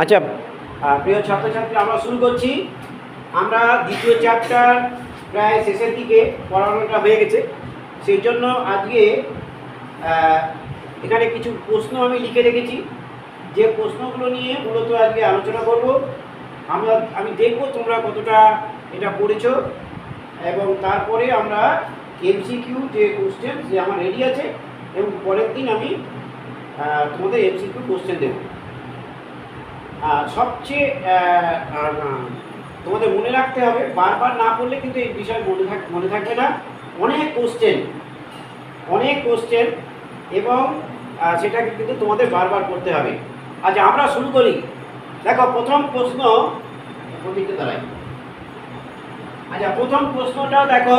আচ্ছা, প্রিয় ছাত্রছাত্রী, আমরা শুরু করছি। আমরা দ্বিতীয় চ্যাপ্টার প্রায় শেষের দিকে পড়ানোটা হয়ে গেছে। সেই জন্য আজকে এখানে কিছু প্রশ্ন আমি লিখে রেখেছি, যে প্রশ্নগুলো নিয়ে মূলত আজকে আলোচনা করব। আমি দেখব তোমরা কতটা এটা পড়েছো, এবং তারপরে আমরা এমসিকিউ যে কোশ্চেন যে আমার রেডি আছে, এবং পরের দিন আমি তোমাদের এমসিকিউ কোশ্চেন দেবো। সবচেয়ে তোমাদের মনে রাখতে হবে, বারবার না পড়লে কিন্তু এই বিষয় মনে থাকবে না। অনেক কোশ্চেন এবং সেটাকে কিন্তু তোমাদের বারবার করতে হবে। আচ্ছা, আমরা শুরু করি। দেখো, প্রথম প্রশ্ন দিকে দাঁড়াই। আচ্ছা, প্রথম প্রশ্নটা দেখো,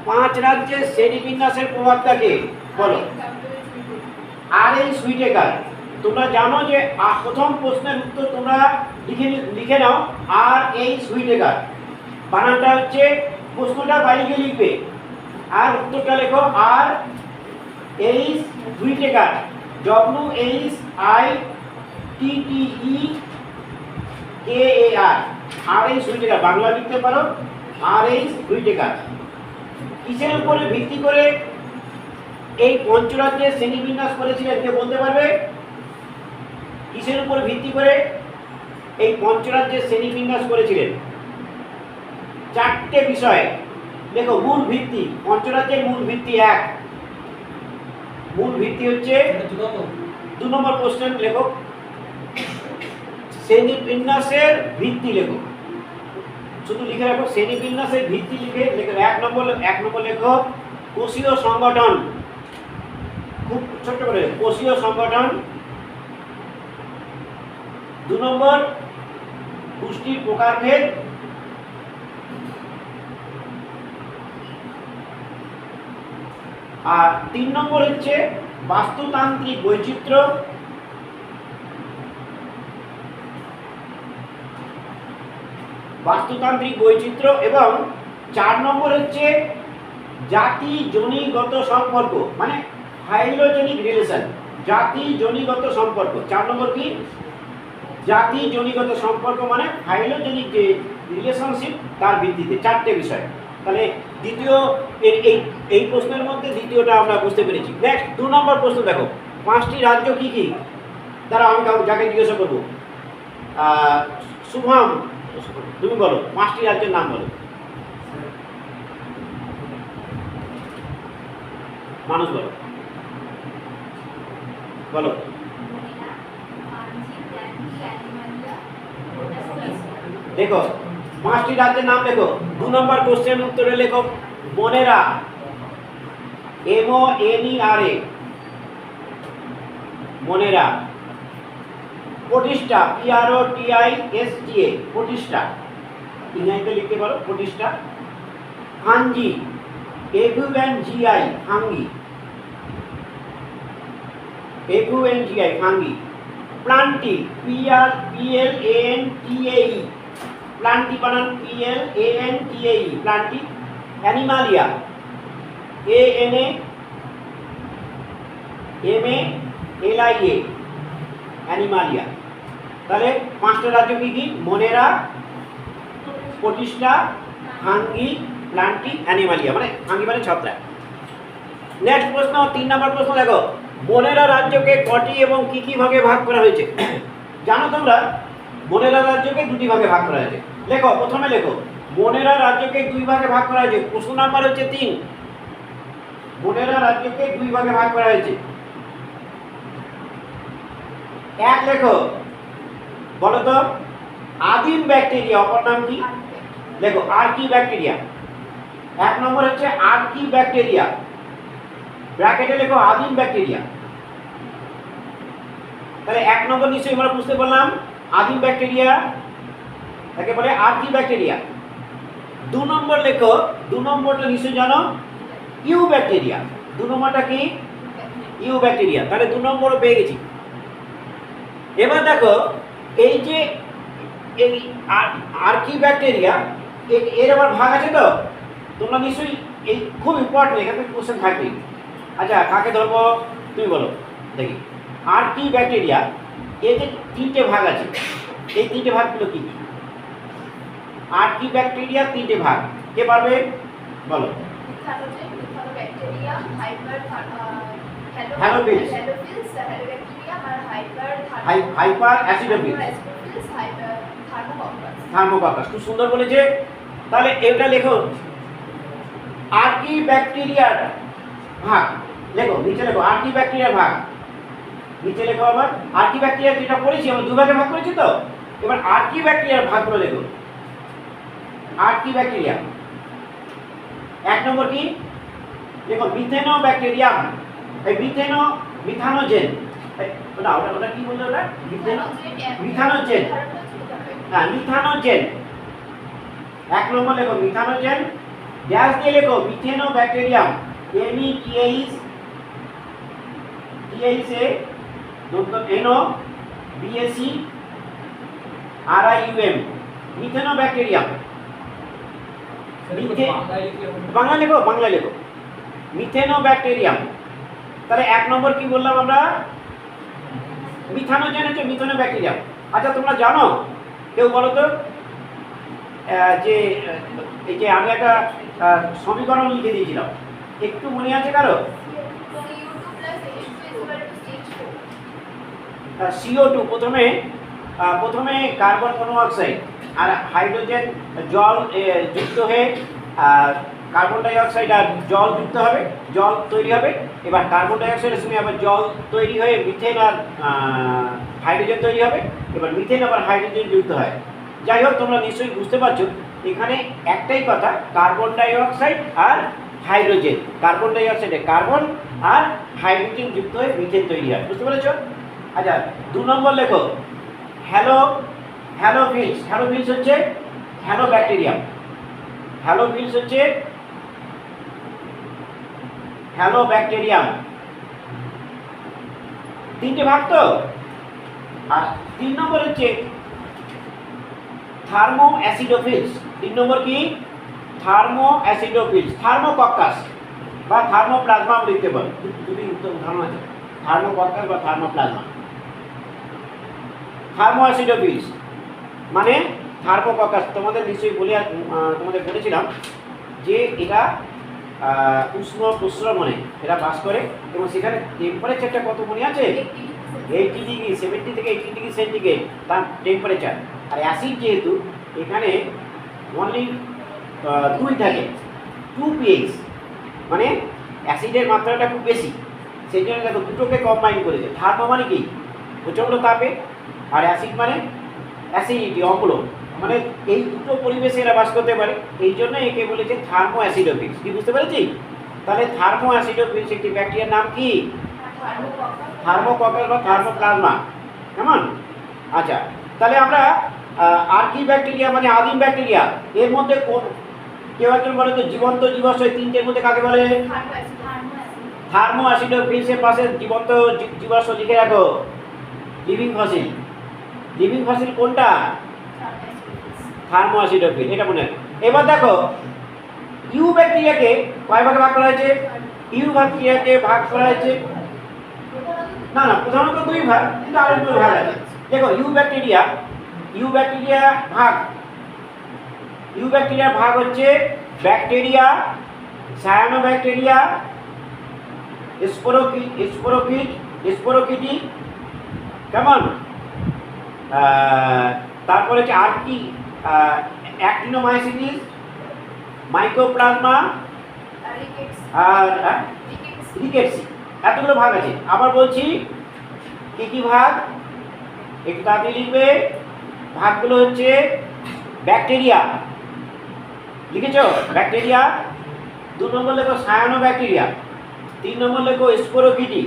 5 রাজ্যের শ্রেণীবিন্যাসের প্রভাবটাকে বলো। আর এই সুইটেকার, তোমরা জানো যে প্রথম প্রশ্নের উত্তর তোমরা লিখে নাও। আর এই সুইটেকার বানানটা হচ্ছে, প্রশ্নটা বাইরে লিখবে আর উত্তরটা লেখো আর এই সুইটেকার, WHITTEKAR। আর এই সুইটেকার বাংলা লিখতে পারো। আর এই সুইটেকার কিসের উপরে ভিত্তি করে এই পঞ্চরাজ্যের শ্রেণীবিন্যাস করেছিলেন, কে বলতে পারবে? কিসের উপর ভিত্তি করে এই পঞ্চরাজ্যের শ্রেণীবিন্যাস করেছিলেন? 4টে বিষয় দেখো। মূল ভিত্তি, পঞ্চরাজ্যের মূল ভিত্তি 1। মূল ভিত্তি হচ্ছে 2 নম্বর কোশ্চেন লেখো। শ্রেণীবিন্যাসের ভিত্তি লেখো, শুধু লিখে রাখো শ্রেণীবিন্যাসের ভিত্তি লিখে লেখো। 1 নম্বর লেখো কোষীয় সংগঠন, খুব ছোট্ট করে, কোষীয় সংগঠন। 2 নম্বর পুষ্টির প্রকারভেদ। আর 3 নম্বর হচ্ছে বাস্তুতান্ত্রিক বৈচিত্র্য। এবং 4 নম্বর হচ্ছে জাতি জনিগত সম্পর্ক, মানে ফাইলোজেনিক রিলেশন। জাতি জনিগত সম্পর্ক 4 নম্বর কি? জাতি জনিগত সম্পর্ক মানে ফাইলোজেনিক যে রিলেশনশিপ, তার ভিত্তিতে 4টে বিষয়। তাহলে দ্বিতীয় এই প্রশ্নের মধ্যে দ্বিতীয়টা আমরা বুঝতে পেরেছি। নেক্সট 2 নম্বর প্রশ্ন দেখো, 5টি রাজ্য কি কি? তারা আমি যাকে জিজ্ঞাসা করবো, শুভম তুমি বলো 5টি রাজ্যের নাম বলো। মানুষ বলো বলো। দেখো 5টি রাজ্যের নাম লেখো। 2 নম্বর কোশ্চেন উত্তরে লেখো মনেরা, MONERA, মনেরা। প্রতিষ্ঠা, PROTISTA, প্রতিষ্ঠা, ইংরেজিতে লিখতে পারো প্রতিষ্ঠা। হাঙ্গি, FUNGI, হাঙ্গি, হাঙ্গি। প্লান্টি, PLANTAE, প্লান্টি বানান PLANTAE, plenty. Animalia, ANIMALIA, Animalia. তাহলে 5টা রাজ্য কি কি? মনেরা, প্রতিষ্ঠা, হাঙ্গি, প্লান্টি, অ্যানিমালিয়া, মানে হাঙ্গি মানে ছত্রাক। নেক্সট প্রশ্ন, 3 নম্বর প্রশ্ন দেখো, মনেরা রাজ্যকে কটি এবং কি কি ভাগে ভাগ করা হয়েছে? জানো তোমরা মনেরা রাজ্যকে 2টি ভাগে ভাগ করা হয়েছে। লেখো, প্রথমে লেখো মনেরা রাজ্যকে 2 ভাগে ভাগ করা হয়েছে। প্রশ্ন নাম্বার হচ্ছে 3। মনেরা রাজ্যকে 2 ভাগে ভাগ করা হয়েছে। 1 লেখো, বলো তো আদিম ব্যাকটেরিয়া, অপর নাম কি? লেখো আর্কি ব্যাকটেরিয়া। 1 নম্বর হচ্ছে আর্কি ব্যাকটেরিয়া, ব্র্যাকেটে লেখো আদিম ব্যাকটেরিয়া। তাহলে 1 নম্বর নিশ্চয়ই আমরা বুঝতে পারলাম, আদিম ব্যাকটেরিয়া তাকে বলে আর্কি ব্যাকটেরিয়া। 2 নম্বর লেখো, 2 নম্বরটা নিশ্চয়ই জানো, ইউ ব্যাকটেরিয়া। 2 নম্বরটা কি? Eubacteria. তাহলে 2 নম্বরও পেয়ে গেছি। এবার দেখো, এই যে এই আর্কি ব্যাকটেরিয়া, এর আবার ভাগ আছে তো, তোমরা নিশ্চয়ই এই খুব ইম্পর্টেন্ট, এখানে কোশ্চেন থাকবে। আচ্ছা, কাকে ধরবো তুমি বলো দেখি। আর্কি ব্যাকটেরিয়া এই যে তিনটে ভাগ আছে, এই তিনটে ভাগগুলো কি কি? আর্কি ব্যাকটেরিয়া তিনটে ভাগ, কে পারবে বলো? হ্যালোফিলস, হাইপার অ্যাসিডোফিলস, থার্মোকাকাস। খুব সুন্দর বলেছে। তাহলে এটা লেখো, আর্কি ব্যাকটেরিয়ার ভাগ লেখো, নিচে লেখো আর্কি ব্যাকটেরিয়ার ভাগ, নিচে লেখো আবার আর্কি ব্যাকটেরিয়া যেটা পড়েছি আমরা দুভাগে ভাগ করেছি তো, এবার আর্কি ব্যাকটেরিয়ার ভাগগুলো লেখো। আর্কি ব্যাকটেরিয়া এক নম্বর কি দেখো, মিথেনো ব্যাকটেরিয়াম, এই মিথানোজেন, ওটা ওটা ওটা কি বললো ওটা? মিথানোজেন, হ্যাঁ মিথানোজেন, এক নম্বর লেখো মিথানোজেন, ড্যাশ দিয়ে লেখো মিথেনো ব্যাকটেরিয়াম, METHANO মিথেনো ব্যাকটেরিয়াম। বাংলা লেখো, বাংলা লেখো মিথেনো ব্যাকটেরিয়াম। তাহলে এক নম্বর কি বললাম আমরা? মিথানোজেন হচ্ছে মিথেনো ব্যাকটেরিয়াম। আচ্ছা তোমরা জানো, কেউ বলো তো, যে এই যে আমি একটা সমীকরণ লিখে দিয়েছিলাম, একটু মনে আছে কারো? CO2 প্রথমে কার্বন মনোঅক্সাইড আর হাইড্রোজেন জল যুক্ত হয়ে কার্বন ডাই অক্সাইড আর জল যুক্ত হবে, জল তৈরি হবে। এবার কার্বন ডাই অক্সাইডের সঙ্গে আবার জল তৈরি হয়ে মিথেন আর হাইড্রোজেন তৈরি হবে। এবার মিথেন আবার হাইড্রোজেন যুক্ত হয়। যাই হোক, তোমরা নিশ্চয়ই বুঝতে পারছো এখানে একটাই কথা, কার্বন ডাই অক্সাইড আর হাইড্রোজেন, কার্বন ডাই অক্সাইডে কার্বন আর হাইড্রোজেন যুক্ত হয়ে মিথেন তৈরি হয়। বুঝতে পেরেছো? আচ্ছা 2 নম্বর লেখো হ্যালোফিলস। হ্যালোফিলস হচ্ছে হ্যালো ব্যাকটেরিয়াম, হ্যালোফিলস হচ্ছে হ্যালো ব্যাকটেরিয়াম। তিনটে ভাগ তো। আর 3 নম্বর হচ্ছে থার্মো অ্যাসিডোফিলস। 3 নম্বর কি? থার্মো অ্যাসিডোফিলস, থার্মোকক্কাস বা থার্মোপ্লাজমা লিখতে পারো, দুটি উদাহরণ আছে, থার্মোকক্কাস বা থার্মোপ্লাজমা। থার্মো অ্যাসিডোফিলস মানে থার্মোকক্কাস, তোমাদের নিশ্চয়ই তোমাদের বলেছিলাম যে এটা উষ্ণ প্রস্রবণে এরা বাস করে এবং সেখানে টেম্পারেচারটা কত মনে আছে? 80 ডিগ্রি, 70 থেকে 80 ডিগ্রি সেন্টিগ্রেড তার টেম্পারেচার। আর অ্যাসিড যেহেতু এখানে অনলি 2 থাকে, 2 pH, মানে অ্যাসিডের মাত্রাটা খুব বেশি, সেই জন্য দেখো দুটোকে কম্বাইন করেছে। থার্মো মানে কি? প্রচণ্ড তাপে, আর অ্যাসিড মানে অ্যাসিডিটি, অম্ল, মানে এই দুটো পরিবেশে এরা বাস করতে পারে, এই জন্য একে বলেছে থার্মো অ্যাসিডোফিলস। কি বুঝতে পেরেছি? তাহলে থার্মো অ্যাসিডোফিলস একটি ব্যাকটেরিয়ার নাম কি? থার্মোকক্কাস বা থার্মোপ্লাজমা। কেমন? আচ্ছা, তাহলে আমরা আর্কি ব্যাকটেরিয়া মানে আদিম ব্যাকটেরিয়া, এর মধ্যে কোন কেউ একজন বলে তো জীবন্ত জীবাশ্ম, তিনটের মধ্যে কাকে বলে? থার্মো অ্যাসিডোফিলসের পাশে জীবন্ত জীবাশ্ম লিখে রাখো, লিভিং ফসিল। লিভিং ফসিল কোনটা? থার্মো অ্যাসিডোফিল, এটা মনে রাখো। এবার দেখো ইউ ব্যাকটেরিয়াকে কয় ভাগে ভাগ করা হয়েছে? ইউ ব্যাকটেরিয়াকে ভাগ করা হয়েছে, না না প্রধানত 2 ভাগ, কিন্তু আরো 2 ভাগ আছে। দেখো ইউ ব্যাকটেরিয়ার ভাগ হচ্ছে ব্যাকটেরিয়া, সায়ানোব্যাকটেরিয়া, স্পোরোকিটি, কেমন? তারপরে হচ্ছে আর্কি, অ্যাক্টিনোমাইসিটিস, মাইকোপ্লাজমা আর রিকেটসি, এতগুলো ভাগ আছে। আবার বলছি কি কি ভাগ, একটু তাড়াতাড়ি লিখবে। ভাগগুলো হচ্ছে ব্যাকটেরিয়া, লিখেছো? ব্যাকটেরিয়া। 2 নম্বর লেখো সায়ানো ব্যাকটেরিয়া, 3 নম্বর লেখো স্পোরোকিটি,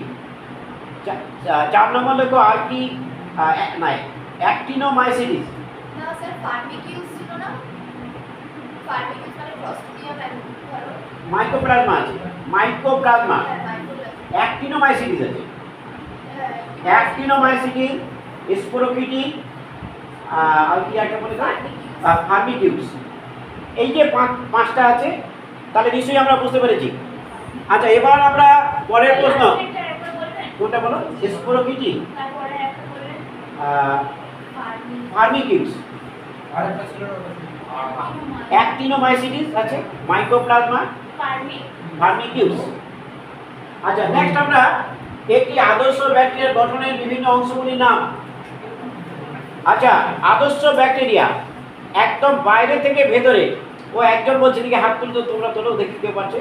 4 নম্বর লেখো আর্কি অ্যাক্টিনোমাইসিটিস। না স্যার ফার্মিকিউস ছিল না, ফার্মিকিউস মানে ক্লস্ট্রিডিয়াম এন্ড মাইকোপ্লাজমা আছে, মাইকোপ্লাজমা। অ্যাক্টিনোমাইসিটিস আছে, অ্যাক্টিনোমাইসিটিস, স্পোরোকিটি আর কি একটা বলে ফার্মিকিউস। এই যে 5টা আছে, তাহলে নিশ্চয়ই আমরা বুঝতে পেরেছি। আচ্ছা এবার আমরা পরের প্রশ্ন, কোনটা বলো? স্পোরোকিটি। ফার্মিকিউস, আরেকটা ছিল না অ্যাক্টিনোমাইসিটিস আছে, মাইক্রোপ্লাজমা, ফার্মিকিউস। আচ্ছা, নেক্সট আমরা একটি আদর্শ ব্যাকটেরিয়ার গঠনের বিভিন্ন অংশগুলির নাম। আচ্ছা, আদর্শ ব্যাকটেরিয়া একদম বাইরে থেকে ভেতরে, ও একজন বলছে দিকে হাত তুলতে, তোমরা তোলো দেখি কেউ পারছে।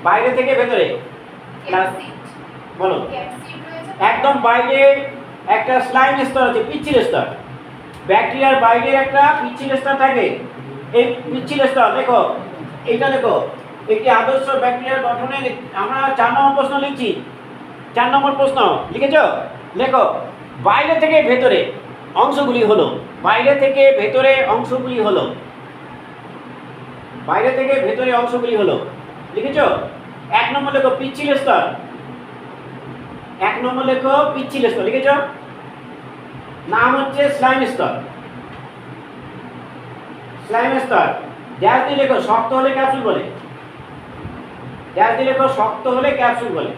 বাইরে থেকে ভেতরে বলো। একদম বাইরে একটা স্লাইম স্তর আছে, পিচ্ছিল স্তর। ব্যাকটেরিয়ার বাইরে একটা পিচ্ছিল স্তর থাকে। এই পিচ্ছিল স্তর দেখো, এইটা দেখো, একটি আদর্শ ব্যাকটেরিয়ার গঠনের আমরা 4 নম্বর প্রশ্ন লিখছি। 4 নম্বর প্রশ্ন লিখেছো? লেখো, বাইরে থেকে ভেতরে অংশগুলি হলো, বাইরে থেকে ভেতরে অংশগুলি হলো, বাইরে থেকে ভেতরে অংশগুলি হলো, লিখেছো? 1 নম্বর লেখো পিচ্ছিল স্তর, 1 নম্বর লেখো পিচ্ছিল স্তর, লিখেছো? নাম হচ্ছে স্লাইম স্তর, স্লাইম স্তর। ড্যাশ দিয়ে লেখো শক্ত হলে ক্যাপসুল বলে, ড্যাশ দিয়ে লেখো শক্ত হলে ক্যাপসুল বলে।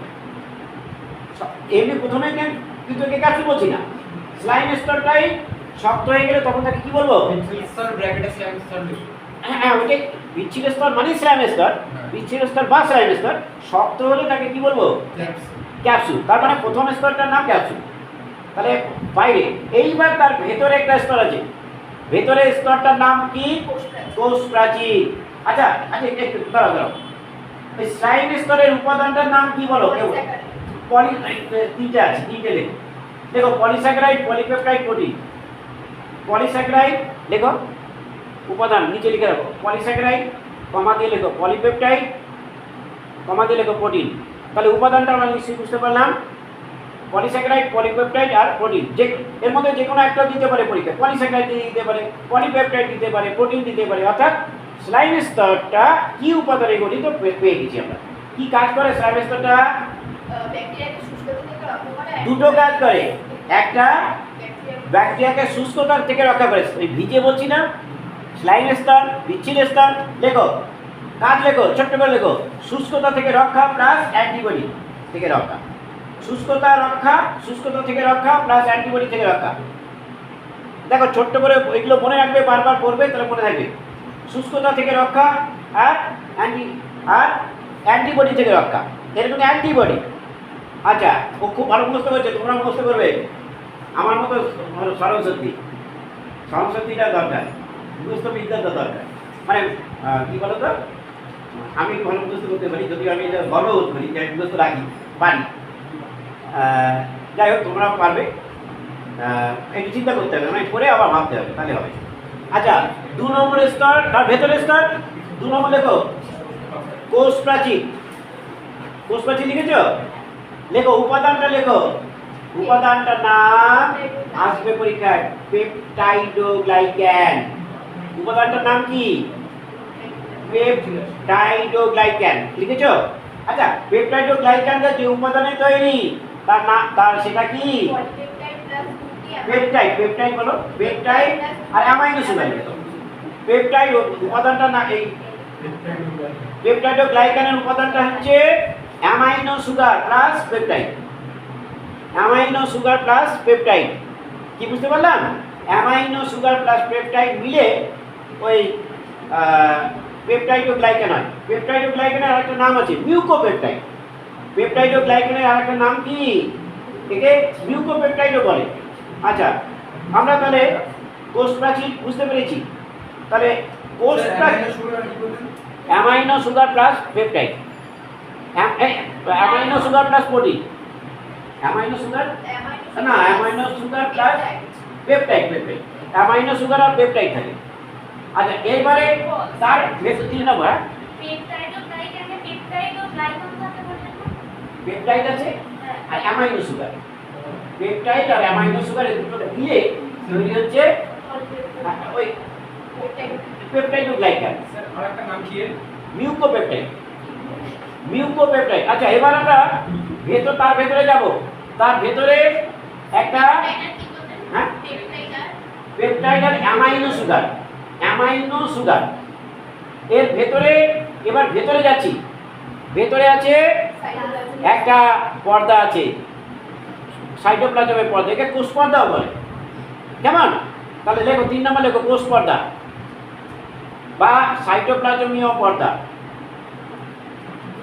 এমনি প্রথমে কিন্তু একে ক্যাপসুল বলছি না, স্লাইম স্তরটাই শক্ত হয়ে গেলে তখন তাকে কি বলবো? স্যার ব্র্যাকেটে স্ল্যাম স্যার লিখো। হ্যাঁ, ওকে পিচ্ছিল স্তর মানে স্লাইম স্তর, পিচ্ছিল স্তর বা স্লাইম স্তর। শক্ত হলে তাকে কি বলবো? ক্যাপসুল। তার মানে প্রথম স্তরটার নাম ক্যাপসুল। তাহলে বাইরে, এইবার তার ভেতরে একটা স্তর আছে, ভেতরে স্তরটার নাম কি? কোষ প্রাচীর। আচ্ছা আচ্ছা, একটু দাঁড়াও দাঁড়াও, এই স্লাইম স্তরের উপাদানটার নাম কি বলো? কেউ তিনটে আছে, তিনটে লেখো। দেখো, পলিস্যাকারাইড, পলিপেপটাইড, প্রোটিন। পলিস্যাকারাইড লেখো, উপাদান নিচে লিখে রাখো। পলিস্যাকারাইড কমা দিয়ে লেখো পলিপেপটাইড, কমা দিয়ে লেখো প্রোটিন। তাহলে উপাদানটা আমরা নিশ্চয়ই বুঝতে পারলাম, পলিস্যাকারাইড, পলিপেপটাইড আর প্রোটিন। যে এর মধ্যে যে কোনো একটা দিতে পারে পরীক্ষা, পলিস্যাকারাইড দিতে পারে, পলিপেপটাইড দিতে পারে, প্রোটিন দিতে পারে। অর্থাৎ স্লাইম স্তরটা কি উপাদানে গঠিত পেয়ে গেছি আমরা। কি কাজ করে স্লাইম স্তরটা? দুটো কাজ করে। একটা, ব্যাকটেরিয়াকে শুষ্কতা থেকে রক্ষা করে। এই ভিজে বলছি না, স্লাইম স্তর, পিচ্ছিল স্তর। লেখো কাজ, লেখো ছোট্ট করে লেখো, শুষ্কতা থেকে রক্ষা প্লাস অ্যান্টিবডি থেকে রক্ষা। শুষ্কতা রক্ষা, শুষ্কতা থেকে রক্ষা প্লাস অ্যান্টিবডি থেকে রক্ষা। দেখো ছোট্ট করে এগুলো মনে রাখবে, বারবার পড়বে, তাহলে মনে থাকবে। শুষ্কতা থেকে রক্ষা আর অ্যান্টিবডি থেকে রক্ষা, এরকম অ্যান্টিবডি। আচ্ছা, ও খুব ভালো মুখস্থ করেছে, তোমরা মুখস্থ করবে আমার মতো। স্মরণশক্তি, স্মরণশক্তিটা দরকার, মুখস্থ বিদ্যাটা দরকার। মানে কি বলো তো, আমি ভালো মুখস্থ করতে পারি, যদিও আমি এটা গর্ববোধ করি যে আমি মুখস্থ রাখি পারি। যাই হোক, তোমরাও পারবে। একটু চিন্তা করতে হবে, মানে করে আবার ভাবতে হবে, তাহলে হবে। আচ্ছা, 2 নম্বর স্তর, তার ভেতরের স্তর 2 নম্বর লেখো কোষ প্রাচীর। কোষ প্রাচীর লিখেছ? লেখো উপাদানটা, লেখো উপাদানটার নাম আসবে পরীক্ষায়, পেপটাইডোগ্লাইক্যান। উপাদানটার নাম কি? পেপটাইডোগ্লাইক্যান, লিখেছ? আচ্ছা, পেপটাইডোগ্লাইক্যানটা যে উপাদানে তৈরি তার নাম, তার সেটা কি? পেপটাইড। পেপটাইড বলো, পেপটাইড আর অ্যামাইনো সুগার লিখো। পেপটাইড উপাদানটা না, এই পেপটাইডোগ্লাইক্যানের উপাদানটা হচ্ছে amino sugar plus peptide. Amino sugar plus peptide, কি বুঝতে পারলাম? অ্যামাইনো সুগার প্লাস পেপটাইড মিলে ওই পেপটাইডোগ্লাইক্যান হয়। পেপটাইডোগ্লাইক্যানের আরেকটা নাম আছে মিউকোপেপটাইড। পেপটাইডোগ্লাইক্যানের আরেকটা নাম কি? একে মিউকোপেপটাইডও বলে। আচ্ছা, আমরা তাহলে কোষ প্রাচীর বুঝতে পেরেছি। তাহলে কোষ প্রাচীর amino sugar plus peptide, amino sugar plus protein, amino sugar না, amino sugar plus peptide, peptide, amino sugar আর পেপটাইড থাকে। আচ্ছা, এবারে তার ভেতর 3 নম্বর পেপটাইড আছে আর অ্যামাইনো সুগার। পেপটাইড আর অ্যামাইনো সুগার এই দুটো মিলে তৈরি হচ্ছে ওই পেপটাইডোগ্লাইক্যান। স্যার আরেকটা নাম কি? মিউকোপেপটাইড, মিউকোপেপটাইড। আচ্ছা, এবার আমরা তার ভেতরে যাব। তার ভেতরে একটা পেপটাইড আর অ্যামাইনো সুগার, অ্যামাইনো সুগার এর ভেতরে। এবার ভেতরে যাচ্ছি, ভেতরে আছে একটা পর্দা আছে, সাইটোপ্লাজমের পর্দা, একে কোষ পর্দাও বলে। কেমন? তাহলে লেখো 3 নম্বর লেখো কোষ পর্দা বা সাইটোপ্লাজমীয় পর্দা।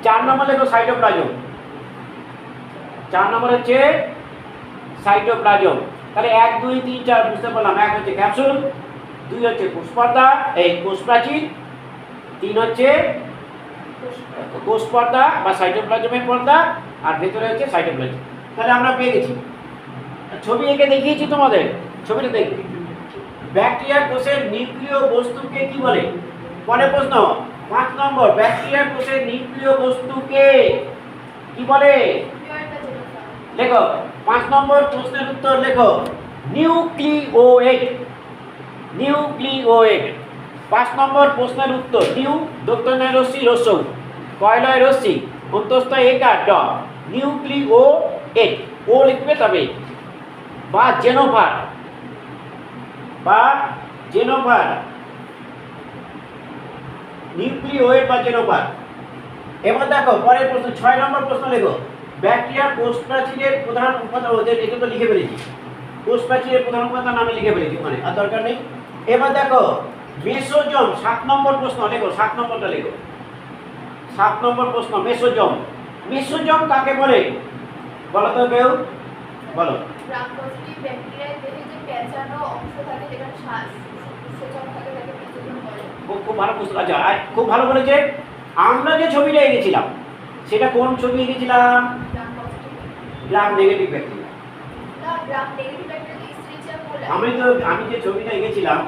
4 নম্বর লেখো সাইটোপ্লাজম। 4 নম্বর হচ্ছে সাইটোপ্লাজম। তাহলে 1 2 3 4 বুঝতে পারলাম। 1 হচ্ছে ক্যাপসুল, 2 হচ্ছে কোষ পর্দা এই কোষ প্রাচীর, 3 হচ্ছে কোষ পর্দা বা সাইটোপ্লাজমের পর্দা, আর ভেতরে হচ্ছে সাইটোপ্লাজম। তাহলে আমরা পেয়ে গেছি। ছবি এঁকে দেখিয়েছি তোমাদের, ছবিটা দেখবে। ব্যাকটেরিয়া কোষের নিউক্লিয় বস্তুকে কি বলে? পরের প্রশ্ন 5 নম্বর, ব্যাকটেরিয়া কোষের নিউক্লিয় বস্তুকে কি বলে? লেখো 5 নম্বর প্রশ্নের উত্তর লেখো নিউক্লিওয়েড। নিউক্লিওয়েড 5 নম্বর প্রশ্নের উত্তর। নিউ দন্তন্য রশ্মি রস্যৌ, কয়লয় রশ্মি, অন্তস্থ একার ড, নিউক্লিওয়েড ও লিখবে তবে, বা জেনোভার, বা জেনোভার, নিউক্লিওয়েড বা জেনোভার। এবার দেখো পরের প্রশ্ন 6 নম্বর প্রশ্ন লেখো ব্যাকটেরিয়ার কোষ প্রাচীরের প্রধান উপাদান। ওদের এটা তো লিখে ফেলেছি, কোষ প্রাচীরের প্রধান উপাদান আমি লিখে ফেলেছি ওখানে, আর দরকার নেই। এবার দেখো মেসোজোম 7 নম্বর প্রশ্ন লেখো, 7 নম্বরটা লেখো। 7 নম্বর প্রশ্ন মেসোজোম। মেসোজোম কাকে বলে বলো তো কেউ, বলো। গ্রাম পজিটিভ ব্যাকটেরিয়ায় দেহে যে পেঁচানো অংশ থাকে যেখানে শ্বাস সূচক থাকে তাকে মেসোজোম বলে। খুব ভালো প্রশ্ন। আচ্ছা খুব ভালো বলেছে। আমরা যে ছবিটা এঁকেছিলাম সেটা কোন ছবি এঁকেছিলাম? Gram positive gram negative bacteria. না, গ্রাম নেগেটিভ ব্যাকটেরিয়া স্ট্রাকচার বলে। আমি যে ছবিটা এঁকেছিলাম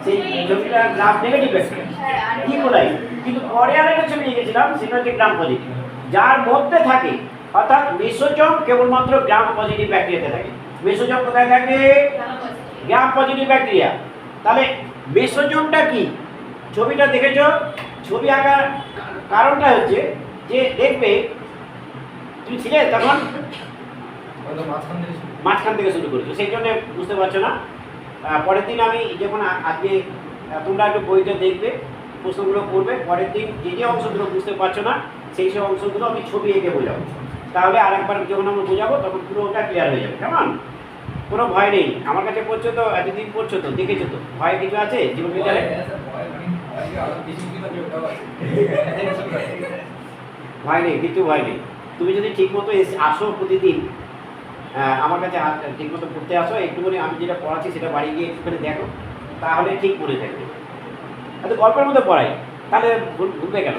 সেই ছবিটা গ্রাম নেগেটিভ ব্যাকটেরিয়া, হ্যাঁ, আর কি বলাই। কিন্তু পরে আরেকটা ছবি এঁকেছিলাম সেটা হচ্ছে গ্রাম পজিটিভ, যার মধ্যে থাকে, অর্থাৎ মেসোজোম কেবলমাত্র গ্রাম পজিটিভ ব্যাকটেরিয়াতে থাকে। মেসোজোম কোথায় থাকে? Gram positive. Gram positive bacteria. তাহলে মেসোজোমটা কি? ছবিটা দেখেছো? ছবি আঁকার কারণটা হচ্ছে যে দেখবে তুমি ছিলে তখন হয়তো মাঝখান থেকে শুরু। মাঝখান থেকে শুরু করেছো, সেই জন্য বুঝতে পারছো না। পরের দিন আমি যখন আজকে তোমরা একটু বইটা দেখবে, প্রশ্নগুলো করবে, পরের দিন যে যে অংশগুলো বুঝতে পারছো না সেই সব অংশগুলো আমি ছবি এঁকে বোঝাবো। তাহলে আরেকবার যখন আমরা বোঝাবো তখন পুরোটা ক্লিয়ার হয়ে যাবে। কেমন? কোনো ভয় নেই। আমার কাছে পড়ছো তো, এতদিন পড়ছো তো, দেখেছো তো, ভয় কিছু আছে জীবন বিজ্ঞানে? ভয় নেই, কিছু ভয় নেই। তুমি যদি ঠিকমতো আসো প্রতিদিন আমার কাছে ঠিকমতো পড়তে আসো, একটুখানি আমি যেটা পড়াচ্ছি সেটা বাড়ি গিয়ে একটুখানি দেখো, তাহলে ঠিক মনে থাকবে। হয়তো গল্পের মধ্যে পড়াই, তাহলে ভুলবে কেন?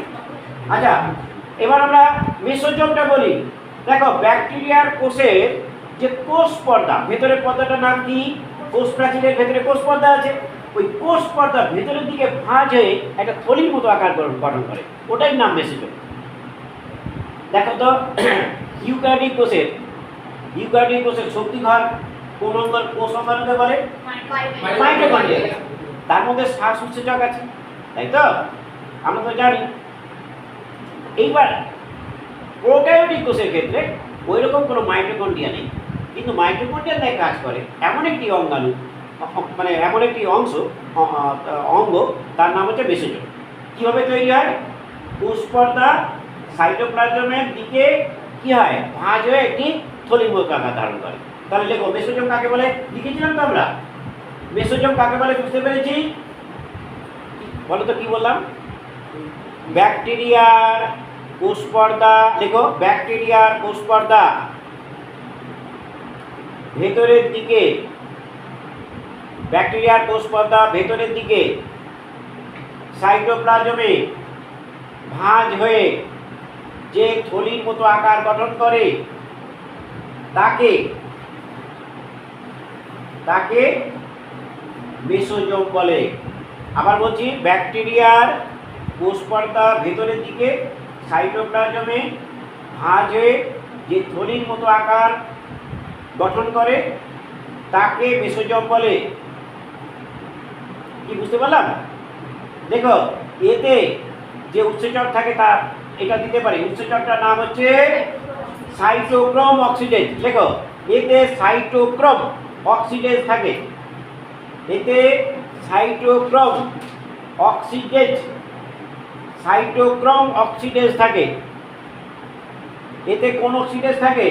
আচ্ছা এবার আমরা মেসোজোমটা বলি। দেখো ব্যাকটেরিয়ার কোষের যে কোষ পর্দা, ভেতরের পর্দাটার নাম কি? কোষ প্রাচীরের ভেতরে কোষ পর্দা আছে। ওই কোষ পর্দা ভেতরের দিকে ভাঁজ হয়ে একটা থলির মতো আকার গঠন করে, ওটাই নাম মেসোজোম। দেখো তো ইউক্যারিওটিক কোষের শক্তিঘর কোন অঙ্গের কোষ অঙ্গাণুকে বলে? মাইটোকন্ড্রিয়া। তার মধ্যে শ্বাস উৎসেচক আছে, তাই তো আমরা তো জানি। এইবার প্রোক্যারিওটিক কোষের ক্ষেত্রে ওই রকম কোনো মাইটোকন্ড্রিয়া নেই, কিন্তু মাইটোকন্ড্রিয়া ন্যায় কাজ করে এমন একটি অঙ্গাণু, মানে এমন একটি অঙ্গ, তার নাম হচ্ছে মেসোজোম। কীভাবে তৈরি হয়? কোষ পর্দা সাইটোপ্লাজমের দিকে কি হয়? ভাঁজ হয়ে একটি থলির মতো আকার ধারণ করে। তাহলে লেখো মেসোজোম কাকে বলে? লিখেছিলাম তো আমরা। মেসোজোম কাকে বলে বুঝতে পেরেছি? বলো তো কি বললাম? ব্যাকটেরিয়ার কোষ পর্দা, লেখো ব্যাকটেরিয়ার কোষ পর্দা ভেতরের দিকে, ব্যাকটেরিয়ার কোষ পর্দা ভেতরের দিকে সাইটোপ্লাজমে ভাঁজ হয়ে যে থলির মতো আকার গঠন করে তাকে মেসোজোম বলে। আবার বলছি, ব্যাকটেরিয়ার কোষ পর্দা ভেতরের দিকে সাইটোপ্লাজমে ভাঁজ হয়ে যে থলির মতো আকার গঠন করে তাকে মেসোজোম বলে। কি বুঝতে পারলাম? দেখো এতে যে উৎসেচক থাকে তার এটা দিতে পারি, উৎসেচকটার নাম হচ্ছে সাইটোক্রোম অক্সিডেজ। লেখো এতে সাইটোক্রোম অক্সিডেজ থাকে, এতে সাইটোক্রোম অক্সিডেজ থাকে। এতে কোন অক্সিডেজ থাকে?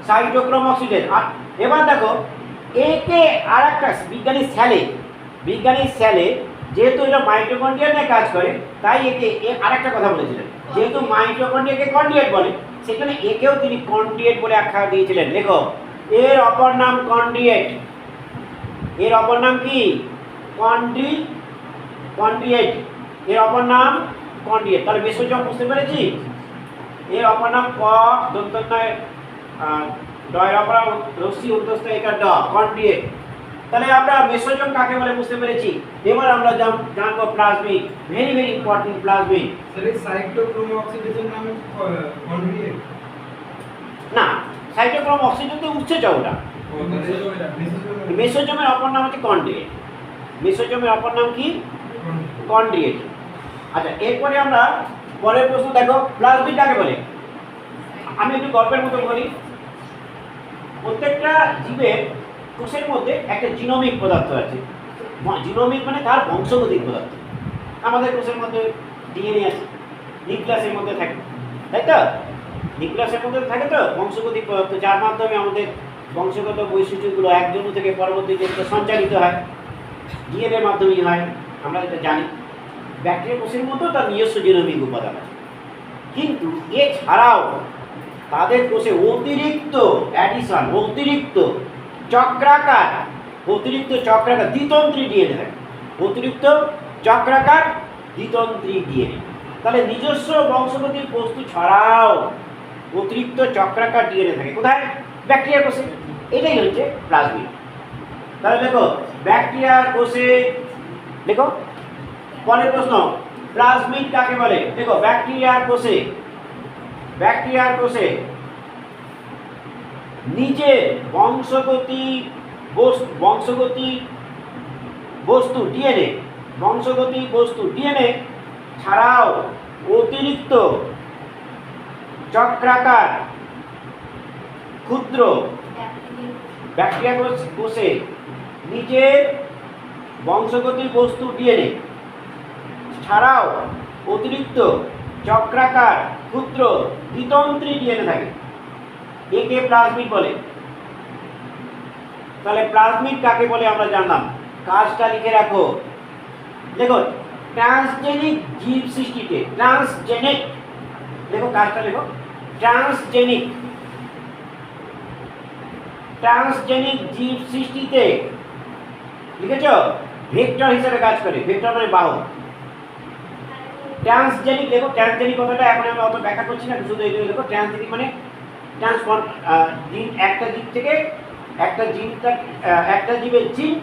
Cytochrome oxidase. আর এবার দেখো একে আর একটা বিজ্ঞানী স্যালে যেহেতু এটা মাইটোকন্ড্রিয়া নিয়ে কাজ করে, তাই একে আর একটা কথা বলেছিলেন, যেহেতু মাইটোকন্ড্রিয়াকে কন্ড্রিয়েট বলে, সেখানে একেও তিনি কন্ড্রিয়েট বলে আখ্যা দিয়েছিলেন। দেখো এর অপর নাম কন্ড্রিয়েট, এর অপর নাম কি? কন্ড্রিয়েট, এর অপর নাম কন্ড্রিয়েট। তাহলে মেসোজোম বুঝতে পেরেছি? এর অপর নাম ক দন্তন্বয় ডয়ের অপর রশ্মি উর্ধ্বস্থ একার ড, কন্ড্রিয়েট। তাহলে আমরা মেসোজোম কাকে বলে বুঝতে পেরেছি। এবার আমরা জানবো plasmid, very very important plasmid. Sir এই সাইটোক্রোম অক্সিডেজের নামে কন্ড্রিয়েট। না, সাইটোক্রোম অক্সিডেজ উৎসেচক ওটা। মেসোজোমের অপর নাম হচ্ছে কন্ড্রিয়েট। মেসোজোমের অপর নাম কি? কন্ড্রিয়েট। আচ্ছা, এরপরে আমরা পরের প্রশ্ন দেখো, প্লাজমিড কাকে বলে? আমি একটু গল্পের মতো বলি। প্রত্যেকটা জীবের কোষের মধ্যে একটা জিনোমিক পদার্থ আছে। জিনোমিক মানে তার বংশগতিক পদার্থ। আমাদের কোষের মধ্যে ডিএনএ আছে, নিউক্লিয়াসের মধ্যে থাকে, তাই তো? নিউক্লিয়াসের মধ্যে থাকে তো বংশগতিক পদার্থ, যার মাধ্যমে আমাদের বংশগত বৈশিষ্ট্যগুলো এক জন্ম থেকে পরবর্তী জন্মে সঞ্চালিত হয়, ডিএনএর মাধ্যমেই হয়, আমরা যেটা জানি। ব্যাকটেরিয়া কোষের মতো তার নিজস্ব জিনোমিক উপাদান আছে, কিন্তু এছাড়াও তাদের কোষে অতিরিক্ত চক্রাকার দ্বিতন্ত্রী ডিএনএ থাকে। অতিরিক্ত চক্রাকার দ্বিতন্ত্রী ডিএনএ। তাহলে নিজস্ব বংশগতির বস্তু ছাড়াও অতিরিক্ত চক্রাকার ডিএনএ থাকে কোথায়? ব্যাকটেরিয়ার কোষে। এটাই হচ্ছে প্লাজমিড। তাহলে দেখো ব্যাকটেরিয়ার কোষে, দেখো পরের প্রশ্ন, প্লাজমিড কাকে বলে? দেখো ব্যাকটেরিয়ার নিজে বংশগতি বস্তু ডিএনএ ছাড়াও অতিরিক্ত চক্রাকার ক্ষুদ্র ব্যাকটেরিয়া কোষে নিজের বংশগতি বস্তু ডিএনএ ছাড়াও অতিরিক্ত চক্রাকার ক্ষুদ্র দ্বিতন্ত্রী ডিএনএ থাকে। একে প্লাজমিড বলে। তাহলে প্লাজমিড কাকে বলে আমরা জানলাম। কাজটা লিখে রাখো। দেখো ট্রান্সজেনিক জীব সৃষ্টিতে, দেখো কাজটা লেখো, ট্রান্সজেনিক জীব সৃষ্টিতে লিখেছ ভেক্টর হিসেবে কাজ করে। ভেক্টর মানে বাহক। ট্রান্সজেনিক, দেখো ট্রান্সজেনিক কথাটা এখন আমি অত ব্যাখ্যা করছি না, শুধু এই দেখো ট্রান্সজেনিক মানে ট্রান্সফর্ম, জিন একটা জীব থেকে একটা জীবের জিন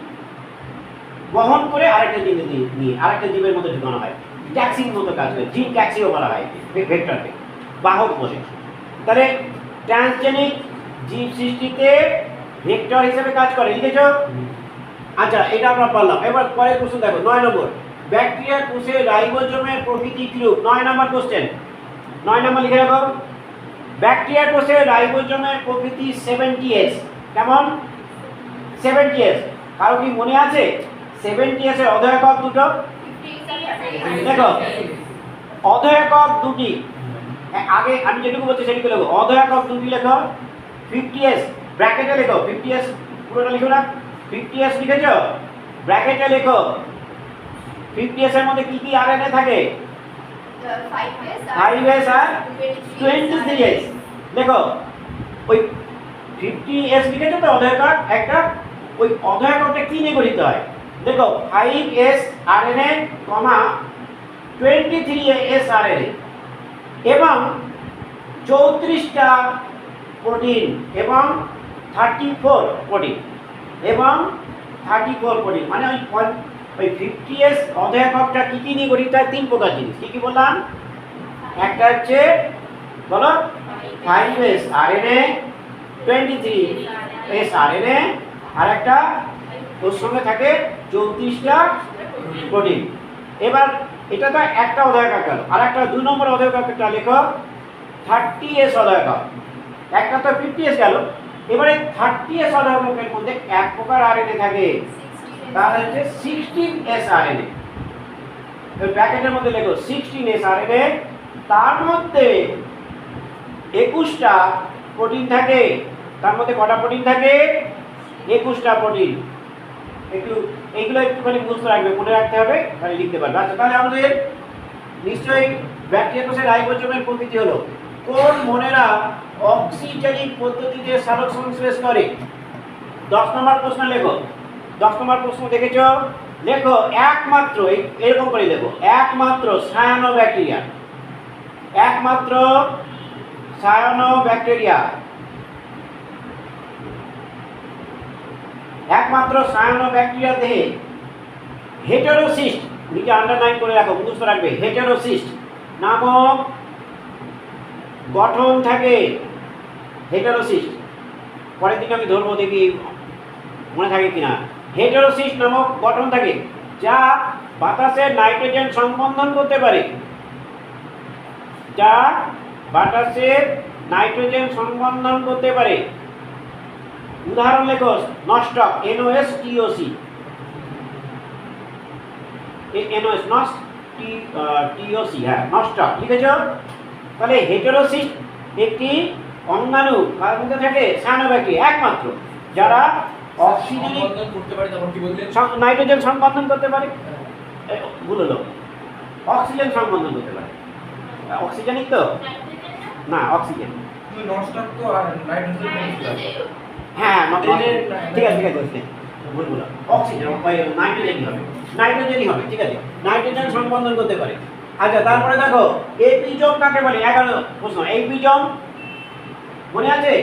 বহন করে আরেকটা জীবে নিয়ে আরেকটা জীবের মধ্যে ঢুকানো হয়। ট্যাক্সির মতো কাজ করে, জিন ট্যাক্সিও বলা হয় ভেক্টরকে, বাহক বলে। তাহলে ট্রান্সজেনিক জীব সৃষ্টিতে ভেক্টর হিসেবে কাজ করে, লিখেছ? আচ্ছা, এটা আমরা পারলাম। এবার পরের প্রশ্ন দেখো, 9 নম্বর। ব্যাকটেরিয়া কোষে রাইবোজোমের প্রকৃতি কিরূপ? 9 নম্বর কোশ্চেন, 9 নম্বর লিখে রাখো। ব্যাকটেরিয়া কোষে রাইবোজোমের প্রকৃতি 70S। কেমন? 70S। কারো কি মনে আছে 70S এর অধ একক দুটো? দেখো অধ একক দুটি, আগে আমি যেটুকু বলছি সেটুকু লেখো। অধ একক দুটি লেখো। 50S ব্র্যাকেটে লেখো। 50S পুরোটা লিখো না, 50S লিখেছ, ব্র্যাকেটে লেখো। 50S এর মধ্যে কি কি আরএনএ থাকে? 5S আর 23S। দেখো ওই 50S লিখেছো তো অধ একক একটা, ওই অধ এককটা কি নিয়ে গঠিত হয়? দেখো 5S আরএনএ, 23S আরএনএ এবং 34টা প্রোটিন এবং 34 প্রোটিন এবং 34 প্রোটিন, মানে ওই 50S অধ এককটা কি কি নিয়ে গঠিত হয়? 3 প্রকার জিনিস। কি কি বললাম? একটা হচ্ছে বলো 5S আরএনএ, 23S আরএনএ, আর একটা ওর সঙ্গে থাকে 34টা প্রোটিন। এবার এটা তো একটা অধ একক গেল, আর একটা 2 নম্বর অধ এককটা লেখো 30S অধ একক। একটা তো 50S গেল। এবারে 30S অধ এককের মধ্যে এক প্রকার আরএনএ থাকে, তার হচ্ছে 16S আরএনএ। ওই প্যাকেটের মধ্যে লেখো 16S আরএনএ, তার মধ্যে 21টা প্রোটিন থাকে তার মধ্যে কটা প্রোটিন থাকে? 21টা প্রোটিন। একটু এইগুলো একটুখানি বুঝতে রাখবে, মনে রাখতে হবে, তাহলে লিখতে পারবে। আচ্ছা, তাহলে আমাদের নিশ্চয়ই ব্যাকটেরিয়া কোষের রাইবোজোমের প্রকৃতি হলো কোন মনেরা অক্সিজেনিক পদ্ধতিতে সালোক সংশ্লেষ করে? 10 নম্বর প্রশ্ন লেখো। 10 নম্বর প্রশ্ন দেখেছো? লেখো একমাত্র, এরকম করে লেখো, একমাত্র সায়ানোব্যাকটেরিয়া, একমাত্র সায়ানোব্যাকটেরিয়া, একমাত্র সায়ানোব্যাকটেরিয়া দেহে হেটেরোসিস্ট, নিচে আন্ডারলাইন করে রাখো, মুখস্থ রাখবে, হেটেরোসিস্ট নামক গঠন থাকে। হেটেরোসিস্ট পরের দিন আমি ধরবো, দেখি মনে থাকে কিনা। হেটেরোসিস্ট নামক গঠন থাকে যা বাতাসের নাইট্রোজেন সংবন্ধন করতে পারে, যা বাতাসের নাইট্রোজেন সংবন্ধন করতে পারে। উদাহরণ লেখো, নস্টক, NOSTOC, NOS নস্ট TOC, হ্যাঁ নস্টক লিখেছ। তাহলে হেটেরোসিস্ট একটি অঙ্গাণু, কার মধ্যে থাকে? সায়ানোব্যাকটেরিয়া, একমাত্র যারা অক্সিজেনিক করতে পারে। তখন কি বললেন? নাইট্রোজেন সংবন্ধন করতে পারে, ভুল হলো, অক্সিজেন সংবন্ধন করতে পারে। অক্সিজেনিক তো না, অক্সিজেন, নস্টক তো আর নাইট্রোজেন হ্যাঁ ঠিক আছে, ঠিক আছে, ভুল বলো, অক্সিজেন নাইট্রোজেনই হবে, নাইট্রোজেনই হবে, ঠিক আছে, নাইট্রোজেন সংবন্ধন করতে পারে। আচ্ছা, তারপরে দেখো এপিজোম কাকে বলে? 11 প্রশ্ন। এপিজোম মনে আছে?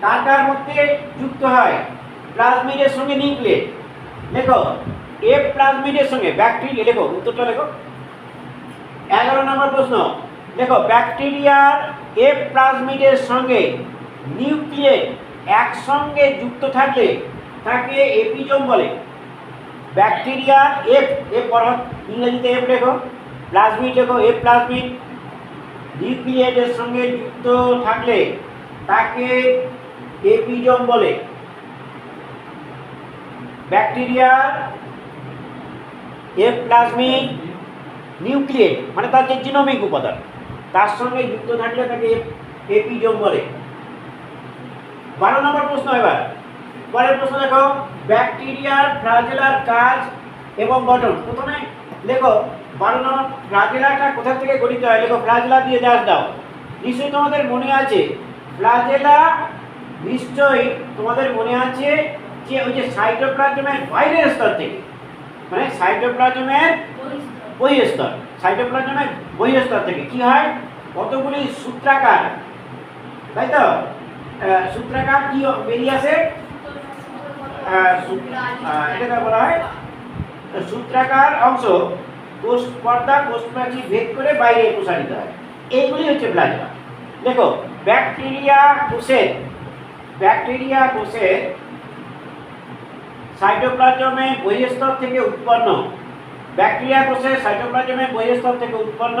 কার মধ্যে যুক্ত হয়? প্লাজমিডের সঙ্গে নিউক্লিয়েট। লেখো এফ প্লাজমিডের সঙ্গে ব্যাকটেরিয়া, লেখো উত্তরটা লেখো। 11 নম্বর প্রশ্ন লেখো, ব্যাকটেরিয়ার এফ প্লাজমিডের সঙ্গে নিউক্লিয়েট একসঙ্গে যুক্ত থাকলে তাকে এপিজোম বলে। ব্যাকটেরিয়ার এফ পড়ো, ইংরেজিতে এফ লেখো, প্লাজমিড লেখো, এফ প্লাজমিড নিউক্লিয়েটের সঙ্গে যুক্ত থাকলে তাকে এপিজোম বলে। ব্যাকটেরিয়ার এফ প্লাজমিড নিউক্লিয়েট মানে তার যে জিনোমিক উপাদান, তার সঙ্গে যুক্ত থাকলে তাকে এপিজোম বলে। 12 নম্বর প্রশ্ন। এবার পরের প্রশ্ন দেখো, ব্যাকটেরিয়ার ফ্লাজেলার কাজ এবং গঠন। প্রথমে লেখো 12 নম্বর, ফ্লাজেলাটা কোথা থেকে গঠিত হয়? লেখো ফ্লাজেলা দিয়ে দাও। নিশ্চয়ই তোমাদের মনে আছে ফ্লাজেলা, নিশ্চয়ই তোমাদের মনে আছে যে ওই যে সাইটোপ্লাজমের বাইরের স্তর থেকে, মানে সাইটোপ্লাজমের বহিঃস্তর, সাইটোপ্লাজমের বহিঃস্তর থেকে কি হয়? কতগুলি সূত্রাকার, তাই তো, সূত্রাকার কি বেরিয়ে আসে? এটাকে বলা হয় সূত্রাকার অংশ, কোষ পর্দা, কোষ প্রাচীর ভেদ করে বাইরে প্রসারিত হয়। এইগুলি হচ্ছে প্লাজমা। দেখো ব্যাকটেরিয়া কোষের সাইটোপ্লাজমের বহিঃস্তর থেকে উৎপন্ন, ব্যাকটেরিয়া কোষের সাইটোপ্লাজমের বহিঃস্তর থেকে উৎপন্ন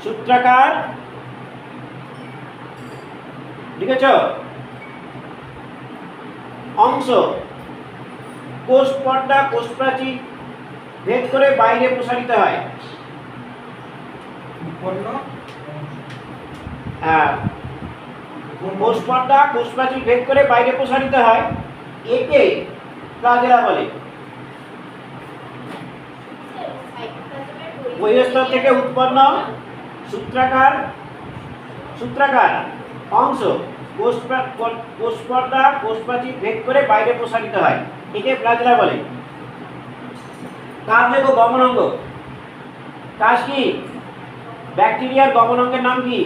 সূত্রাকার লিখেছ অংশ কোষ পর্দা, কোষ প্রাচীর ভেদ করে বাইরে প্রসারিত হয়। কোষ পর্দা, কোষ প্রাচীর ভেদ করে বাইরে প্রসারিত হয়, একে ফ্লাজেলা বলে। বহিঃস্তর থেকে উৎপন্ন সূত্রাকার অংশ কোষ পর্দা, কোষ প্রাচীর ভেদ করে বাইরে প্রসারিত হয়, একে ফ্লাজেলা বলে। কাজ লেখো, গমনাঙ্গ। কাজ কি? ব্যাকটেরিয়ার গমনাঙ্গের নাম কি?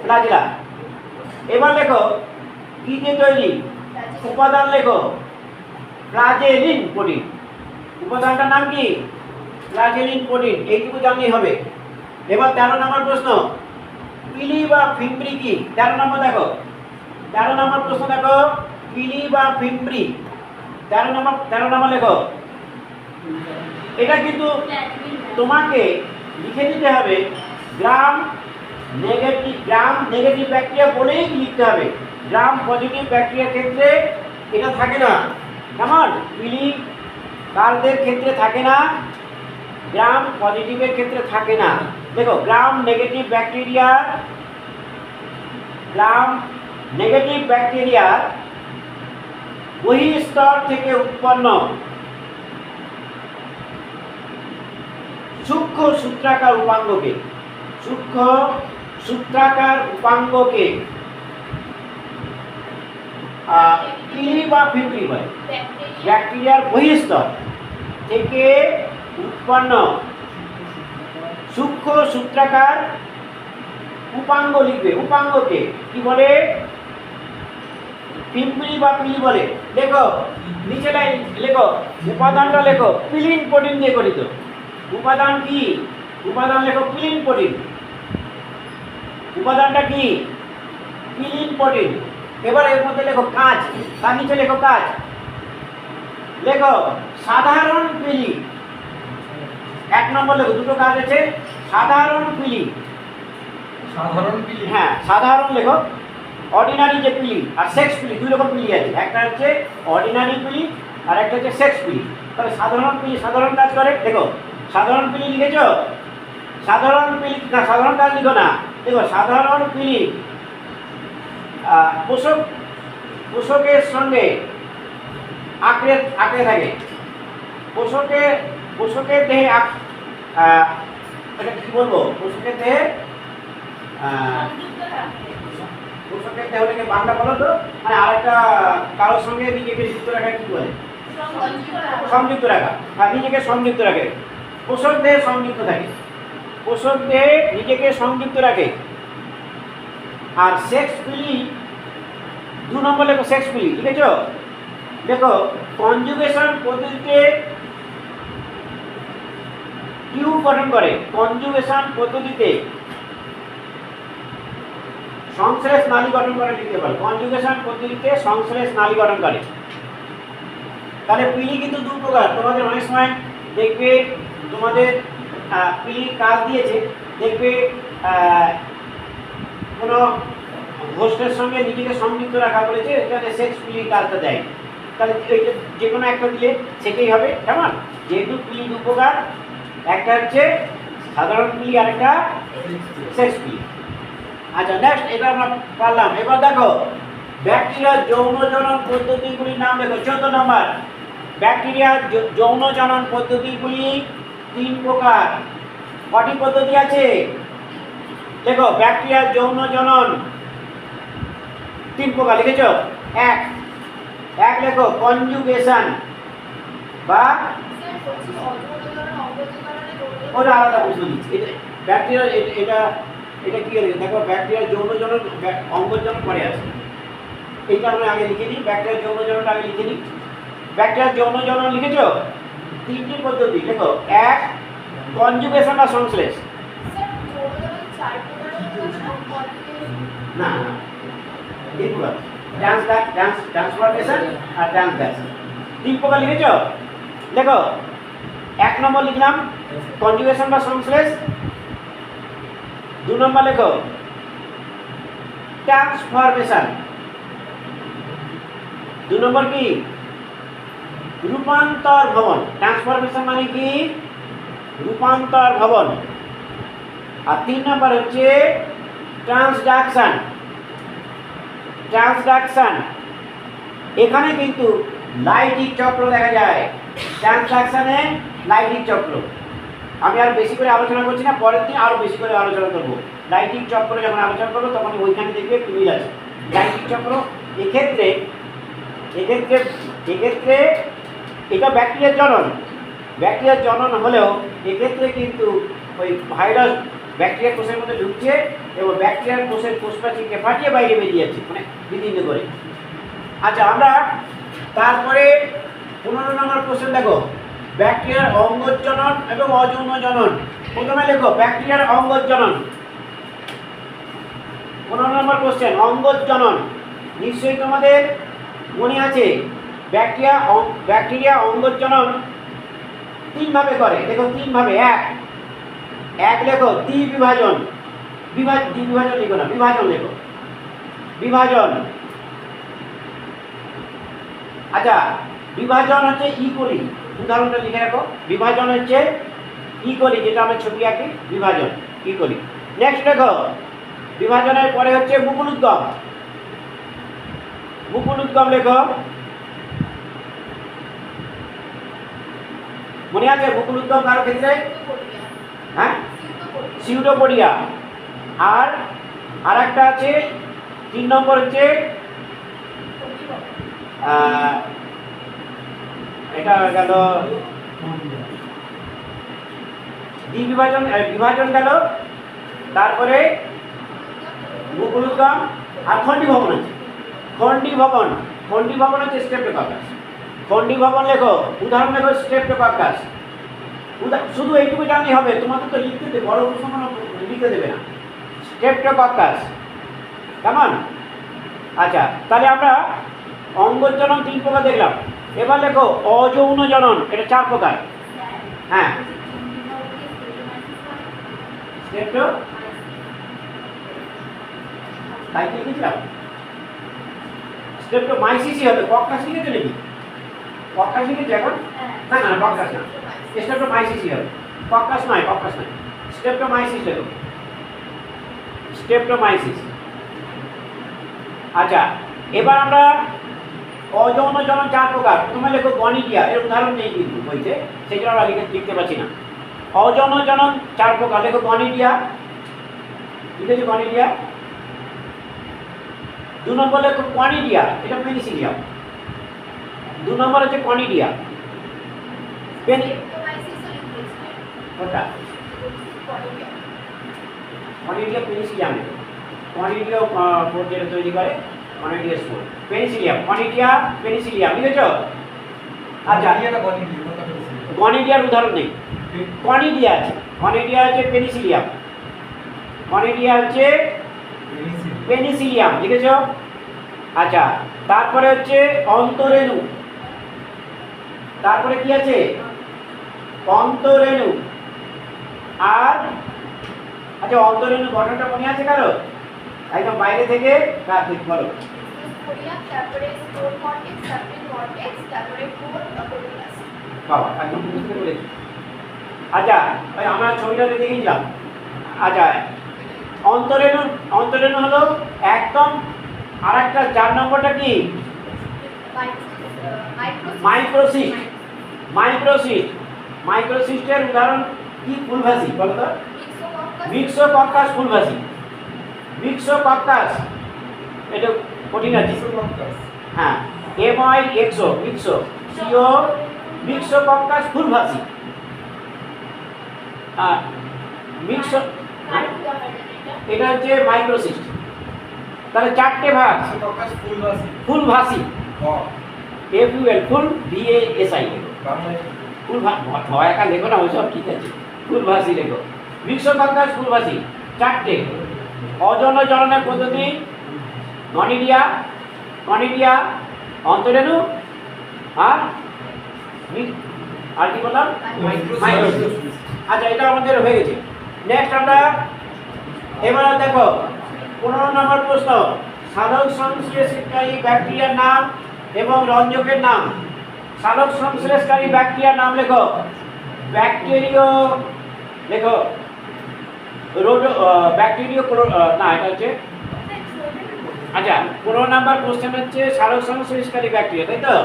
ফ্লাজেলা। এবার লেখো কি দিয়ে তৈরি? উপাদান লেখো, ফ্লাজেলিন প্রোটিন। উপাদানটার নাম কি? ফ্লাজেলিন প্রোটিন। এইটুকু জানলেই হবে। এবার 13 নম্বর প্রশ্ন, পিলি বা ফিমব্রি কি? 13 নম্বর দেখো, 13 নম্বর প্রশ্ন দেখো, পিলি বা ফিমব্রি। 13 নম্বর লেখো। এটা কিন্তু তোমাকে লিখে দিতে হবে, গ্রাম নেগেটিভ ব্যাকটেরিয়া বলেই লিখতে হবে। গ্রাম পজিটিভ ব্যাকটেরিয়ার ক্ষেত্রে এটা থাকে না, কেমন? পিলি কালদের ক্ষেত্রে থাকে না, গ্রাম পজিটিভের ক্ষেত্রে থাকে না। দেখো গ্রাম নেগেটিভ ব্যাকটেরিয়ার গ্রাম নেগেটিভ ব্যাকটেরিয়ার বহিঃস্তর থেকে উৎপন্ন সূক্ষ্ম সূত্রাকার উপাঙ্গকে পিলি বা পিঁপড়ি বলে। ব্যাকটেরিয়ার বহিঃস্তর থেকে উৎপন্ন সূক্ষ্ম সূত্রাকার উপাঙ্গ লিখবে। উপাঙ্গকে কি বলে? পিঁপড়ি বা পিলি বলে। দেখো নিচে লাইন লেখো, উপাদানটা লেখো পিলিন প্রোটিন দিয়ে গঠিত। উপাদান কি? উপাদান লেখো পিলিন প্রোটিন। উপাদানটা কি? Pilin protein. এবার এর মধ্যে লেখো কাজ, তার নিচে লেখো কাজ। লেখো সাধারণ পিলি। 1 নম্বর লেখো, দুটো কাজ আছে। সাধারণ পিলি, সাধারণ পিলি। হ্যাঁ সাধারণ লেখো। অর্ডিনারি যে পিলি আর সেক্স পিলি, দুই রকম পিলি আছে। একটা হচ্ছে অর্ডিনারি পিলি আর একটা হচ্ছে সেক্স পিলি। তাহলে সাধারণ পিলি সাধারণ কাজ করে। দেখো সাধারণ পিলি লিখেছো? সাধারণ পিলি না, সাধারণ কাজ লিখো না। দেখো সাধারণ পিলি পোষকের সঙ্গে আঁকড়ে থাকে। পোষকের দেহে এটা কি বলবো? পোষকের দেহে পোষকের দেহটাকে বাংলা বলো তো, মানে আরেকটা কারোর সঙ্গে নিজেকে যুক্ত রাখা কি বলে? সংযুক্ত রাখা। হ্যাঁ, নিজেকে সংযুক্ত রাখে। পোষক দেহে সংযুক্ত থাকে। পোষক দেহে নিজেকে সংযুক্ত রাখে। আর সেক্স পিলি 2 নম্বর লেখো, সেক্স পিলি লিখেছ? দেখো কনজুগেশন পদ্ধতিতে টিউব গঠন করে। কনজুগেশন পদ্ধতিতে সংশ্লেষ নালী গঠন করে লিখতে পারো। কনজুগেশন পদ্ধতিতে সংশ্লেষ নালী গঠন করে। তাহলে পিলি কিন্তু 2 প্রকার। তোমাদের অনেক সময় দেখবে তোমাদের পিলি কাজ দিয়েছে, দেখবে কোনো হোস্টের সঙ্গে নিজেকে সংযুক্ত রাখা বলেছে, এখানে সেক্স পিলি কাজটা দেয়। তাহলে এইটা যে কোনো একটা দিলে সেটাই হবে। কেমন? যেহেতু পিলি 2 প্রকার, একটা হচ্ছে সাধারণ পিলি আর একটা সেক্স পিলি। আচ্ছা নেক্সট, এটা আমরা পারলাম। এবার দেখো ব্যাকটেরিয়ার যৌন জনন পদ্ধতিগুলির নাম লেখো। 14 নম্বর, ব্যাকটেরিয়ার যৌন জনন পদ্ধতিগুলি 3 প্রকার। কটি পদ্ধতি আছে? দেখো ব্যাকটেরিয়ার যৌন জনন 3 প্রকার লিখেছ? এক লেখো কনজুগেশন বা ওটা আলাদা প্রশ্ন দিচ্ছি। ব্যাকটেরিয়া এটা কি লিখে দেখো, ব্যাকটেরিয়ার যৌন জনন অঙ্গজনন পরে আছে। এইটা আমরা আগে লিখে নিই। ব্যাকটেরিয়ার যৌন জননটা আগে লিখে নিই। ব্যাকটেরিয়ার যৌন জনন লিখেছো? 3টি পদ্ধতি লেখো। 1 কনজুগেশন বা সংশ্লেষ। না না, 3 প্রকার। ট্রান্সফরমেশন আর ট্রান্সডাকশন। 3 প্রকার লিখেছো? দেখো 1 নম্বর লিখলাম কনজুগেশন বা সংশ্লেষ। 2 নম্বর লেখো ট্রান্সফরমেশন। 2 নম্বর কি? রূপান্তর ভবন। ট্রান্সফরমেশন মানে কি? রূপান্তর ভবন। আর 3 নম্বর হচ্ছে ট্রান্সডাকশন। এখানে কিন্তু লাইটিক চক্র দেখা যায়। ট্রান্সডাকশনে লাইটিক চক্র আমি আর বেশি করে আলোচনা করছি না, পরের দিন আরো বেশি করে আলোচনা করবো। লাইটিক চক্র যখন আলোচনা করবো তখন ওইখানে দেখবে একটু মিল আছে। লাইটিক চক্র এক্ষেত্রে এটা ব্যাকটেরিয়ার জনন হলেও এক্ষেত্রে কিন্তু ওই ভাইরাস ব্যাকটেরিয়ার কোষের মধ্যে ঢুকছে এবং ব্যাকটেরিয়ার কোষের কোষপ্রাচীরকে ফাটিয়ে বাইরে বেরিয়ে যাচ্ছে, মানে বিভিন্ন করে। আচ্ছা আমরা তারপরে 15 নম্বর কোশ্চেন দেখো, ব্যাকটেরিয়ার অঙ্গজনন এবং অযৌন জনন। প্রথমে লেখো ব্যাকটেরিয়ার অঙ্গজনন। 15 নম্বর কোশ্চেন, অঙ্গজনন। নিশ্চয়ই তোমাদের মনে আছে ব্যাকটেরিয়া অঙ্গজনন 3 ভাবে করে। দেখো 3 ভাবে। এক লেখো দ্বিবিভাজন। দ্বিবিভাজন লিখো না, বিভাজন লেখো। বিভাজন। আচ্ছা বিভাজন হচ্ছে ইকোলি। উদাহরণটা লিখে রাখো। বিভাজন হচ্ছে ইকোলি, যেটা আমরা ছবি আঁকি, বিভাজন ইকোলি। নেক্সট লেখো বিভাজনের পরে হচ্ছে মুকুল উদ্গম। মুকুল উদ্গম লেখো। মনে আছে মুকুল উদ্গম কারো ক্ষেত্রে? হ্যাঁ, সিউডোপোডিয়া। আর একটা আছে 3 নম্বর হচ্ছে এটা গেল বিভাজন গেল, তারপরে মুকুল উদ্গম আর খন্ডি ভবন আছে। খন্ডি ভবন হচ্ছে স্ট্রেপ্টোকক্কাস। খন্ডি ভবন লেখো, উদাহরণ লেখো স্ট্রেপ্টোকক্কাস। শুধু এইটুকু জানলেই হবে, তোমাদের তো লিখতে দেবে, বড় প্রশ্ন লিখতে দেবে না। স্ট্রেপ্টোকক্কাস কেমন? আচ্ছা, তাহলে আমরা অঙ্গজ জনন 3 প্রকার দেখলাম। এবার লেখো অযৌন জনন, এটা 4 প্রকার। হ্যাঁ, স্ট্রেপ্টো তাই কি লিখলাম? স্ট্রেপ্টোমাইসিসই হবে। কক্কাস লিখেছে নাকি? কক্কাস লিখেছে এখন? না না, কক্কাস না, স্ট্রেপ্টোমাইসিসই হবে। কক্কাস নয়। স্ট্রেপ্টোমাইসিস লেখো, স্ট্রেপ্টোমাইসিস। আচ্ছা, এবার আমরা অযৌন জনন 4 প্রকার। প্রথমে লেখো গনিডিয়া, এর উদাহরণ নেই কিন্তু বইতে, সেই জন্য আমরা লিখতে পারছি না। অযৌন জনন 4 প্রকার, লেখো গনিডিয়া, লিখেছি গনিডিয়া। 2 নম্বর লেখো কনিডিয়া, এটা পেনিসিলিয়াম। 2 নম্বর হচ্ছে কনিডিয়া। ওটা কনিডিয়া পেনিসিলিয়াম। কনিডিয়া যেটা তৈরি করে conidia spore, penicillium, conidia penicillium, লিখেছ? আচ্ছা, গনিডিয়ার উদাহরণ নেই। কনিডিয়া আছে, কনিডিয়া হচ্ছে পেনিসিলিয়াম, কনিডিয়া হচ্ছে পেনিসিলিয়াম, লিখেছ? আচ্ছা, তারপরে হচ্ছে অন্তরেণু। তারপরে কি আছে? অন্তরেণু। আর আচ্ছা, অন্তরেণু গঠনটা মনে আছে কারো? একদম বাইরে থেকে বলো। বাবা, একদম বুঝতে পেরেছি। আচ্ছা, আমরা ছবিটা দেখে নিলাম। আচ্ছা, অন্তরেণু হলো একদম। আর একটা 4 নম্বরটা কি? মাইক্রোসিস্টের উদাহরণ কি? ফুলভাসি, বলো তো? মিক্সোকক্কাস ফুলভাসি। মিক্সোকক্কাস, এটা কঠিন আছে। হ্যাঁ, MIXO, মিক্সোকক্কাস ফুলভাসি। এটা হচ্ছে মাইক্রোসিস্ট। তাহলে 4টে ভাগ। ফুলভাসি, FUL, ফুল, VASI। ফুল একা লেখো না, ওইসব ঠিক আছে। ফুলভাসি লেখো। মিক্সোকক্কাস ফুলভাসি 4টে। অযৌন জননের পদ্ধতি গনিডিয়া, অন্তরেণু আর কি বললাম? মাইক্রোসিস্ট। আচ্ছা, এটা আমাদের হয়ে গেছে। নেক্সট আমরা এবার দেখো 15 নম্বর প্রশ্ন, সালোক সংশ্লেষকারী ব্যাকটেরিয়ার নাম এবং রঞ্জকের নাম। সালোক সংশ্লেষকারী ব্যাকটেরিয়ার নাম লেখো। ব্যাকটেরিও লেখো, ব্যাকটেরিও না, এটা হচ্ছে। আচ্ছা, 15 নম্বর কোশ্চেন হচ্ছে সালোক সংশ্লেষকারী ব্যাকটেরিয়া, তাই তো?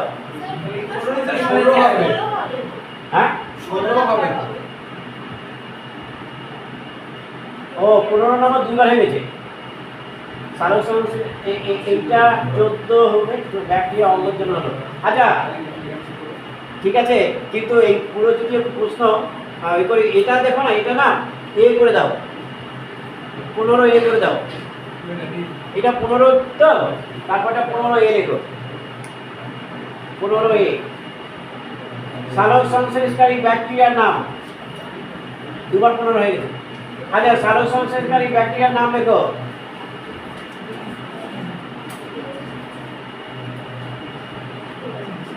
হ্যাঁ, 16 হবে। ও 15 নম্বর 2 বার হয়ে গেছে। সালোক সংশ্লেষ এইটা 14 হবে, ব্যাকটেরিয়া অঙ্গজ জনন হলো। আচ্ছা, ঠিক আছে, কিন্তু এই পুরো যদি প্রশ্ন করে এটা দেখো না, এটা না এ করে দাও, 15 এ করে দাও। এটা 15 তো, তারপরটা 15 এ লেখো, 15 এ। সালোক সংশ্লেষকারী ব্যাকটেরিয়ার নাম 2 বার 15 হয়ে গেছে। আচ্ছা, সালোক সংশ্লেষকারী ব্যাকটেরিয়ার নাম লেখো।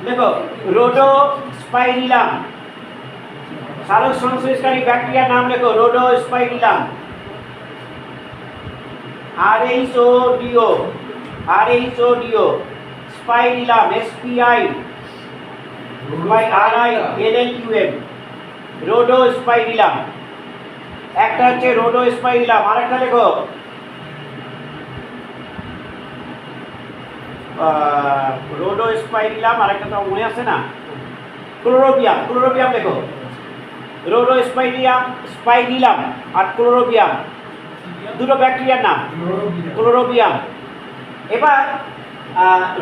দেখো, রোডোস্পাইরিলাম। সালোক সংশ্লেষকারী ব্যাকটেরিয়ার নাম লেখো, রোডোস্পাইরিলাম। RHODO, spirillum, SPIRILLUM, রোডোস্পাইরিলাম। একটা হচ্ছে রোডোস্পাইরিলাম, আরেকটা লেখো রোডোস্পাইরিলাম, আর একটা তো মনে আছে না, ক্লোরোবিয়াম। ক্লোরোবিয়াম লেখো, স্পাইরিলাম আর ক্লোরোবিয়াম, দুটো ব্যাকটেরিয়ার নাম, ক্লোরোবিয়াম। এবার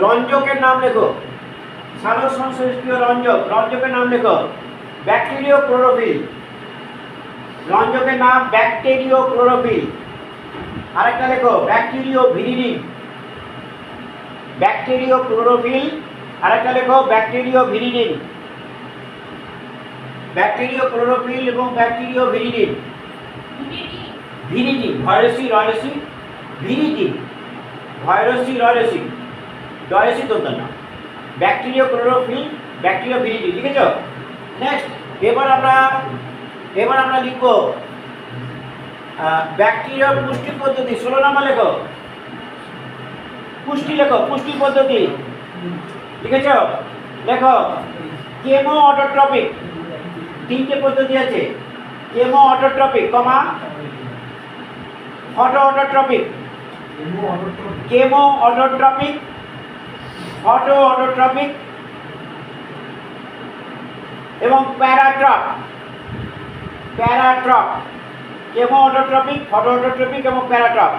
রঞ্জকের নাম লেখো, সালোক সংশ্লেষীয় রঞ্জক, রঞ্জকের নাম লেখো ব্যাকটেরিও ক্লোরোফিল, রঞ্জকের নাম ব্যাকটেরিও ক্লোরোফিল। আরেকটা লেখো ব্যাকটেরিও ভিরিডিন, ব্যাকটেরিও ক্লোরোফিল, আরেকটা লেখো ব্যাকটেরিও ভিরিডিন, ব্যাকটেরিও ক্লোরোফিল এবং ব্যাকটেরিও ভিরিডিন। ভিরিডিন, ভয়রসি রয়রসি, ভিরিডিন, ভয়রসি রয়রসি, ডয়সি তোমরা না, ব্যাকটেরিও ক্লোরোফিল, ব্যাকটেরিও ভিরিডিন, লিখেছ? নেক্সট এবার আমরা লিখবো ব্যাকটেরিয়া পুষ্টি পদ্ধতি। 16 নম্বর লেখো, পুষ্টি লেখো, পুষ্টি পদ্ধতি লিখেছ? লেখো কেমো অটোট্রপিক, তিনটে পদ্ধতি আছে, chemo autotrophic, comma photo autotrophic, chemo autotrophic, photo autotrophic এবং paratroph, paratroph, chemo autotrophic, photo autotrophic এবং প্যারাট্রপ।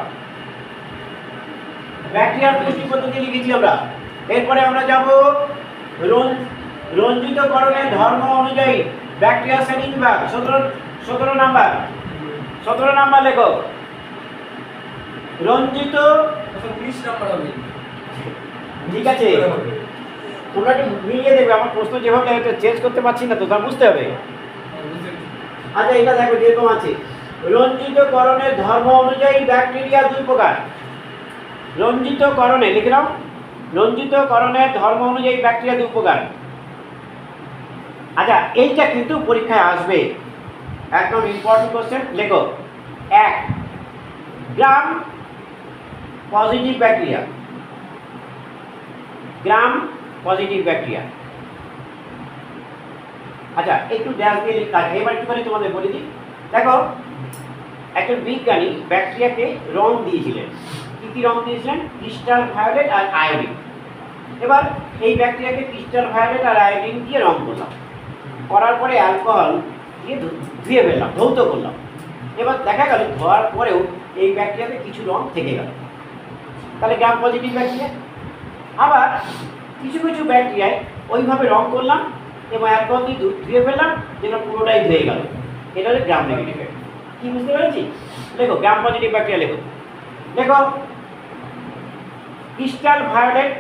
ব্যাকটেরিয়ার পুষ্টি পদ্ধতি লিখেছি আমরা। এরপরে আমরা যাব রঞ্জিতকরণের ধর্ম অনুযায়ী ব্যাকটেরিয়া শ্রেণী বিভাগ। 17 নাম্বার, 17 নাম্বার লেখো রঞ্জিত। 20 নাম্বার হবে। ঠিক আছে, তোমরা একটু মিলিয়ে দেখবে, আমার প্রশ্ন যেভাবে চেঞ্জ করতে পারছি না তো, তা বুঝতে হবে। আচ্ছা এটা দেখো যেরকম আছে, রঞ্জিতকরণের ধর্ম অনুযায়ী ব্যাকটেরিয়া দুই প্রকার। রঞ্জিতকরণে লিখে নাও, রঞ্জিতকরণের ধর্ম অনুযায়ী ব্যাকটেরিয়া দুই প্রকার। আচ্ছা এইটা কিন্তু পরীক্ষায় আসবে, একদম ইম্পর্টেন্ট কোশ্চেন। লেখো 1 gram positive bacteria, gram positive bacteria. আচ্ছা একটু ড্যাশ দিয়ে লিখতে হবে। এবার একটুখানি তোমাদের বলে দিই, দেখো একজন বিজ্ঞানী ব্যাকটেরিয়াকে রং দিয়েছিলেন। কী কী রং দিয়েছিলেন? ক্রিস্টাল ভায়োলেট আর আয়োডিন। এবার এই ব্যাকটেরিয়াকে ক্রিস্টাল ভায়োলেট আর আয়োডিন দিয়ে রং করলাম, করার পরে অ্যালকোহল দিয়ে ধুয়ে ফেললাম, ধৌত করলাম। এবার দেখা গেল ধোয়ার পরেও এই ব্যাকটেরিয়াতে কিছু রং থেকে গেল, তাহলে গ্রাম পজিটিভ ব্যাকটেরিয়া। আবার কিছু কিছু ব্যাকটেরিয়ায় ওইভাবে রং করলাম এবং অ্যালকোহল দিয়ে ধুয়ে ফেললাম, যেটা পুরোটাই ধুয়ে গেল, এটা হলো গ্রাম নেগেটিভ ব্যাকটেরিয়া। কি বুঝতে পেরেছি? লেখো গ্রাম পজিটিভ ব্যাকটেরিয়া লেখো। লেখো ক্রিস্টাল ভায়োলেট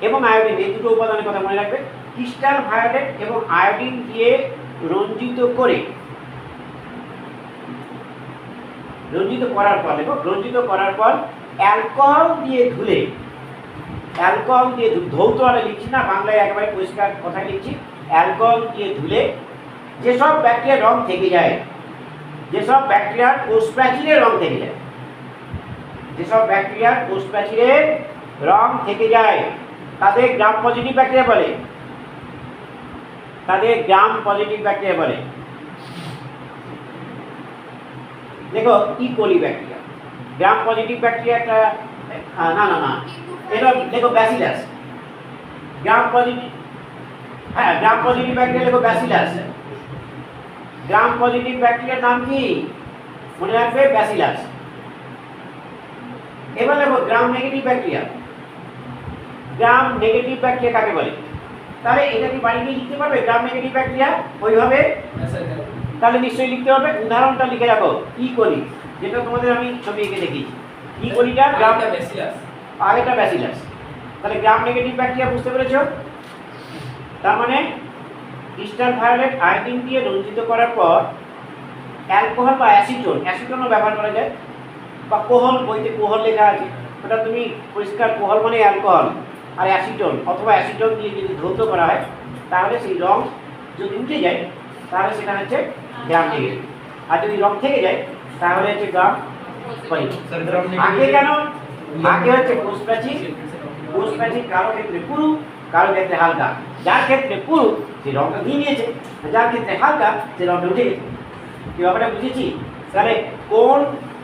এবং আয়োডিন, এই দুটো উপাদানের কথা মনে রাখবে। ক্রিস্টাল ভায়োলেট এবং আয়োডিন দিয়ে রঞ্জিত করে, রঞ্জিত করার পর লেখো, রঞ্জিত করার পর অ্যালকোহল দিয়ে ধুলে, অ্যালকোহল দিয়ে ধৌত আরে লিখছি না, বাংলায় একেবারে পরিষ্কার কথা লিখছি। অ্যালকোহল দিয়ে ধুলে যেসব ব্যাকটেরিয়ার রং থেকে যায়, যেসব ব্যাকটেরিয়ার কোষ প্রাচীরের রং থেকে যায়, যেসব ব্যাকটেরিয়ার কোষ প্রাচীরের রং থেকে যায় তাদের গ্রাম পজিটিভ ব্যাকটেরিয়া বলে, তাদের গ্রাম পজিটিভ ব্যাকটেরিয়া বলে। দেখো ইকোলি ব্যাকটেরিয়া, গ্রাম পজিটিভ ব্যাকটেরিয়াটা না না না, এটা দেখো ব্যাসিলাস, গ্রাম পজিটিভ, হ্যাঁ গ্রাম পজিটিভ ব্যাকটেরিয়া লেখো ব্যাসিলাস। গ্রাম পজিটিভ ব্যাকটেরিয়ার নাম কি মনে রাখবে? ব্যাসিলাস। এবার লেখো gram negative bacteria. Gram negative bacteria কাকে বলে? তাহলে এটা কি বাড়ি গিয়ে লিখতে পারবে গ্রাম নেগেটিভ ব্যাকটেরিয়া ওইভাবে? তাহলে নিশ্চয়ই লিখতে হবে। উদাহরণটা লিখে রাখো, ইকোলি, যেটা তোমাদের আমি ছবি এঁকে দেখিয়েছি। ইকোলিটা গ্রাম, আগেটা ব্যাসিলাস। তাহলে গ্রাম নেগেটিভ ব্যাকটেরিয়া বুঝতে পেরেছো? তার মানে ক্রিস্টাল ভায়োলেট আয়োডিন দিয়ে রঞ্জিত করার পর অ্যালকোহল বা অ্যাসিটোন, অ্যাসিটোনও ব্যবহার করা যায়, বা কোহল, বইতে কোহল লেখা আছে, ওটা তুমি পরিষ্কার, কোহল মানে অ্যালকোহল আর অ্যাসিটোন অথবা অ্যাসিটোন দিয়ে যদি ধৌত করা হয় তাহলে সেই রং যদি উঠে যায় তাহলে সেটা হচ্ছে গ্রাম নেগেটিভ। আর যদি রং থেকে যায় তাহলে হচ্ছে গ্রাম পজিটিভ। আগে কেন? আগে হচ্ছে কোষ প্রাচীর, কোষ প্রাচীর কারো ক্ষেত্রে পুরু, কারো ক্ষেত্রে হালকা। যার ক্ষেত্রে পুরু সে রংটা নিয়ে নিয়েছে, যার ক্ষেত্রে হালকা সে রংটা উঠে গেছে। কি ব্যাপারটা বুঝেছি? তাহলে কোন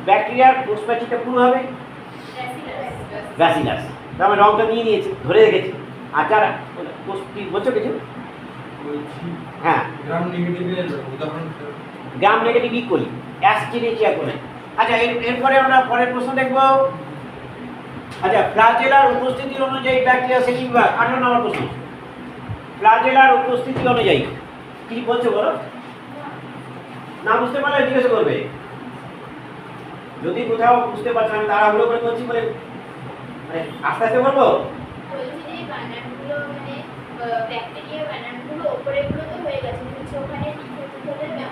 ব্যাকটেরিয়ার কোষ প্রাচীরটা পুরু হবে? ব্যাসিলাস। তার মানে রংটা নিয়ে নিয়েছি, ধরে রেখেছি। আচ্ছা কি বলছো কিছু? বলছি হ্যাঁ, গ্রাম নেগেটিভের উদাহরণ গ্রাম নেগেটিভ ইকুয়ালি অ্যাসচিনেচিয়া করে। আচ্ছা এরপরে আমরা পরের প্রশ্ন দেখব। আচ্ছা ফ্লাজেলার উপস্থিতি অনুযায়ী ব্যাকটেরিয়া শ্রেণী বিভাগ, 18 নম্বর প্রশ্ন। ফ্লাজেলার উপস্থিতি অনুযায়ী কি বলছো বলো? না বুঝতে পারলে জিজ্ঞেস করবে। যদি কোথাও বুঝতে পারছো, আমি তাড়াহুড়ো করে বলছি বলে মানে আস্তে আস্তে বলবো। বলছি যে বানানগুলো মানে ব্যাকটেরিয়া বানানগুলো উপরেগুলো তো হয়ে গেছে, কিন্তু ওখানে লিখে দিতে হবে না।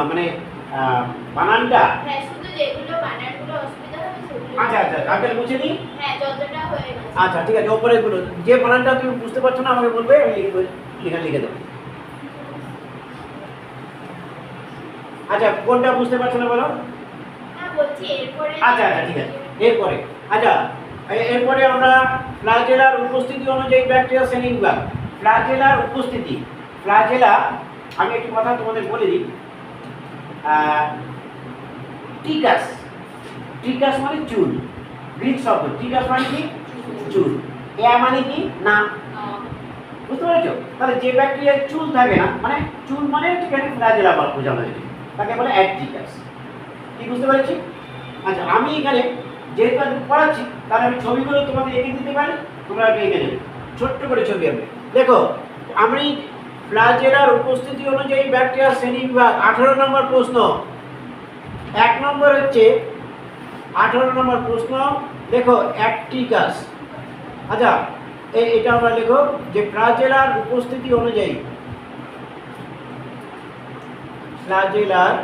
মানে বানানটা। হ্যাঁ, শুধু যেগুলো বানানগুলো অসুবিধা হবে সেগুলো। আচ্ছা আচ্ছা, তাহলে মুছে দিই। হ্যাঁ, যতটা হয়ে গেছে। আচ্ছা ঠিক আছে, ওপরে গুলো যে বানানটা তুমি বুঝতে পারছো না আমাকে বলবে, আমি লিখে দেবো। আচ্ছা কোনটা বুঝতে পারছো না বলো? না বলছি এরপরে। আচ্ছা আচ্ছা ঠিক আছে, এরপরে আচ্ছা এরপরে আমরা ফ্লাজেলার উপস্থিতি অনুযায়ী ব্যাকটেরিয়া শ্রেণী বিভাগ। ফ্লাজেলার উপস্থিতি, ফ্লাজেলা আমি একটু কথা তোমাদের বলে দিই। টিকাস, টিকাস মানে চুল, গ্রিক শব্দ। টিকাস মানে কি? চুল। এ মানে কি? না। বুঝতে পেরেছো? তাহলে যে ব্যাকটেরিয়ার চুল থাকে না, মানে চুল মানে ঠিকানে ফ্লাজেলা বোঝানো হয়েছে, তাকে বলে অ্যাডটিকাস। কি বুঝতে পেরেছি? আচ্ছা আমি এখানে যেহেতু আমি পড়াচ্ছি, তাহলে আমি ছবিগুলো তোমাদের এঁকে দিতে পারি, তোমরা এঁকে নেবে ছোট্ট করে ছবি। আমি দেখো, আমি ফ্লাজেলার উপস্থিতি অনুযায়ী ব্যাকটেরিয়া শ্রেণী বিভাগ, 18 নম্বর প্রশ্ন। 1 নম্বর হচ্ছে 18 নম্বর প্রশ্ন। দেখো অ্যাডটিকাস। আচ্ছা এটা আমরা লিখো যে ফ্লাজেলার উপস্থিতি অনুযায়ী, ফ্লাজেলার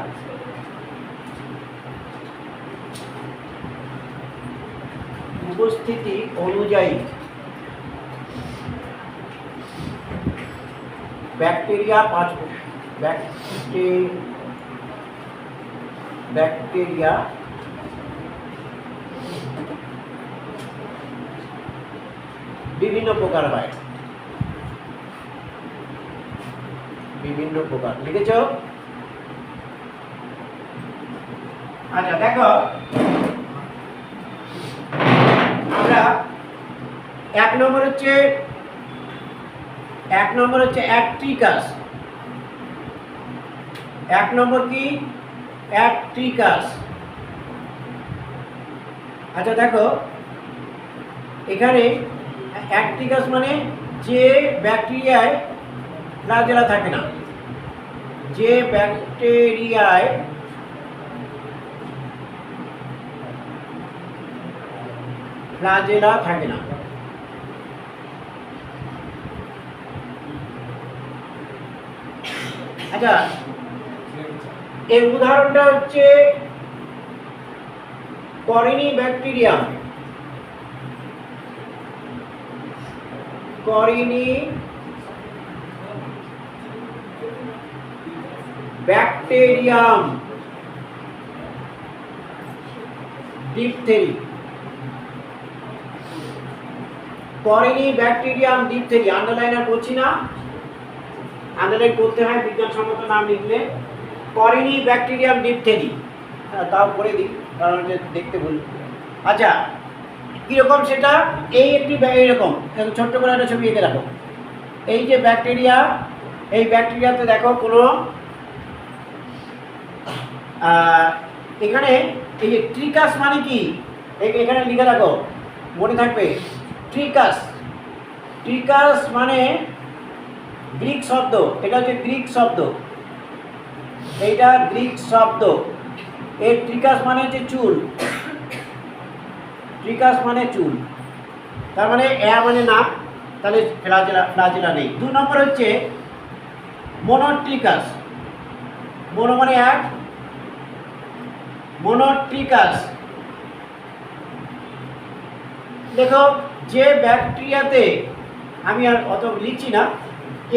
উপস্থিতি অনুযায়ী ব্যাকটেরিয়া ব্যাকটেরিয়া বিভিন্ন প্রকার হয়। বিভিন্ন প্রকার লিখেছ? আচ্ছা দেখো, আমরা 1 নম্বর হচ্ছে অ্যাডটিকাস। 1 নম্বর কি? অ্যাডটিকাস। আচ্ছা দেখো এখানে অ্যাডটিকাস মানে যে ব্যাকটেরিয়ায় ফ্লাজেলা থাকে না, যে ব্যাকটেরিয়ায় ফ্লাজেলা থাকে না। আচ্ছা এর উদাহরণটা হচ্ছে করিনি ব্যাকটেরিয়াম। করিনি ব্যাকটেরিয়াম ডিপথেরি। করিনি ব্যাকটেরিয়াম ডিপথেরি। আন্ডারলাইন আর করছি না, আন্ডারলাইন করতে হয় বিজ্ঞানসম্মত নাম লিখলে। করিনি ব্যাকটেরিয়াম ডিপথেরি, তাও করে দিই কারণ দেখতে ভুল। আচ্ছা কীরকম সেটা? এই একটি এইরকম ছোট্ট করে একটা ছবি এঁকে রাখো। এই যে ব্যাকটেরিয়া, এই ব্যাকটেরিয়াতে দেখো কোনো এখানে এই যে ট্রিকাস মানে কি, এখানে লিখে রাখো, মনে থাকবে। ট্রিকাস, ট্রিকাস মানে গ্রিক শব্দ। এটা হচ্ছে গ্রিক শব্দ, এইটা গ্রিক শব্দ। এর ট্রিকাস মানে হচ্ছে চুল। ট্রিকাস মানে চুল, তার মানে মানে না, তাহলে ফ্লাজেলা নেই। 2 নম্বর হচ্ছে মোনোট্রিকাস। মোনো মানে এক, মোনোট্রিকাস। দেখো যে ব্যাকটেরিয়াতে, আমি আর অত লিখছি না,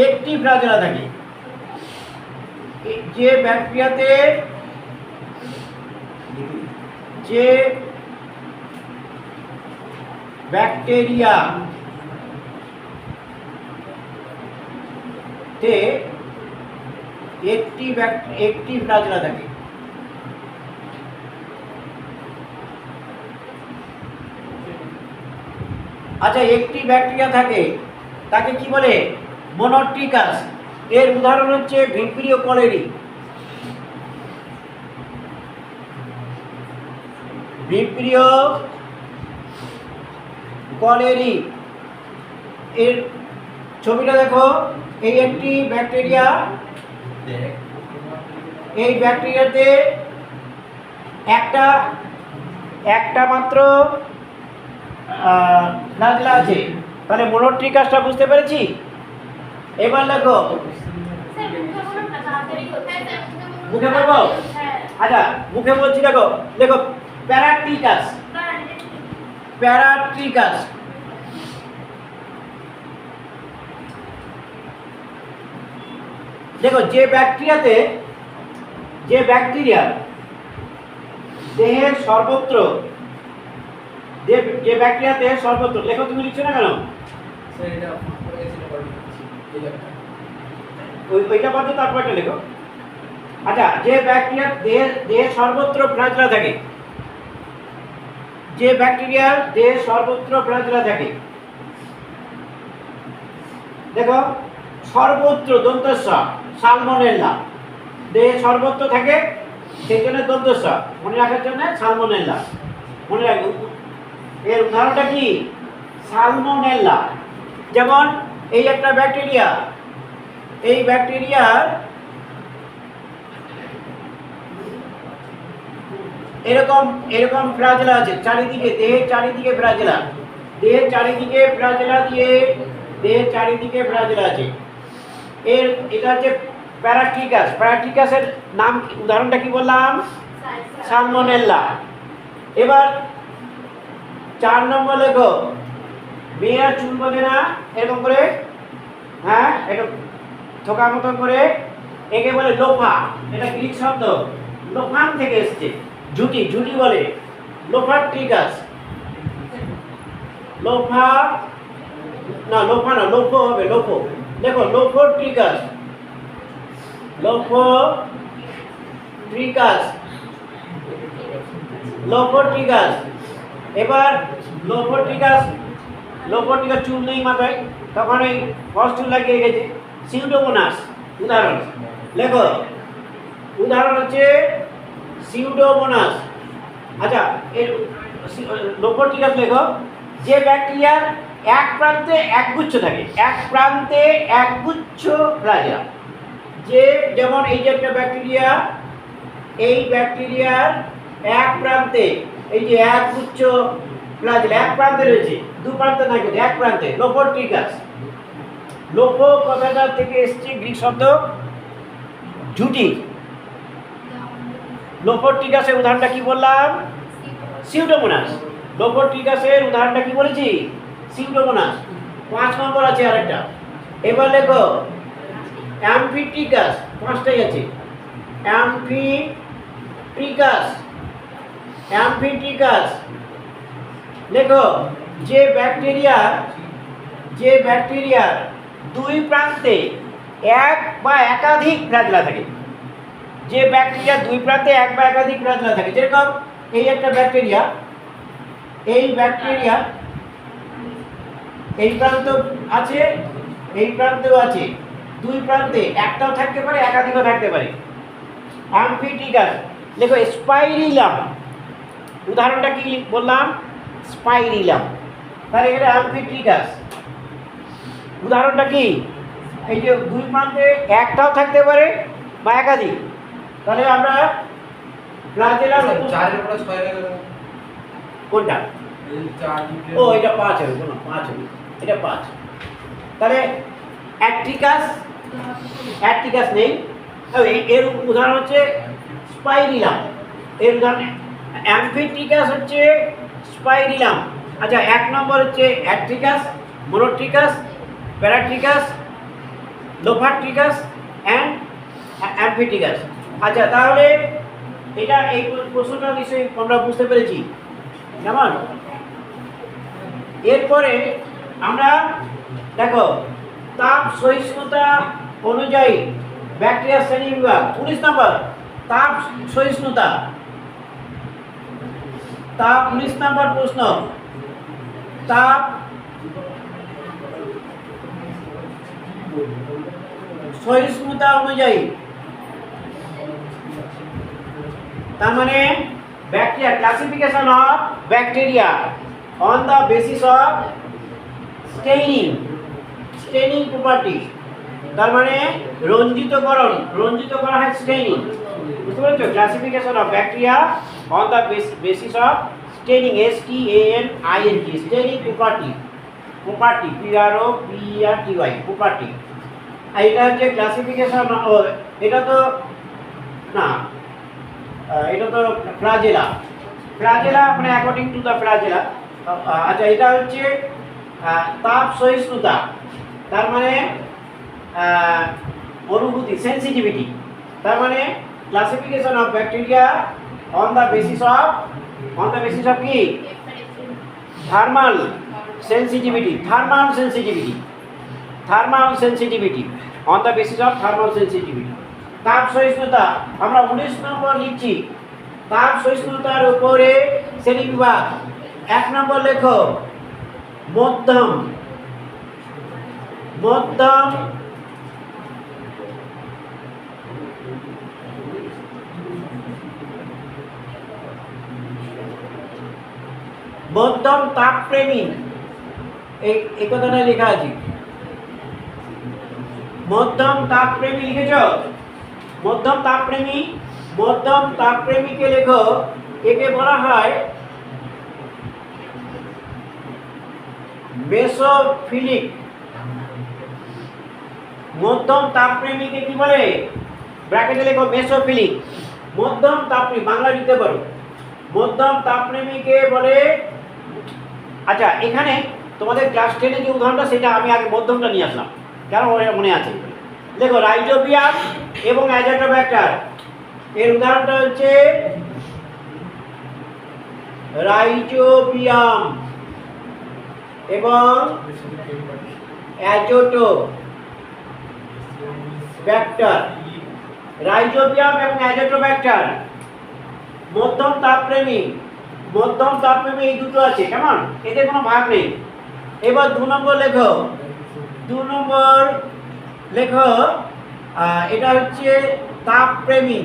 একটি ফ্লাজেলা থাকে। যে ব্যাকটেরিয়াতে, যে ব্যাকটেরিয়া তে একটি ফ্লাজেলা থাকে। আচ্ছা, একটি ব্যাকটেরিয়া থাকে, তাকে কি বলে? মোনোট্রিকাস। এর উদাহরণ হচ্ছে ভিব্রিও কলেরি। ভিব্রিও কলেরি এর ছবিটা দেখো। এই একটি ব্যাকটেরিয়া, এই ব্যাকটেরিয়াতে একটা মাত্র ফ্ল্যাজেলা আছে। তাহলে মোনোট্রিকাসটা বুঝতে পেরেছি। এবার দেখো, স্যার মুখে বলুন না, তাড়াতাড়ি হচ্ছে। হ্যাঁ স্যার মুখে বলবো? হ্যাঁ। আচ্ছা, মুখে বলছি। দেখো দেখো, প্যারাট্রিকাস। প্যারাট্রিকাস দেখো, যে ব্যাকটেরিয়া দেহের সর্বত্র, যে ব্যাকটেরিয়া দেহের সর্বত্র, লেখো, তুমি লিখছো না কেন? স্যার এটা পড়ে গেছিল এই একটা ওইটা বাদ দিয়ে তারপরটা লেখো। আচ্ছা, যে ব্যাকটেরিয়া দেহের সর্বত্র ফ্ল্যাজেলা থাকে, যে ব্যাকটেরিয়ার দেহের সর্বত্র ফ্ল্যাজেলা থাকে, দেখো, সর্বত্র দন্তস্ব, সালমোনেল্লা। দেহে সর্বত্র থাকে, সেই জন্য দন্তস্ব, মনে রাখার জন্য সালমোনেল্লা মনে রাখবে। এর উদাহরণটা কি? সালমোনেল্লা। যেমন এই একটা ব্যাকটেরিয়া, এই ব্যাকটেরিয়ার এরকম ফ্ল্যাজেলা আছে চারিদিকে, দেহের চারিদিকে ফ্ল্যাজেলা, দেহের চারিদিকে ফ্ল্যাজেলা আছে। এটা হচ্ছে প্যারাট্রিকাস। প্যারাট্রিকাসের নাম, উদাহরণটা কি বললাম? সালমোনেল্লা। এবার 4 নম্বর লেখো, মেয়েরা চুল বাঁধে না এরকম করে, হ্যাঁ, এটা থোকার মতন করে, একে বলে লোফা। এটা গ্রিক শব্দ, লোফান থেকে এসেছে। ঝুটি বলে লোফাট্রিকাস। লোফা না, লোফা না, লোফো হবে, লোফো। দেখো, লোফোট্রিকাস। এবার লোফোট্রিকাস চুল নেই মাথায়, তখন ওই ফস চুল লাগিয়ে গেছে। সিউডোমোনাস উদাহরণ লেখো। উদাহরণ হচ্ছে সিউডোমোনাস। আচ্ছা, এর লোফোট্রিকাস লেখো। যে ব্যাকটেরিয়ার এক প্রান্তে একগুচ্ছ থাকে, এক প্রান্তে একগুচ্ছ ফ্ল্যাজেলা। যেমন এই যে একটা ব্যাকটেরিয়া, এই ব্যাকটেরিয়ার এক প্রান্তে এই যে একগুচ্ছ ফ্ল্যাজেলা এক প্রান্তে রয়েছে, দু প্রান্তে না, কিন্তু এক প্রান্তে, লোফোট্রিকাস। লোফো কথাটা থেকে এসছে গ্রিক শব্দ ঝুটি। লোফোট্রিকাসের উদাহরণটা কি বললাম? সিউডোমোনাস। লোফোট্রিকাসের উদাহরণটা কি বলেছি? সিউডোমোনাস। 5 নম্বর আছে আরেকটা। এবার লেখো অ্যামফিট্রিকাস। 5টাই আছে। অ্যামফিট্রিকাস লেখো। যে ব্যাকটেরিয়ার দুই প্রান্তে এক বা একাধিক ফ্ল্যাজেলা থাকে। যে ব্যাকটেরিয়ার দুই প্রান্তে এক বা একাধিক ফ্ল্যাজেলা থাকে, যেরকম এই একটা ব্যাকটেরিয়া, এই প্রান্ত আছে, এই প্রান্তেও আছে, দুই প্রান্তে একটাও থাকতে পারে, একাধিকও থাকতে পারে। অ্যামফিট্রিকাস দেখো। স্পাইরিলাম, উদাহরণটা কি বললাম? স্পাইরিলাম। তাহলে এখানে অ্যামফিট্রিকাস উদাহরণটা কি? এই যে দুই প্রান্তে একটাও থাকতে পারে বা একাধিক। তাহলে আমরা ফ্ল্যাজেলার কোনটা? ও, এটা 5 হবে, কোনো 5 হবে, এটা 5। তাহলে অ্যাট্রিকাস নেই। এর উদাহরণ হচ্ছে স্পাইরিলাম। এর উদাহরণ অ্যামফিট্রিকাস হচ্ছে স্পাইরিলাম। আচ্ছা, 1 নম্বর হচ্ছে অ্যাট্রিকাস, মোনোট্রিকাস, প্যারাট্রিকাস, লোফোট্রিকাস অ্যান্ড অ্যামফিট্রিকাস। আচ্ছা, তাহলে এটা এই প্রশ্নটা নিশ্চয়ই আমরা বুঝতে পেরেছি। কেমন? এরপরে আমরা দেখো, তাপ সহিষ্ণুতা অনুযায়ী ব্যাকটেরিয়া শ্রেণী বিভাগ। 19 নম্বর তাপ সহিষ্ণুতা। 19 নম্বর প্রশ্ন। তাপ সহিষ্ণুতা অনুযায়ী, তার মানে bacteria classification of bacteria on the basis of staining property, তার মানে রঞ্জিতকরণ, রঞ্জিত করা হয় স্টেইনিং, বুঝতে পেরেছো? Classification of bacteria on the basis of staining, STANING, staining property, property PROPERTY, property. এটা হচ্ছে ক্লাসিফিকেশন। এটা তো না, এটা তো ফ্লাজেলা, ফ্লাজেলা মানে অ্যাকর্ডিং টু দ্য ফ্লাজেলা। আচ্ছা, এটা হচ্ছে তাপ সহিষ্ণুতা, তার মানে অনুভূতি, সেন্সিটিভিটি, তার মানে classification of bacteria on the basis of কি? Thermal sensitivity, on the basis of thermal sensitivity. তাপ সহিষ্ণুতা আমরা 19 নম্বর লিখছি। তাপ সহিষ্ণুতার উপরে শ্রেণী বিভাগ। 1 নম্বর লেখো মধ্যম, মধ্যম তাপপ্রেমী, এই কথাটা লেখা আছে। মধ্যম তাপপ্রেমী লিখেছ? মধ্যম তাপপ্রেমীকে লেখো। একে বলা হয় মেসোফিলিক। মধ্যম তাপপ্রেমীকে কি বলে? ব্র্যাকেটে লেখো মেসোফিলিক। মধ্যম তাপপ্রেমী বাংলা লিখতে পারো, মধ্যম তাপপ্রেমীকে বলে। আচ্ছা, এখানে তোমাদের ক্লাস 10 যে উদাহরণটা, সেটা আমি আগে মধ্যমটা নিয়ে আসলাম, কেন মনে আছে? দেখো, রাইজোবিয়াম এবং অ্যাজোটোব্যাক্টার, এর উদাহরণটা হচ্ছে রাইজোবিয়াম এবং অ্যাজোটোব্যাক্টার। রাইজোবিয়াম এবং অ্যাজোটোব্যাক্টার মধ্যম তাপপ্রেমী, এই দুটো আছে, কেমন? এতে কোনো ভাগ নেই। এবার 2 নম্বর লেখো, এটা হচ্ছে তাপপ্রেমী।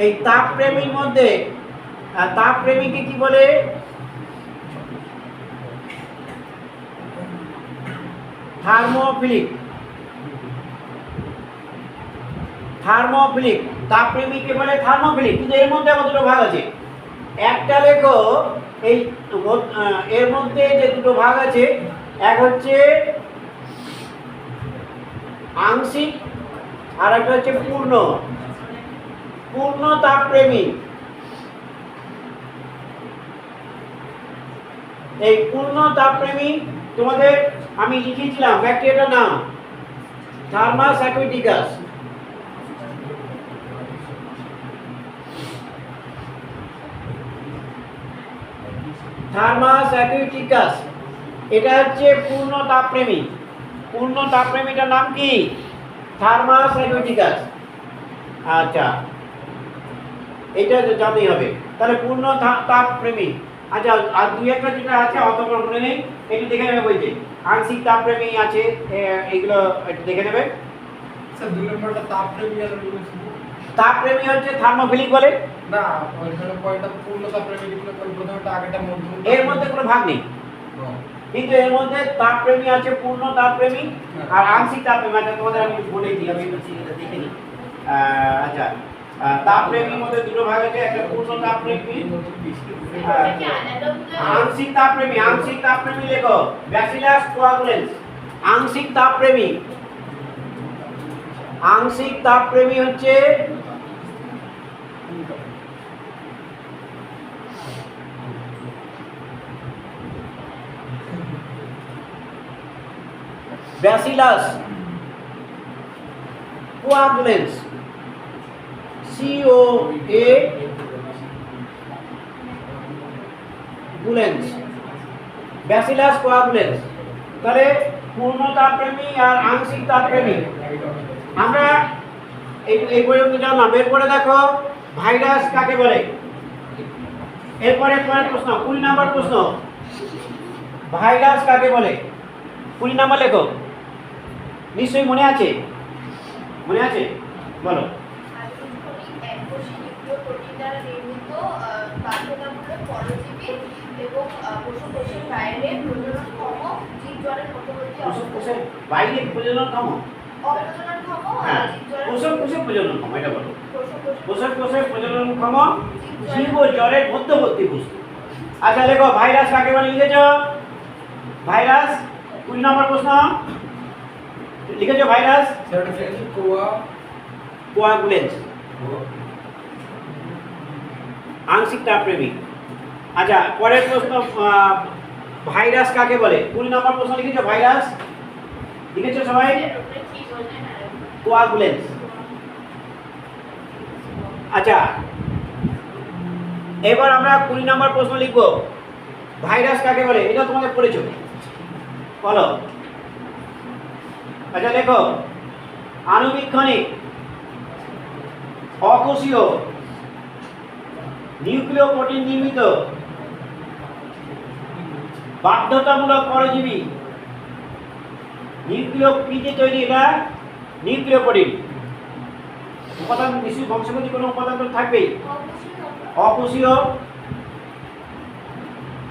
এই তাপপ্রেমীর মধ্যে তাপপ্রেমীকে কি বলে? থার্মোফিলিক। তাপপ্রেমীকে বলে থার্মোফিলিক। কিন্তু এর মধ্যে আবার দুটো ভাগ আছে। একটা লেখো, এই এর মধ্যে যে দুটো ভাগ আছে, এক হচ্ছে আংশিক আর একটা হচ্ছে পূর্ণ তাপপ্রেমী। এই পূর্ণ তাপপ্রেমী তোমাদের আমি লিখেছিলাম, ব্যাকটেরিয়াটার নাম থার্মাস অ্যাকুইটিকাস। এটা হচ্ছে পূর্ণ তাপপ্রেমীটার নাম কি? থার্মাস অ্যাকুইটিকাস। আচ্ছা, এটা জানতেই হবে। তাহলে পূর্ণ তাপপ্রেমী। আচ্ছা, আর 2-1টা যেটা আছে অত মনে নেই, একটু দেখে নেবে বইতে। আংশিক তাপপ্রেমী আছে, এগুলো একটু দেখে নেবে। স্যার 2 নম্বরটা তাপপ্রেমী আর তাপপ্রেমী হচ্ছে থার্মোফিলিক বলে না, ওইখানে পয়েন্টটা পূর্ণ তাপপ্রেমী লিখলে প্রথমটা আগেটা মধ্যম। এর মধ্যে কোনো ভাগ নেই, কিন্তু এর মধ্যে তাপপ্রেমী আছে, পূর্ণ তাপপ্রেমী আর আংশিক তাপপ্রেমী। আচ্ছা, তোমাদের আমি বলে দিই, আমি একটু দেখে নিই। আচ্ছা, তাপপ্রেমীর মধ্যে দুটো ভাগ আছে, একটা পূর্ণ তাপপ্রেমী, আংশিক তাপপ্রেমী লেখো ব্যাসিলাস কোয়াগুলেন্স। আংশিক তাপপ্রেমী হচ্ছে bacillus coagulans, COA গুলেন্স, bacillus coagulans. তাহলে পূর্ণ তাপপ্রেমী আর আংশিক তাপপ্রেমী আমরা এই পর্যন্ত জানলাম। এরপরে দেখো ভাইরাস কাকে বলে। এরপরে প্রশ্ন 20 নম্বর প্রশ্ন, ভাইরাস কাকে বলে? 20 নাম্বার লেখো, নিশ্চয়ই মনে আছে, মনে আছে, বলো। আধুনিক এককোষী নিউক্লিয় প্রোটিন দ্বারা নির্মিত বাধ্যতামূলক পরজীবী এবং কোষের বাইরে প্রজননক্ষম জীবজলের মধ্যবর্তী কোষের বাইরে প্রজননক্ষম, অপ্রজননক্ষম হ্যাঁ, জীবজলের কোষের প্রজননক্ষম, এটা বলো। কোষের কোষের প্রজননক্ষম জীব ও জলের মধ্যবর্তী বস্তু। আচ্ছা লেখো, ভাইরাস কাকে বলে লিখেছ? ভাইরাস 20 নম্বর প্রশ্ন লিখেছ, ভাইরাস সার্টিফিকেশন কোয়াগুলেন্স, আংশিক তাপপ্রেমিক। আচ্ছা পরের প্রশ্ন, ভাইরাস কাকে বলে? 20 নম্বর প্রশ্ন লিখেছ, ভাইরাস লিখেছ সবাই? কি বললেন আর কোয়াগুলেন্স। আচ্ছা এবার আমরা 20 নম্বর প্রশ্ন লিখব, ভাইরাস কাকে বলে? এটা তোমাকে পড়েছো, বলো। আচ্ছা লেখো, আণুবীক্ষণিক অকোষীয় নিউক্লিয় প্রোটিন নির্মিত বাধ্যতামূলক পরজীবী নিউক্লিয় কি দিয়ে তৈরি? এটা নিউক্লিয় প্রোটিন। উপাদান নিশ্চয়ই বংশগতি কোনো উপাদান তো থাকবেই। অকোষীয়,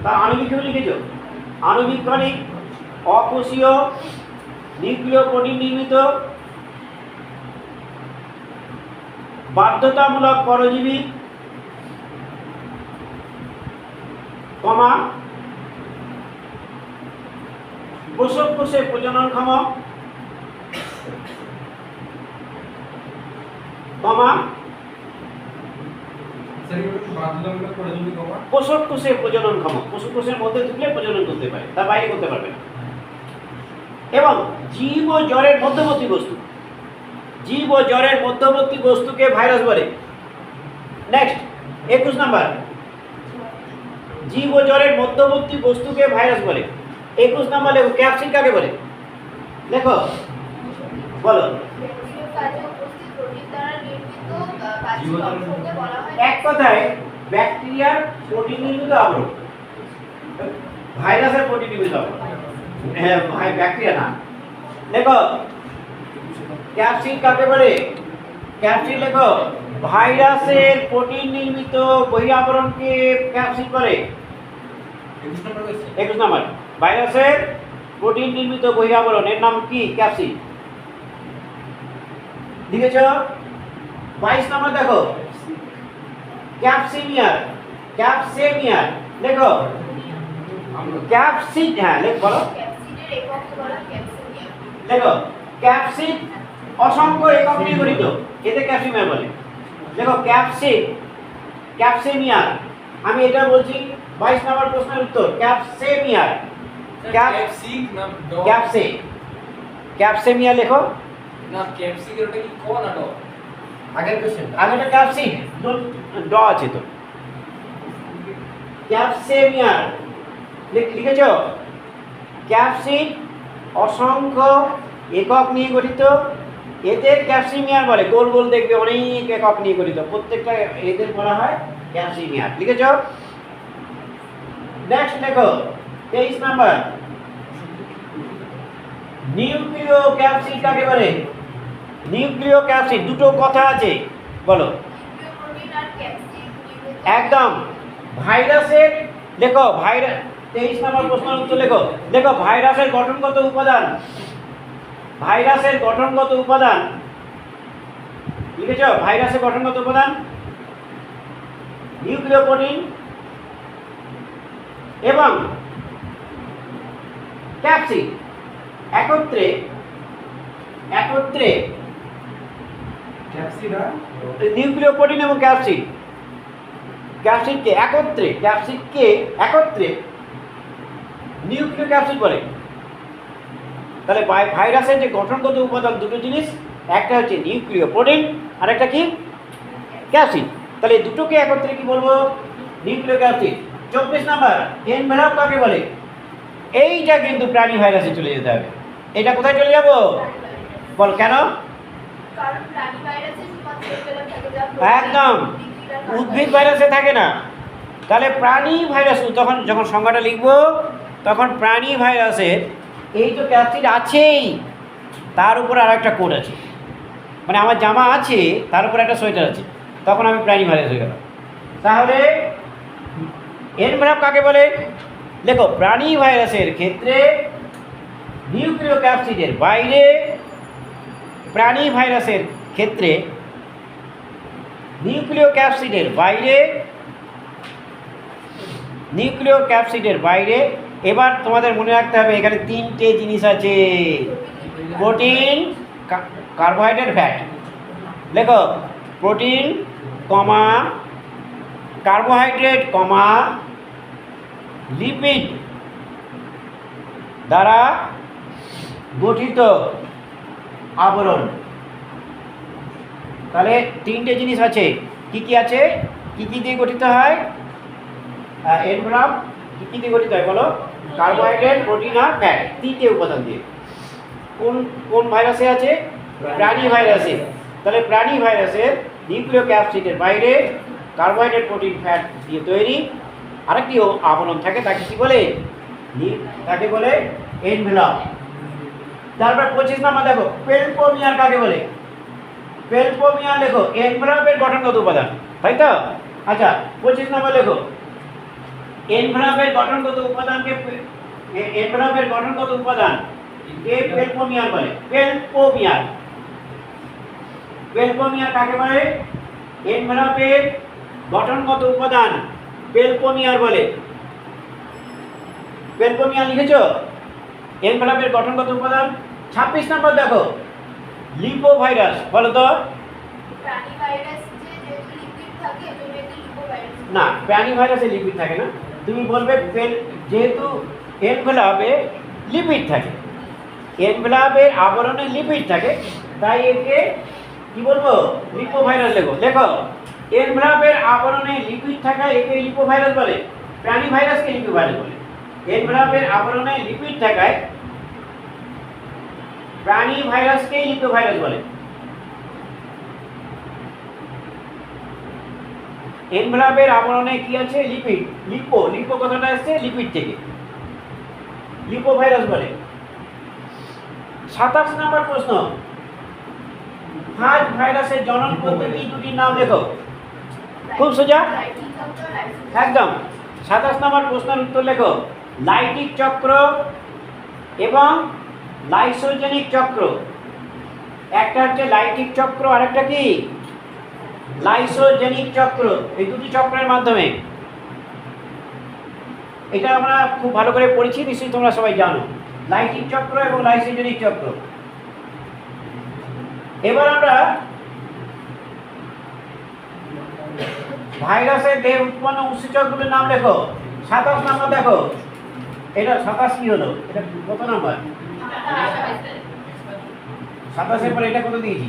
তার আণুবীক্ষণ লিখেছ, আণুবীক্ষণিক অকোষীয় নিউক্লিয় প্রোটিন নির্মিত বাধ্যতামূলক পরজীবী, কমা পোষক কোষে প্রজননক্ষম, কমা বাধ্যতামূলক পরজীবী কমা পোষক কোষে প্রজননক্ষম, পোষক কোষের মধ্যে ঢুকলে প্রজনন করতে পারে, তার বাইরে করতে পারবে না। এবং জীব ও জ্বরের মধ্যবর্তী বস্তু, জীব ও জ্বরের মধ্যবর্তী বস্তুকে ভাইরাস বলে। নেক্সট 21 নাম্বার, জীব ও জ্বরের মধ্যবর্তী বস্তুকে ভাইরাস বলে। 21 নাম্বার লেখো, ক্যাপসিড কাকে বলে? লেখো, বলো। ব্যাকটেরিয়া কাজে উপস্থিত প্রোটিন দ্বারা নির্মিত বাহ্যিক অংশকে বলা হয় এক কথায় ব্যাকটেরিয়ার প্রোটিন নির্মিত আবরণ, ভাইরাসের প্রোটিন নির্মিত আবরণ, হ্যাঁ ব্যাকটেরিয়া না। লেখো, ক্যাপসিড কাকে বলে? ক্যাপসিড লেখো, ভাইরাসের প্রোটিন নির্মিত বহিরাবরণকে ক্যাপসিড বলে। 21 নাম্বার, ভাইরাসের প্রোটিন নির্মিত বহিরাবরণ এর নাম কি? ক্যাপসিড। লিখেছ? 22 নাম্বার দেখো, ক্যাপসিমিয়ার, ক্যাপসেমিয়ার লেখো, ক্যাপসিড, হ্যাঁ লেখ, বলো। ক্যাপসিডের একককে বলা হয় ক্যাপসিমিয়াম। দেখো, ক্যাপসিড অসংখ্য একক নিয়ে গঠিত, এতে ক্যাপসিমিয়ার বলে। দেখো ক্যাপসিড, ক্যাপসেমিয়ার, আমি এটা বলছি 22 নম্বর প্রশ্নের উত্তর, ক্যাপসেমিয়ার, ক্যাপসিক না ডগ ক্যাপসে, ক্যাপসেমিয়ার লেখো। না ক্যাপসিক এটা কি কোন না ডগ আগের কোশ্চেন আগেটা ক্যাপসিড, ড আছে তো, ক্যাপসেমিয়ার লিখেছ? ক্যাপসিড অসংখ্য একক নিয়ে গঠিত, এদের ক্যাপসিমিয়ার বলে। গোল গোল দেখবে অনেক একক নিয়ে গঠিত, প্রত্যেকটা এদের বলা হয় ক্যাপসিমিয়ার। লিখেছ? নেক্সট লেখো 23 নাম্বার, নিউক্লিয় ক্যাপসিড কাকে বলে? নিউক্লিয় ক্যাপসিড, দুটো কথা আছে, বলো। নিউক্লিয় প্রোটিন আর ক্যাপসিড নির্মিত একদম ভাইরাসের, লেখো ভাইরাস 23 নম্বর প্রশ্নের উত্তর লেখো। দেখো ভাইরাসের গঠনগত উপাদান, ভাইরাসের গঠনগত উপাদান লিখেছ? ভাইরাসের গঠনগত উপাদান নিউক্লিয় প্রোটিন এবং ক্যাপসিড একত্রে, একত্রে ক্যাপসিড আর নিউক্লিয় প্রোটিন এবং ক্যাপসিড, ক্যাপসিডকে একত্রে, ক্যাপসিডকে একত্রে নিউক্লিয় ক্যাপসিড বলে। তাহলে ভাইরাসের যে গঠনগত উপাদান দুটো জিনিস, একটা হচ্ছে নিউক্লিয় প্রোটিন আর একটা কি? ক্যাপসিড। তাহলে এই দুটোকে একত্রে কি বলবো? নিউক্লিয় ক্যাপসিড। 24 নাম্বার, এনভেলপ কাকে বলে? এইটা কিন্তু প্রাণী ভাইরাসে চলে যেতে হবে। এটা কোথায় চলে যাব? বল কেন? কারণ প্রাণী ভাইরাসে শুধুমাত্র এনভেলপ থাকে, যা একদম উদ্ভিদ ভাইরাসে থাকে না। তাহলে প্রাণী ভাইরাস, তখন যখন সংজ্ঞাটা লিখবো তখন প্রাণী ভাইরাসের এই তো ক্যাপসিড আছেই, তার উপর আর একটা কোট আছে, মানে আমার জামা আছে তার উপর একটা সোয়েটার আছে, তখন আমি প্রাণী ভাইরাস হয়ে গেলাম। তাহলে এনভেলপ কাকে বলে? দেখো, প্রাণী ভাইরাসের ক্ষেত্রে নিউক্লিয় ক্যাপসিডের বাইরে, প্রাণী ভাইরাসের ক্ষেত্রে নিউক্লিয় ক্যাপসিডের বাইরে, নিউক্লিয় ক্যাপসিডের বাইরে। এবার তোমাদের মনে রাখতে হবে এখানে তিনটে জিনিস আছে, প্রোটিন, কার্বোহাইড্রেট, ফ্যাট। দেখো, প্রোটিন কমা কার্বোহাইড্রেট কমা লিপিড দ্বারা গঠিত আবরণ। তাহলে তিনটে জিনিস আছে, কি কি আছে, কি কি দিয়ে গঠিত হয়? এনভেলপ কি কি দিয়ে গঠিত হয় বলো? কার্বোহাইড্রেট, প্রোটিন আর ফ্যাট, তিনটে উপাদান দিয়ে। কোন কোন ভাইরাসে আছে? প্রাণী ভাইরাসে। তাহলে প্রাণী ভাইরাসের নিউক্লিয় ক্যাপসিডের বাইরে কার্বোহাইড্রেট, প্রোটিন, ফ্যাট দিয়ে তৈরি আরেকটি আবরণ থাকে, তাকে কি বলে? তাকে বলে এনভেলপ। তারপর 25 নাম্বার দেখো, পেলপোমিয়ার কাকে বলে? পেলপোমিয়ার লেখো এনভেলপের গঠনগত উপাদান, তাই তো? আচ্ছা, 25 নাম্বার লেখো এনভেলপের গঠনগত উপাদানকে, এনভেলপের গঠনগত উপাদান কে পেলপোমিয়ার বলে? পেলপোমিয়ার, পেলপোমিয়ার কাকে বলে? এনভেলপের গঠনগত উপাদান পেলপোমিয়ার বলে। পেলপোমিয়ার লিখেছো? এনভেলপের গঠনগত উপাদান। 26 নম্বর দেখো, লিপোভাইরাস, বলো তো? প্রাণী ভাইরাস যেহেতু লিপিড থাকে এজন্য একে লিপোভাইরাস। না, প্রাণী ভাইরাসে লিপিড থাকে না, তুমি বলবে যেহেতু এনভেলপে লিপিড থাকে, এনভেলপের আবরণে লিপিড থাকে, তাই একে কি বলবো? লিপোভাইরাস লেখো। দেখো, এনভেলপের আবরণে লিপিড থাকা একে লিপোভাইরাস বলে, প্রাণী ভাইরাসকে লিপোভাইরাস বলে। এনভেলপের আবরণে লিপিড থাকায় প্রাণী ভাইরাসকেই লিপোভাইরাস বলে। এনভেলপের আবরণে কি আছে? লিপিড। লিপো, লিপো কথাটা আসছে লিপিড থেকে, লিপোভাইরাস বলে। 27 নম্বর প্রশ্ন, ফাজ ভাইরাসের জনন পদ্ধতি দুটির নাম লেখো। খুব সোজা, একদম। 27 নম্বর প্রশ্নের উত্তর লেখো, লাইটিক চক্র এবং লাইসোজেনিক চক্র। একটা হচ্ছে লাইটিক চক্র, আরেকটা কি? লাইসোজেনিক চক্র। এই দুটি চক্রের মাধ্যমে, এটা আমরা খুব ভালো করে পড়েছি, নিশ্চয়ই তোমরা সবাই জানো, লাইটিক চক্র এবং লাইসোজেনিক চক্র। এবার আমরা ভাইরাসের দেহে উৎপন্ন উৎসেচকগুলোর নাম লেখো। 27 নম্বর দেখো, এটা 27 কি হলো? এটা কত নম্বর? 27-এর পরে এটা কত দিয়েছি?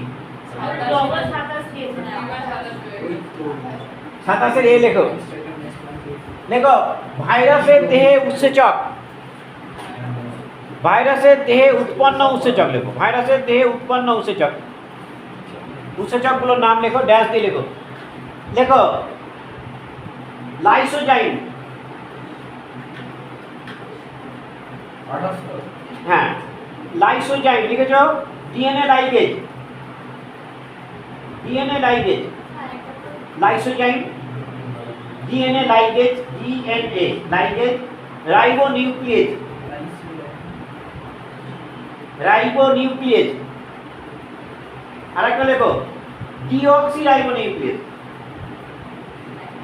27-এর এ লেখো। দেখো, ভাইরাসের দেহে উৎসেচক, ভাইরাসের দেহে উৎপন্ন উৎসেচক লেখো। ভাইরাসের দেহে উৎপন্ন উৎসেচক, উৎসেচকগুলোর নাম লেখো, ড্যাশ দিয়ে লেখো। লেখো লাইসোজাইম, হ্যাঁ লাইসোজাইম লিখেছ। DNA ligase, DNA ligase, lysozyme, DNA ligase, DNA ligase. Ribonuclease, ribonuclease. আরেকটা লেখো ডিঅক্সিরাইবোনিউক্লিয়েজ,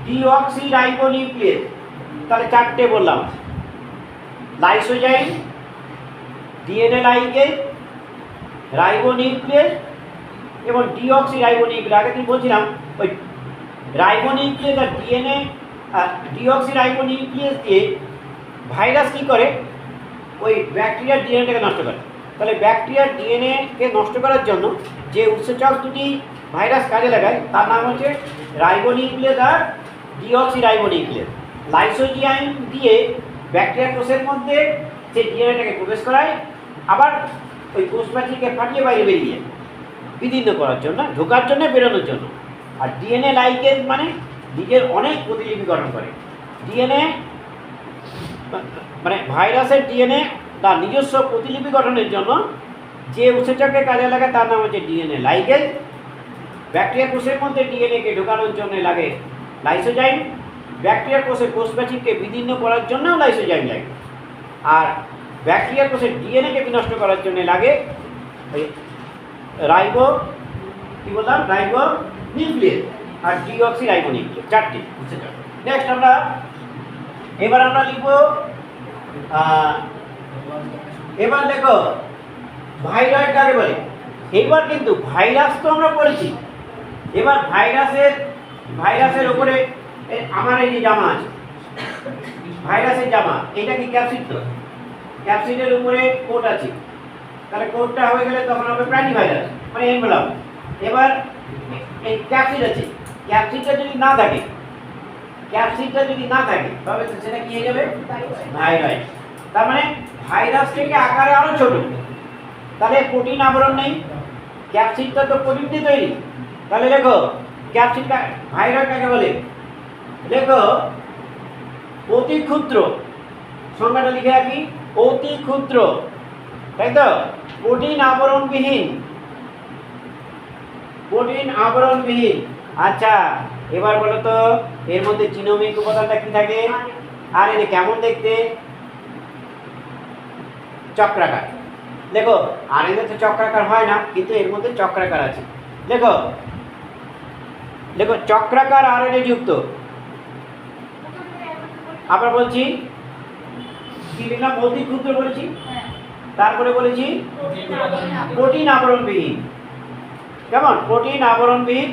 ডিঅক্সিরাইবোনিউক্লিয়েজ। তাহলে 4টে বললাম, লাইসোজাইম, ডিএনএ লাইগেজ, রাইবোনিউক্লিয়েজ এবং ডিঅক্সিরাইবোনিউক্লিয়েজ। আগে তুমি বলছিলাম ওই রাইবোনিউক্লিয়েজ আর ডিএনএ, ডিঅক্সিরাইবোনিউক্লিয়েজ দিয়ে ভাইরাস কী করে? ওই ব্যাকটেরিয়ার ডিএনএটাকে নষ্ট করে। তাহলে ব্যাকটেরিয়ার ডিএনএকে নষ্ট করার জন্য যে উৎসেচক দুটি ভাইরাস কাজে লাগায় তার নাম হচ্ছে রাইবোনিউক্লিয়েজ আর ডিঅক্সিরাইবোনিউক্লিয়েজ। লাইসোজাইম দিয়ে ব্যাকটেরিয়ার কোষের মধ্যে যে ডিএনএটাকে প্রবেশ করায়, আবার ওই কোষ প্রাচীরকে ফাটিয়ে বাইরে বেরিয়ে বিদীর্ণ করার জন্য, ঢোকার জন্য, বেরোনোর জন্য। আর ডিএনএ লাইগেজ মানে নিজের অনেক প্রতিলিপি গঠন করে। ডিএনএ মানে ভাইরাসের ডিএনএ তার নিজস্ব প্রতিলিপি গঠনের জন্য যে উৎসেচককে কাজে লাগে তার নাম হচ্ছে ডিএনএ লাইগেজ। ব্যাকটেরিয়া কোষের মধ্যে ডিএনএকে ঢোকানোর জন্য লাগে লাইসোজাইম। ব্যাকটেরিয়া কোষের কোষ প্রাচীরকে বিদীর্ণ করার জন্যও লাইসোজাইম লাগে। আর ব্যাকটেরিয়া কোষের ডিএনএকে বিনষ্ট করার জন্য লাগে রাইবো কি বললাম রাইবো নিউক্লিয়াস আর ডিঅক্সি রাইবো নিউক্লিয়াস, চারটি উৎসেচক। নেক্সট এবার আমরা লিখব এবার দেখো ভাইরাস কাকে বলে। এইবার কিন্তু ভাইরাস তো আমরা পড়েছি, এবার ভাইরাসের উপরে আমার এই যে জামা আছে, ভাইরাসের জামা, এটা কি ক্যাপসিড? তো ক্যাপসিডের উপরে কোট আছে, তাহলে কোটটা হয়ে গেলে তখন হবে প্রাণী ভাইরাস মানে এনভেলপ। এবার এই ক্যাপসিড আছে, ক্যাপসিডটা যদি না থাকে তবে সেটা কি হয়ে যাবে? ভাইরাস। তার মানে ভাইরাস থেকে আকারে আরো ছোট, তাহলে প্রোটিন আবরণ নেই, ক্যাপসিডটা তো প্রোটিন দিয়ে তৈরি। তাহলে লেখো ক্যাপসিড ভাইরাস কাকে বলে? লেখো অতি ক্ষুদ্র, সংজ্ঞাটা লিখে রাখি, অতি ক্ষুদ্র, তাই তো? প্রোটিন আবরণবিহীন। আচ্ছা এবার বলো তো এর মধ্যে জিনোমিক উপাদানটা কি থাকে? আরএনএ কেমন দেখতে? চক্রাকার। দেখো আরএনএ তো চক্রাকার হয় না, কিন্তু এর মধ্যে চক্রাকার আছে। দেখো চক্রাকার আরএনএ যুক্ত। আবার বলছি কি লিখলাম? অতি ক্ষুদ্র বলেছি, তারপরে বলেছি প্রোটিন আবরণবিহীন। কেমন? প্রোটিন আবরণবিহীন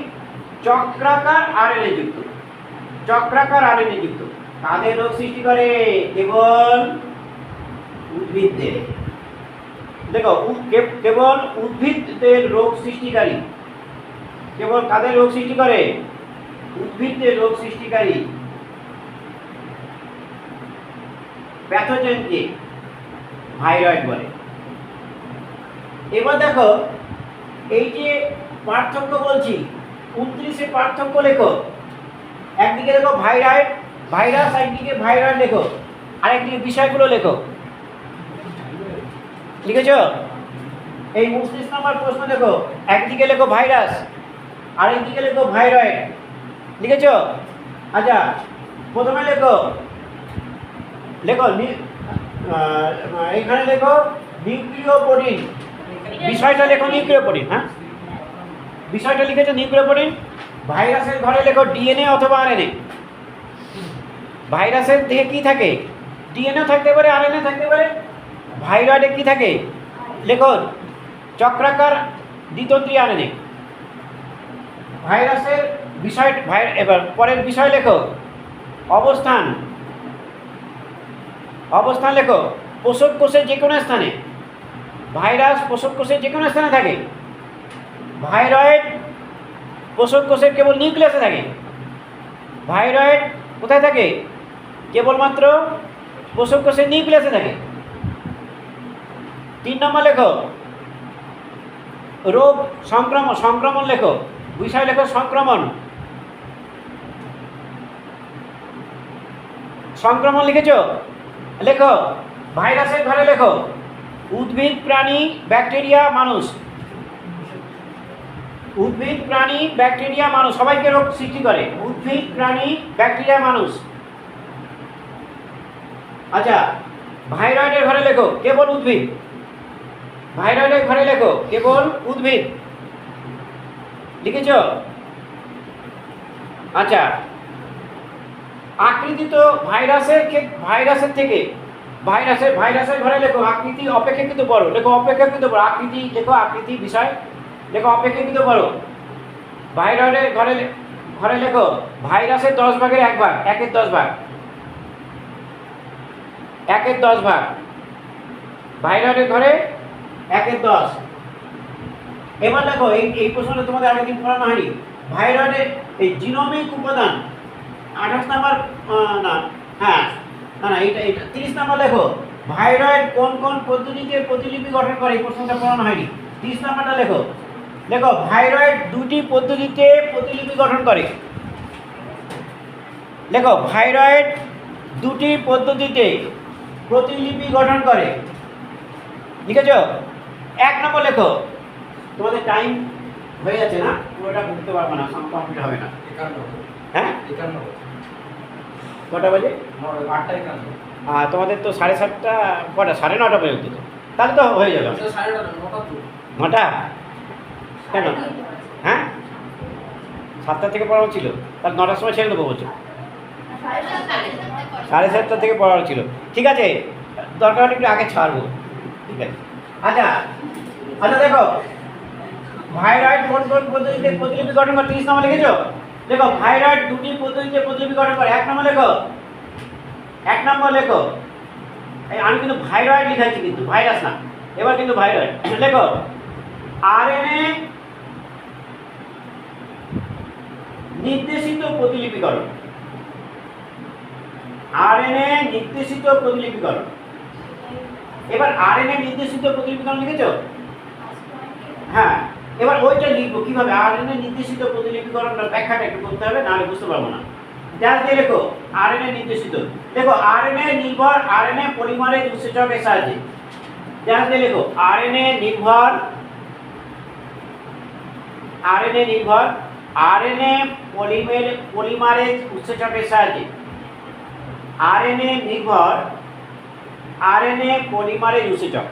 চক্রাকার আরএনএ যুক্ত। কাদের রোগ সৃষ্টি করে? কেবল উদ্ভিদদের। দেখো কেবল উদ্ভিদদের রোগ সৃষ্টিকারী। কেবল কাদের রোগ সৃষ্টি করে? উদ্ভিদদের রোগ সৃষ্টিকারী প্যাথোজেনকে ভাইরয়েড বলে। এবার দেখো এই যে পার্থক্য বলছি, 29-এ পার্থক্য লেখো। একদিকে লেখো ভাইরাস, একদিকে ভাইরয়েড লেখো, আর একদিকে বিষয়গুলো লেখো। লিখেছো? এই 29 নম্বর প্রশ্ন দেখো, একদিকে লেখো ভাইরাস, আরেকদিকে লেখো ভাইরয়েড। লিখেছো? আচ্ছা প্রথমে লেখো এইখানে লেখো নিউক্লিয় প্রোটিন। বিষয়টা লেখো নিউক্লিয় প্রোটিন। হ্যাঁ, বিষয়টা লিখেছো নিউক্লিয় প্রোটিন। ভাইরাসের ঘরে লেখো ডিএনএ অথবা আরএনএ। ভাইরাসের দেহে কি থাকে? ডিএনএ থাকতে পারে, আরএনএ থাকতে পারে। ভাইরয়েডে কি থাকে? লেখো চক্রাকার দ্বিতন্ত্রী আরএনএ। ভাইরাসের বিষয় এবার পরের বিষয় লেখো অবস্থান লেখো পোষক কোষের যে কোনো স্থানে। ভাইরাস পোষক কোষের যে কোনো স্থানে থাকে। ভাইরয়েড পোষক কোষের কেবল নিউক্লিয়াসে থাকে। ভাইরয়েড কোথায় থাকে? কেবলমাত্র পোষক কোষের নিউক্লিয়াসে থাকে। 3 নম্বর লেখো রোগ সংক্রমণ লেখো। বিষয় লেখো সংক্রমণ লিখেছো? লেখো ভাইরাসের ঘরে লেখো উদ্ভিদ, প্রাণী, ব্যাকটেরিয়া, মানুষ। উদ্ভিদ, প্রাণী, ব্যাকটেরিয়া, মানুষ সবাইকে রোগ সৃষ্টি করে। উদ্ভিদ, প্রাণী, ব্যাকটেরিয়া, মানুষ। আচ্ছা ভাইরয়েডের ঘরে লেখো কেবল উদ্ভিদ। ভাইরয়েডের ঘরে লেখো কেবল উদ্ভিদ। লিখেছো? আচ্ছা আকৃতি তো ভাইরাসের থেকে ভাইরাসের ঘরে লেখো আকৃতি অপেক্ষাকৃত বড়। লেখো অপেক্ষাকৃত বড়। আকৃতি লেখো, আকৃতি বিষয় লেখো অপেক্ষাকৃত বড়। ভাইরয়েডের ঘরে লেখো ভাইরাসের 10 ভাগের 1 ভাগ, 1-এর 10 ভাগ, 1-এর 10 ভাগ। ভাইরয়েডের ঘরে 1-এর 10। এবার দেখো এই প্রশ্নটা তোমাদের আরেকদিন পড়ানো হয়নি। ভাইরয়েডের এই জিনোমিক উপাদান 28 নম্বর এইটা 30 নম্বর লেখো ভাইরয়েড কোন কোন পদ্ধতিতে প্রতিলিপি গঠন করে। এই প্রশ্নটা পড়ানো হয়নি। 30 নম্বরটা লেখো ভাইরয়েড 2টি পদ্ধতিতে প্রতিলিপি গঠন করে। লেখো ভাইরয়েড 2টি পদ্ধতিতে প্রতিলিপি গঠন করে। লিখেছো? 1 নম্বর লেখো। তোমাদের টাইম হয়ে যাচ্ছে না, পুরোটা বুঝতে পারবো না, কমপ্লিট হবে না। 51 হ্যাঁ 51 কটা বাজে? 8টা 51 আর তোমাদের তো 7:30 কটা, 9:30 পর্যন্ত তো, তাহলে তো হয়ে যাবে। 9:30 তো 9টা কেন? হ্যাঁ 7টা থেকে পড়ানো ছিল, তাহলে 9টার সময় ছেড়ে দেবো বলছো? 7:30 থেকে পড়ানো ছিল, ঠিক আছে, দরকার হলে একটু আগে ছাড়বো, ঠিক আছে। আচ্ছা আচ্ছা দেখো, ভাইরয়েড কোন কোন পদ্ধতিতে প্রতিলিপি গঠন করে? 30 নম্বর লিখেছো? দেখো ভাইরয়েড দুটি পদ্ধতিতে প্রতিলিপি গঠন করে। 1 নম্বর লেখো, 1 নম্বর লেখো। আমি কিন্তু ভাইরয়েড লিখাচ্ছি, কিন্তু ভাইরাস না, এবার কিন্তু ভাইরয়েড লেখো। আরএনএ নির্দেশিত প্রতিলিপিকরণ, আরএনএ নির্দেশিত প্রতিলিপিকরণ। এবার আরএনএ নির্দেশিত প্রতিলিপিকরণ লিখেছো? হ্যাঁ, এবার ওইটা লিখবো কিভাবে, আরএনএ নির্দেশিত প্রতিলিপিকরণের ব্যাখ্যাটা একটু করতে হবে, নাহলে বুঝতে পারবো না। যা দিয়ে লেখো আরএনএ নির্দেশিত, দেখো আরএনএ নির্ভর আরএনএ পলিমারেজ উৎসেচকের সাহায্যে, যা দিয়ে লেখো আরএনএ নির্ভর আরএনএ পলিমারেজ উৎসেচকের সাহায্যে, আরএনএ নির্ভর আরএনএ পলিমারেজ উৎসেচক,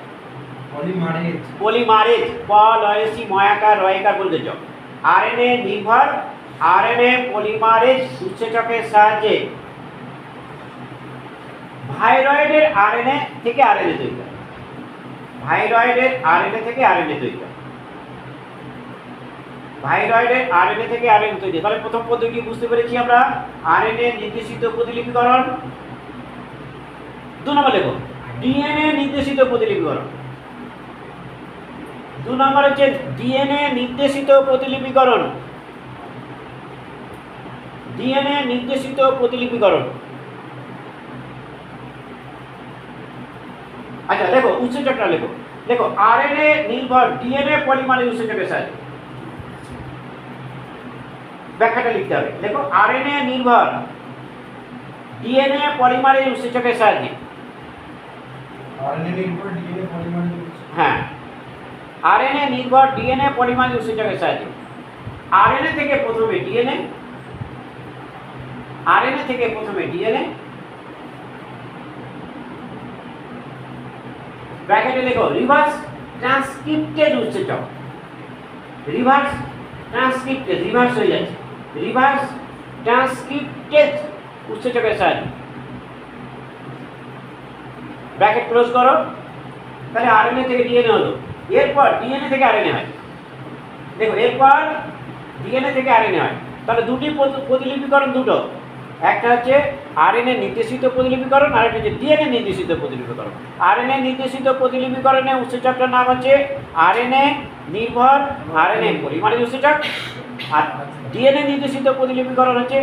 পলিমারেজ পলয়সি ময়াকার রয়কার বলতে চাও। আরএনএ নির্ভর আরএনএ পলিমারেজ উৎসেচকের সাহায্যে ভাইরয়েডের আরএনএ থেকে আরএনএ তৈরি হয়, ভাইরয়েডের আরএনএ থেকে আরএনএ তৈরি হয়, ভাইরয়েডের আরএনএ থেকে আরএনএ তৈরি। তাহলে প্রথম পদ্ধতি বুঝতে পেরেছি আমরা, আরএনএ নির্দেশিত প্রতিলিপিকরণ। 2 নম্বর লেখো ডিএনএ নির্দেশিত প্রতিলিপিকরণ। 2 নম্বর হচ্ছে ডিএনএ নির্দেশিত প্রতিলিপিকরণ, ডিএনএ নির্দেশিত প্রতিলিপিকরণ। আচ্ছা দেখো উৎসেচকটা লেখো, দেখো আরএনএ নির্ভর ডিএনএ পলিমারেজ উৎসেচকের সাহায্যে, ব্যাখ্যাটা লিখতে হবে। দেখো আরএনএ নির্ভর ডিএনএ পলিমারেজ উৎসেচকের সাহায্যে, হ্যাঁ আরএনএ নির্ভর ডিএনএ পলিমারেজ উৎসেচকের সাহায্যে। আরএনএ থেকে প্রথমে ডিএনএ, আরএনএ থেকে প্রথমে ডিএনএ, ব্র্যাকেটে লেখো রিভার্স ট্রান্সক্রিপ্টেড উৎসেচক, রিভার্স ট্রান্সক্রিপ্টেড, রিভার্স হয়ে যাচ্ছে, রিভার্স ট্রান্সক্রিপ্টেড উৎসেচকের সাহায্যে, ব্র্যাকেট ক্লোজ করো। তাহলে আরএনএ থেকে ডিএনএ হলো, এরপর ডিএনএ থেকে আরএনএ হয়। দেখো এরপর ডিএনএ থেকে আরএনএ হয়, তাহলে দুটি প্রতিলিপিকরণ, দুটো, একটা হচ্ছে আরএনএ নির্দেশিত প্রতিলিপিকরণ, আর একটা হচ্ছে ডিএনএ নির্দেশিত প্রতিলিপিকরণ। আরএনএ নির্দেশিত প্রতিলিপিকরণে উৎসেচকটার নাম হচ্ছে আরএনএ নির্ভর আরএনএ পলিমারেজ উৎসেচক, আর ডিএনএ নির্দেশিত প্রতিলিপিকরণ হচ্ছে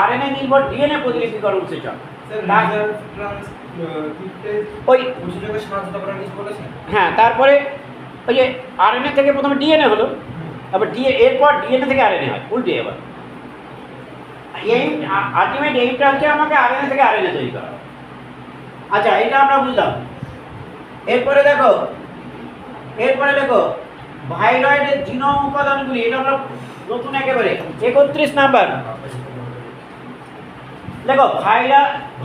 আরএনএ নির্ভর ডিএনএ প্রতিলিপিকরণ উৎসেচক। ওই হ্যাঁ, তারপরে ওই যে আরএনএ থেকে প্রথমে ডিএনএ হলো, তারপর এরপর ডিএনএ থেকে আরএনএ হয়, উল্টে। এবার এইম, আলটিমেট এইমটা হচ্ছে আমাকে আরএনএ থেকে আরএনএ তৈরি করা। আচ্ছা এটা আমরা বুঝলাম। এরপরে দেখো, এরপরে দেখো ভাইরয়েডের জিনোম উপাদানগুলি, এটা আমরা নতুন একেবারে 31 নাম্বার। দেখো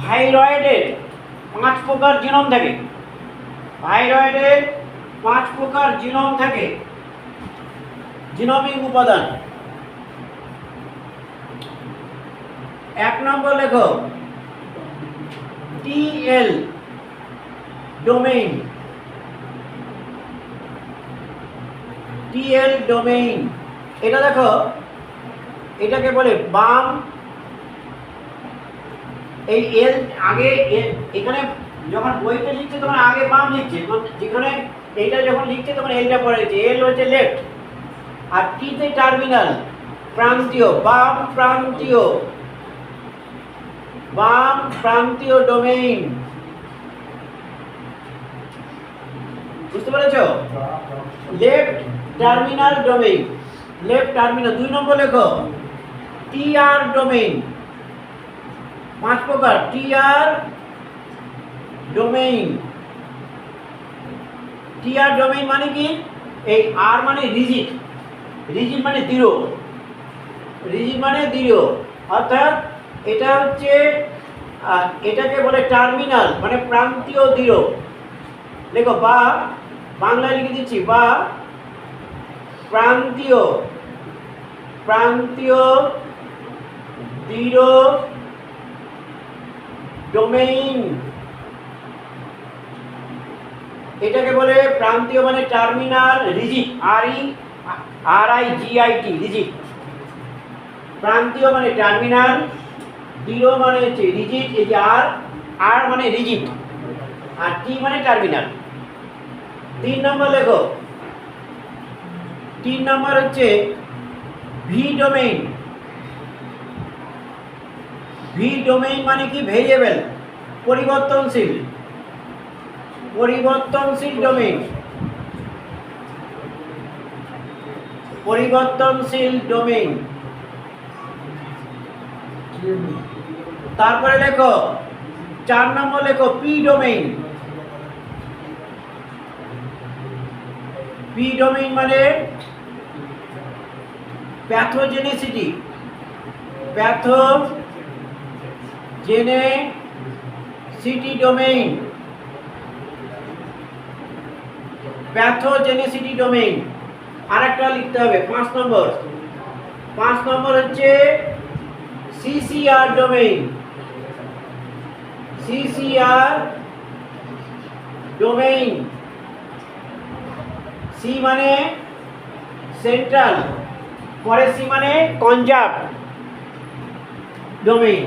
ভাইরয়েডের 5 প্রকার জিনোম থাকে, ভাইরয়েডের 5 প্রকার জিনোম থাকে, জিনোমিক উপাদান। 1 নম্বর লেখো টিএল ডোমেইন, টিএল ডোমেইন, এটা দেখো এটাকে বলে বাম, এই এল আগে এখানে যখন বইতে লিখছে তখন আগে বাম লিখছে, যেখানে এইটা যখন লিখছে তখন এলটা পরে লিখছে, এল হচ্ছে লেফট, আর টিতে টার্মিনাল, প্রান্তীয়, বাম প্রান্তীয়, বাম প্রান্তীয় ডোমেইন, বুঝতে পেরেছো? Left terminal domain, left terminal. 2 নম্বর লেখো টিআর ডোমেইন, 5 প্রকার টিআর ডোমেইন। টিআর ডোমেইন মানে কি, এই আর মানে রিজিড, রিজিড মানে দৃঢ়, রিজিড মানে দৃঢ়, অর্থাৎ এটা হচ্ছে এটাকে বলে টার্মিনাল মানে প্রান্তীয় দৃঢ়। দেখো বা বাংলায় লিখে দিচ্ছি, বা প্রান্তীয়, প্রান্তীয় দৃঢ় ডোমেইন, এটাকে বলে প্রান্তীয় মানে টার্মিনাল রিজিড, RIGIT রিজিড। প্রান্তীয় মানে টার্মিনাল, দৃঢ় মানে হচ্ছে রিজিড, এই যে আর মানে রিজিড, আর টি মানে টার্মিনাল। 3 নম্বর লেখো, 3 নম্বর হচ্ছে ভি ডোমেইন। ভি ডোমেইন মানে কি, ভেরিয়েবল, পরিবর্তনশীল, পরিবর্তনশীল ডোমেইন, পরিবর্তনশীল ডোমেইন। তারপরে লেখো 4 নম্বর লেখো পি ডোমেইন। পি ডোমেইন মানে প্যাথোজেনেসিটি, প্যাথোজেনেসিটি ডোমেইন, প্যাথোজেনেসিটি ডোমেইন। আরেকটা লিখতে হবে 5 নম্বর, 5 নম্বর হচ্ছে CCR domain, CCR domain. C মানে সেন্ট্রাল, পরে সি মানে কনজার্ভ ডোমেইন,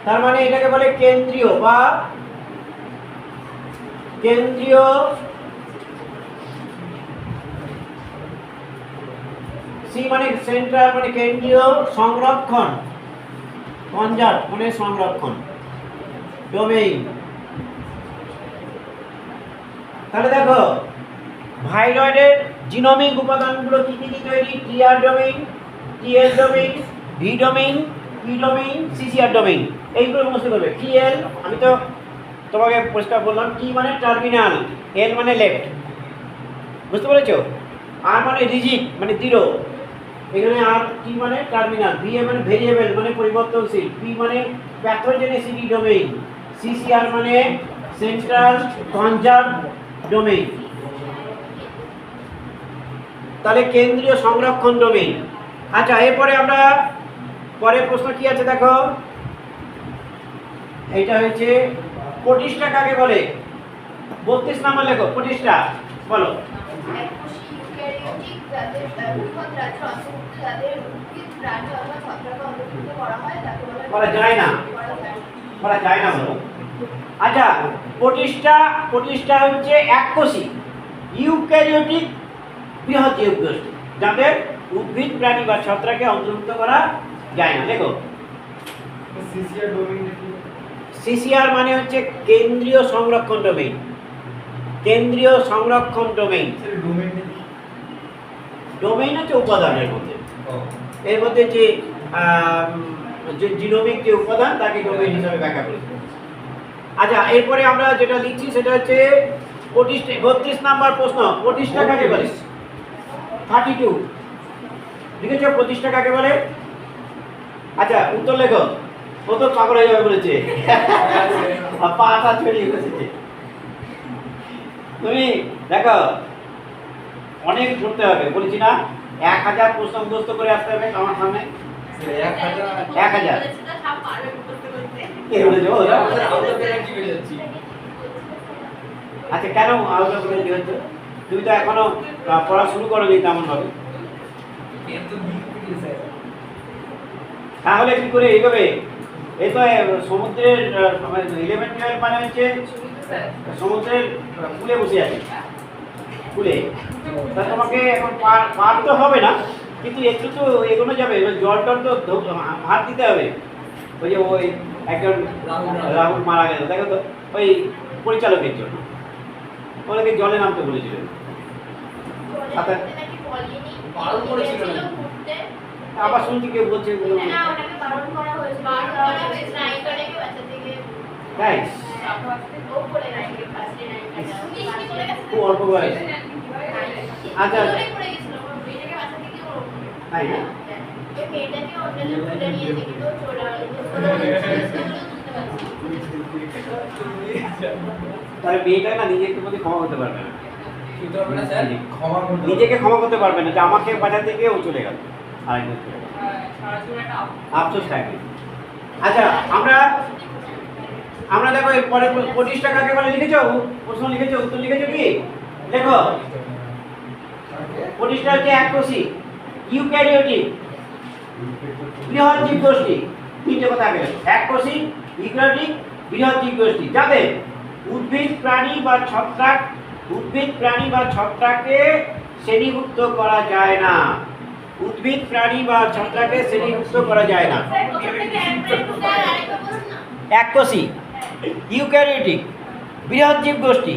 তার মানে এটাকে বলে কেন্দ্রীয় বা কেন্দ্রীয় সি মানে সেন্ট্রাল মানে কেন্দ্রীয় সংরক্ষণ, কনজার্ভ মানে সংরক্ষণ ডোমেইন। তাহলে দেখো ভাইরয়েডের জিনোমিক উপাদানগুলো কি কি তৈরি, TR domain, TL domain, V domain, P domain, CCR domain, এইগুলো মুখস্থ করবে। টিএল আমি তো তোমাকে পরিষ্কার বললাম, টি মানে টার্মিনাল, এল মানে লেফট, বুঝতে পেরেছো? আর মানে রিজিড মানে দৃঢ়, এখানে আর টি মানে টার্মিনাল, ভি মানে ভেরিয়েবল মানে পরিবর্তনশীল, পি মানে প্যাথোজেনেসিটি ডোমেইন, সিসিআর মানে সেন্ট্রাল কনজার্ভ ডোমেইন। তাহলে কেন্দ্রীয় সংরক্ষণ ডোমেইন। আচ্ছা এরপরে আমরা পরের প্রশ্ন কি আছে দেখো, এইটা হচ্ছে প্রতিষ্ঠা কাকে বলে? 32 নম্বর লেখো, প্রতিষ্ঠা বলো। এককোষী ইউক্যারিওটিক যাদের বৃহৎ রাজ্য অন্তর্ভুক্ত, যাদের উদ্ভিদ রাজ্য অথবা ছত্রাকে অন্তর্ভুক্ত করা হয় তাকে বলে করা যায় না, করা যায় না বলো। আচ্ছা প্রতিষ্ঠা হচ্ছে এককোষী ইউক্যারিওটিক বৃহৎ ইউক্যারিওট, যাদের উদ্ভিদ প্রাণী বা ছত্রাকে অন্তর্ভুক্ত করা যায় না। দেখো সিসিআর ডোমেইন কি? সিসিআর মানে হচ্ছে কেন্দ্রীয় সংরক্ষণ ডোমেইন, কেন্দ্রীয় সংরক্ষণ ডোমেইন। স্যার ডোমেইন কি? ডোমেইন হচ্ছে উপাদানের মধ্যে, ও এর মধ্যে যে জিনোমিক যে উপাদান তাকে ডোমেইন হিসাবে ব্যাখ্যা করি। আচ্ছা এরপরে আমরা যেটা লিখছি সেটা হচ্ছে 32 নাম্বার প্রশ্ন, প্রতিষ্ঠা কাকে বলে? 32 লিখেছো, প্রতিষ্ঠা কাকে বলে? আচ্ছা উত্তর লেখো। ও তো পাগল হয়ে যাবে বলেছে, পাটা ছড়িয়ে বসেছে। তুমি দেখো অনেক পড়তে হবে, বলেছি না 1000 প্রশ্ন মুখস্থ করে আসতে হবে আমার সামনে। 1000 কে বলেছো? আচ্ছা কেন আলাদা করে কি হচ্ছে? তুমি তো এখনো পড়া শুরু করোনি তেমন ভাবে, তাহলে কি করে এইভাবে? এই তো সমুদ্রের 11-12 মানে হচ্ছে সমুদ্রের কূলে বসে আছে, কূলে। তা তোমাকে এখন পার তো হবে না, কিন্তু একটু তো এগোনো যাবে, জল টল তো হাত দিতে হবে। ওই যে ওই একজন রাহুল মারা গেল, দেখো তো ওই পরিচালকের জন্য ওনাকে জলে নামতে বলেছিল। আবার শুনছি কেউ বলছে তাই খুব অল্প বয়স। আচ্ছা। ওই পড়ে গেছিল, ওর মেয়েটাকে বাসা থেকে ওর তাই না? ওই মেয়েটাকে অন্যজন তুলে নিয়ে যেত, কিন্তু চোরা বুঝতে পারছি। তাহলে মেয়েটা না নিজেকে প্রতি ক্ষমা করতে পারবে না, কিন্তু আপনারা স্যার ক্ষমা করতে নিজেকে ক্ষমা করতে পারবে না যে আমাকে বাঁচাতে গিয়ে ও চলে গেল, আরেকজন চলে গেল, আফসোস থাকবে। আচ্ছা, আমরা দেখো এরপরে প্রতিষ্ঠা কাকে বলে লিখেছো? প্রশ্ন লিখেছো, উত্তর লিখেছো কি? দেখো প্রতিষ্ঠা হচ্ছে এককোষী, ইউক্যারিওটিক, বৃহৎ জীবগোষ্ঠী। তিনটে কথা আগে এককোষী, ইউক্যারিওটিক, বৃহৎ জীবগোষ্ঠী, যাদের উদ্ভিদ প্রাণী বা ছত্রাককে শ্রেণীভুক্ত করা যায় না। উদ্ভিদ প্রাণী বা ছত্রাককে শ্রেণীভুক্ত করা যায় না। স্যার প্রথম থেকে একবার ঢুকার আরেকবার বলুন না। এককোষী, ইউক্যারিওটিক, বৃহৎ জীবগোষ্ঠী,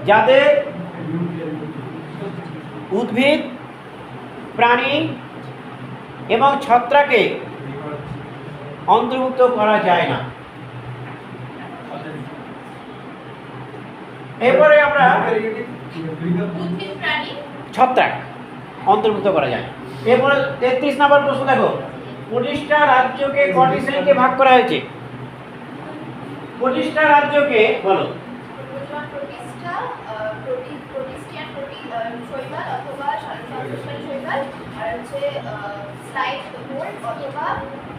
যাদের উদ্ভিদ প্রাণী এবং ছত্রাকে অন্তর্ভুক্ত করা যায় না। এরপরে আমরা উদ্ভিদ প্রাণী ছত্রাক অন্তর্ভুক্ত করা যায়। এরপরে 33 নম্বর প্রশ্ন দেখো, প্রতিষ্ঠা রাজ্যকে কটি শ্রেণীতে ভাগ করা হয়েছে? প্রতিষ্ঠা রাজ্যকে বলো। প্রতিষ্ঠা, প্রতিষ্ঠান, শৈবাল অথবা সন্ত্রাসবাদী শৈবাল, আর হচ্ছে স্লাইড মোল্ড অথবা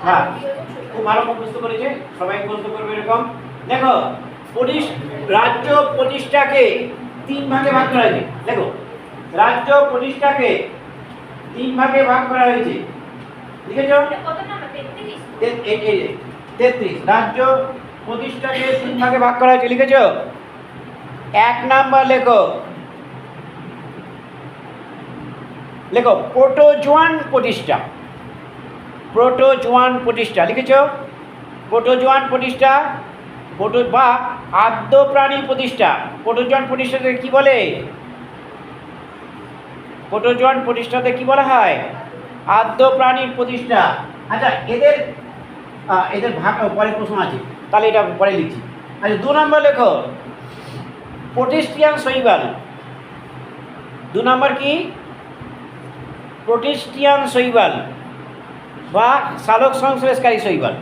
হ্যাঁ, বিয়োজক খুব শৈবাল। ভালো মুখস্থ করেছে, সবাই মুখস্থ করবে এরকম। দেখো রাজ্য প্রতিষ্ঠাকে 3 ভাগে ভাগ করা হয়েছে। দেখো রাজ্য প্রতিষ্ঠাকে 3 ভাগে ভাগ করা হয়েছে, লিখেছো? এটা কত নাম্বার? 33? 33। রাজ্য প্রতিষ্ঠাকে 3 ভাগে ভাগ করা হয়েছে, লিখেছো? 1 নাম্বার লেখো, প্রোটোজোয়ান প্রতিষ্ঠা। প্রোটোজোয়ান প্রতিষ্ঠা লিখেছো? প্রোটোজোয়ান প্রতিষ্ঠা, বা আদ্য প্রাণী প্রতিষ্ঠা। প্রোটোজোয়ান প্রতিষ্ঠাতে কি বলে? প্রোটোজোয়ান প্রতিষ্ঠাতে কি বলা হয়? আদ্য প্রাণীর প্রতিষ্ঠা। আচ্ছা, এদের ভাগ পরে প্রশ্ন আছে, তাহলে এটা পরে লিখছি। আচ্ছা, 2 নম্বর লেখো, প্রোটিস্টিয়ান শৈবাল। 2 নম্বর কি? প্রোটিস্টিয়ান শৈবাল বা সালোক সংশ্লেষকারী শৈবাল।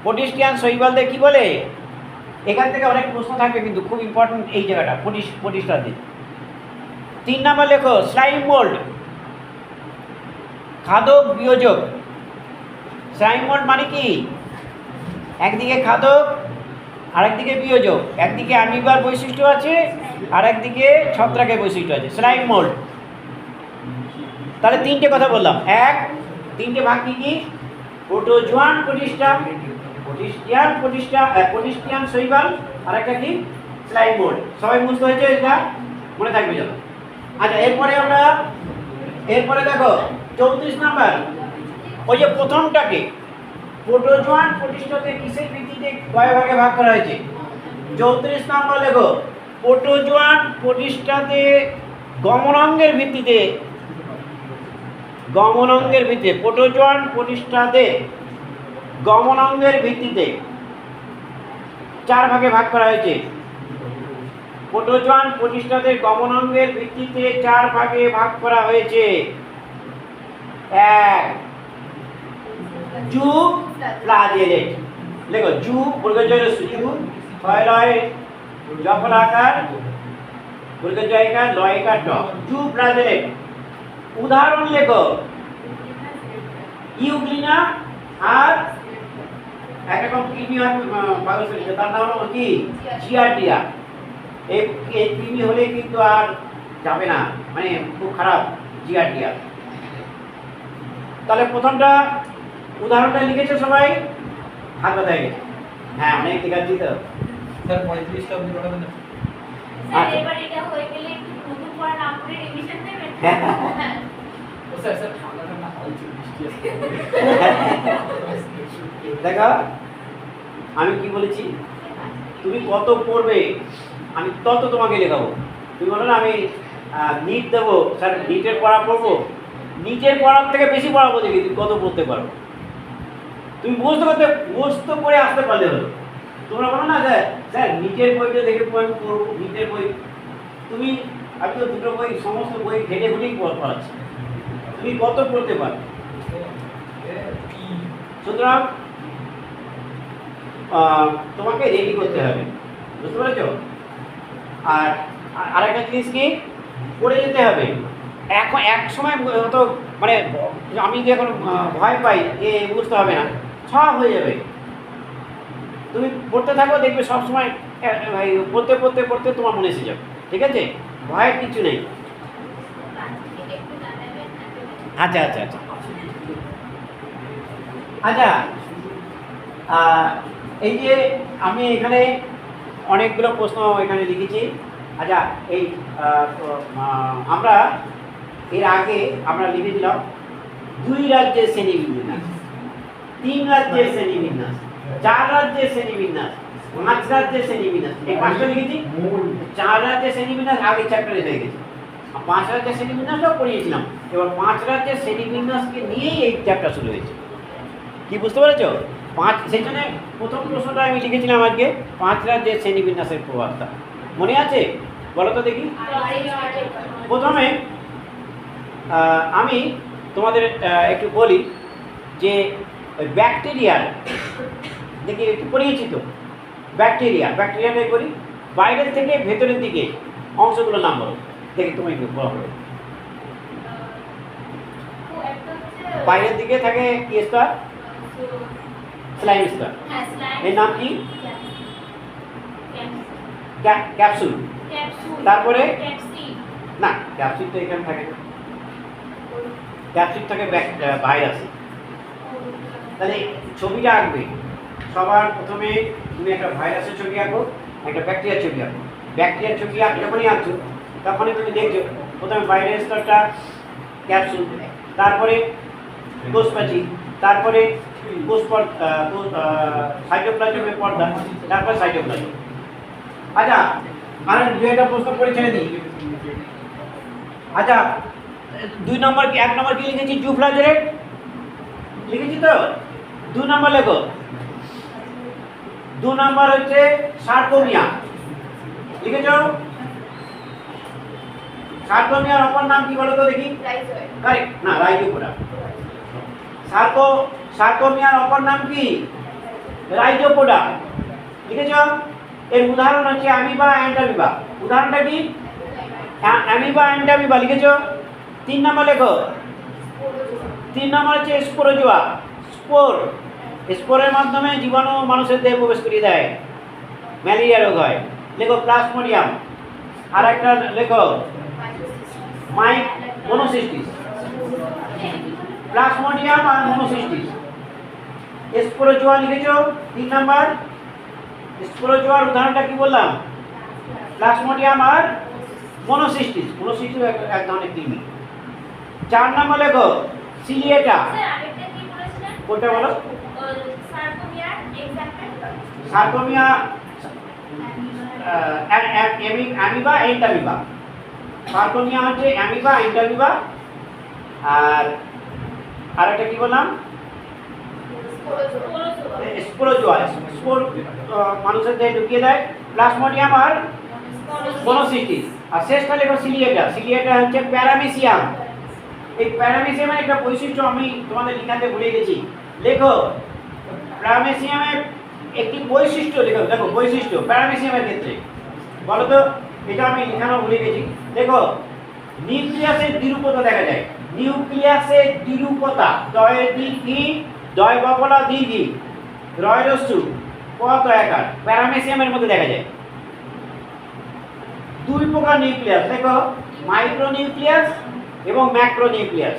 প্রোটিস্টিয়ান শৈবালদের কি বলে? এখান থেকে অনেক প্রশ্ন থাকবে, কিন্তু খুব ইম্পর্টেন্ট এই জায়গাটা, প্রতিষ্ঠাদের। 3 নম্বর লেখো, স্লাইম মোল্ড, খাদক বিয়োজক। স্লাইম মোল্ড মানে কি? একদিকে খাদক, আরেকদিকে বিয়োজক। একদিকে অ্যামিবার বৈশিষ্ট্য আছে, আর একদিকে ছত্রাকের বৈশিষ্ট্য আছে, স্লাইম মোল্ড। তাহলে 3টে কথা বললাম। 3টে ভাগ কি কি? প্রোটোজোয়ান প্রতিষ্ঠা, প্রোটিস্টিয়ান শৈবাল, আর একটা কি? Slime mould. সবাই বুঝতে হয়েছে? এটা মনে থাকবে যেন। আচ্ছা, এরপরে দেখো 34 নাম্বার, ওই যে প্রথমটাকে প্রোটোজোয়ান প্রতিষ্ঠাতে কিসের ভিত্তিতে কয় ভাগে ভাগ করা হয়েছে? 34 নাম্বার লেখো, প্রোটোজোয়ান প্রতিষ্ঠাতে গমনাঙ্গের ভিত্তিতে প্রোটোজোয়ান প্রতিষ্ঠাতে গমনাঙ্গের ভিত্তিতে 4 ভাগে ভাগ করা হয়েছে। প্রোটোজোয়ান প্রতিষ্ঠাতে গমনাঙ্গের ভিত্তিতে 4 ভাগে ভাগ করা হয়েছে। 1 জু ফ্লাজেলেট। দেখো জু বর্গজয়ের জু, ফয়লয় জফলাকার বর্গজয়কার লয়কার ট, জু ফ্লাজেলেট। উদাহরণ লেখো, ইউগ্লিনা আর একরকম কৃমি পাগল চলেছে, তার নাম হলো কি? জিয়ার্ডিয়া। এই কৃমি হলে কিন্তু আর যাবে না, মানে খুব খারাপ, জিয়ার্ডিয়া। তাহলে প্রথমটা উদাহরণটা লিখেছো সবাই? হাত বাঁধা গেছে। হ্যাঁ, অনেক দেখাচ্ছি তো। স্যার 35টা অবধি পাঠাবেন না? স্যার এবার এটা হয়ে গেলে একটু নতুন পড়া না করে রিভিশন দেবেন? ও স্যার ঠান্ডা ঠান্ডা হচ্ছে, বৃষ্টি আসছে। দেখো আমি কি বলেছি, তুমি কত পড়বে আমি তত তোমাকে লেখাবো। তুমি বলো না আমি নিট দেবো, স্যার নিটের পড়া পড়বো, নিটের পড়ার থেকে বেশি পড়াবো, দেখি তুমি কত পড়তে পারো। তুমি মুখস্থ করে আসতে পারলে হলো। তোমরা বলো না স্যার স্যার নিজের বইটা দেখে আমি পড়বো, নিজের বই। তুমি আমি তো দুটো বই সমস্ত বই ঘেটে ঘুটেই পড়াচ্ছি, তুমি কত পড়তে পারো? সুতরাং তোমাকে রেডি করতে হবে, বুঝতে পেরেছ? আর আরেকটা জিনিস কি, পড়ে যেতে হবে। এখন এক সময় তো মানে আমি যদি এখন ভয় পাই যে বুঝতে হবে না, সব হয়ে যাবে। তুমি পড়তে থাকো, দেখবে সবসময় পড়তে পড়তে পড়তে তোমার মনে এসে যাবে। ঠিক আছে, ভয়ের কিছু নেই। আচ্ছা আচ্ছা আচ্ছা আচ্ছা এই যে আমি এখানে অনেকগুলো প্রশ্ন এখানে লিখেছি। আচ্ছা এই আমরা এর আগে আমরা লিখেছিলাম 2 রাজ্যের শ্রেণীবিন্যাস, 3 রাজ্যের শ্রেণীবিন্যাস, 4 রাজ্যের শ্রেণীবিন্যাস, 5 রাজ্যের শ্রেণীবিন্যাস। এই 5টা লিখেছি। 4 রাজ্যের শ্রেণীবিন্যাস আগের চ্যাপ্টারে হয়ে গেছে। 5 রাজ্যের শ্রেণীবিন্যাসটাও পড়িয়েছিলাম। এবার 5 রাজ্যের শ্রেণীবিন্যাসকে নিয়েই এই চ্যাপ্টার শুরু হয়েছে। কি বুঝতে পেরেছো? সেই জন্য প্রথম প্রশ্নটা আমি লিখেছিলাম আজকে 5 রাজ্যের শ্রেণীবিন্যাসের প্রভাবটা মনে আছে? বলো তো দেখি। প্রথমে আমি তোমাদের একটু বলি যে ব্যাকটেরিয়ার দেখি একটু পড়িয়েছি তো। ব্যাকটেরিয়াটা করি, বাইরের থেকে ভেতরের দিকে অংশগুলো নাম বলো দেখি। তুমি একটু বলো। বাইরের দিকে থাকে কি স্তর? স্লাইম স্তর। এর নাম কি? ক্যাপসুল। তারপরে না, ক্যাপসুল তো এখানে থাকে না, ক্যাপসুল থাকে ভাইরাসে। তাহলে ছবিটা আঁকবে সবার প্রথমে তুমি একটা ভাইরাসের ছবি আঁকো, একটা ব্যাকটেরিয়ার ছবি আঁকো। ব্যাকটেরিয়ার ছবি যখনই আঁকছো তখনই তুমি দেখছো প্রথমে বাইরের স্তরটা ক্যাপসুল, তারপরে কোষপ্রাচীর, তারপরে সাইটোপ্লাজমের পর্দা, তারপর সাইটোপ্লাজম। আচ্ছা আর 2টা প্রশ্ন করে ছেড়ে দিই। আচ্ছা 2 নম্বর কি 1 নম্বর কি লিখেছি? জুফ্লাজেলেট লিখেছি তো। 2 নম্বর লেখো। 2 নম্বর হচ্ছে সার্কোমিয়া লিখেছ? সার্কোমিয়ার অপর নাম কি বলো তো দেখি? কারেক্ট না, রাইজোপোডা। সার্কোমিয়ার অপর নাম কি? রাইজোপোডা লিখেছ? এর উদাহরণ হচ্ছে অ্যামিবা, অ্যান্টামিবা। উদাহরণটা কি? Amoeba, Entamoeba লিখেছ? 3 নম্বর লেখো। 3 নম্বর হচ্ছে স্পোরোজোয়া। স্পোরের মাধ্যমে জীবাণু মানুষের দেহে প্রবেশ করিয়ে দেয়, ম্যালেরিয়া রোগ হয়। লেখো প্লাজমোডিয়াম। আর একটা লেখো মনোসিস্টিস। প্লাজমোডিয়াম আর মনোসিস্টিস। স্পোরোজোয়া লিখেছ 3 নম্বর। স্পোরোজোয়ার উদাহরণটা কি বললাম? প্লাজমোডিয়াম আর মনোসিস্টিস। মনোসিস্টিস এক ধরনের কৃমি। 4 নম্বর লেখো সিলিয়েটা। কোনটা বলো? সার্কোমিয়া, অ্যামিবা, এন্টামিবা। সার্কোমিয়া হচ্ছে অ্যামিবা, এন্টামিবা। আর একটা কি বললাম? স্পোরোজোয়া। স্পোর মানুষের দেহে ঢুকিয়ে দেয়। প্লাজমোডিয়াম আর মনোসিস্টিস। আর শেষটা লেখো সিলিয়েটা। সিলিয়েটা হচ্ছে প্যারামিসিয়াম। এই প্যারামিসিয়ামের একটা বৈশিষ্ট্য আমি তোমাদের লেখাতে ভুলে গেছি। লেখো প্যারামিসিয়ামের একটি বৈশিষ্ট্য লেখো। দেখো বৈশিষ্ট্য প্যারামিসিয়ামের ক্ষেত্রে বলো তো, এটা আমি লেখানো ভুলে গেছি। দেখো নিউক্লিয়াসের দ্বিরূপতা দেখা যায়। নিউক্লিয়াসের দ্বিরূপতা, দয়ের দীর্ঘি, দয় বপলা দীর্ঘি, রয়রস্যু কত একার, প্যারামিসিয়ামের মধ্যে দেখা যায়। 2 প্রকার নিউক্লিয়াস দেখো, মাইক্রো নিউক্লিয়াস এবং ম্যাক্রো নিউক্লিয়াস।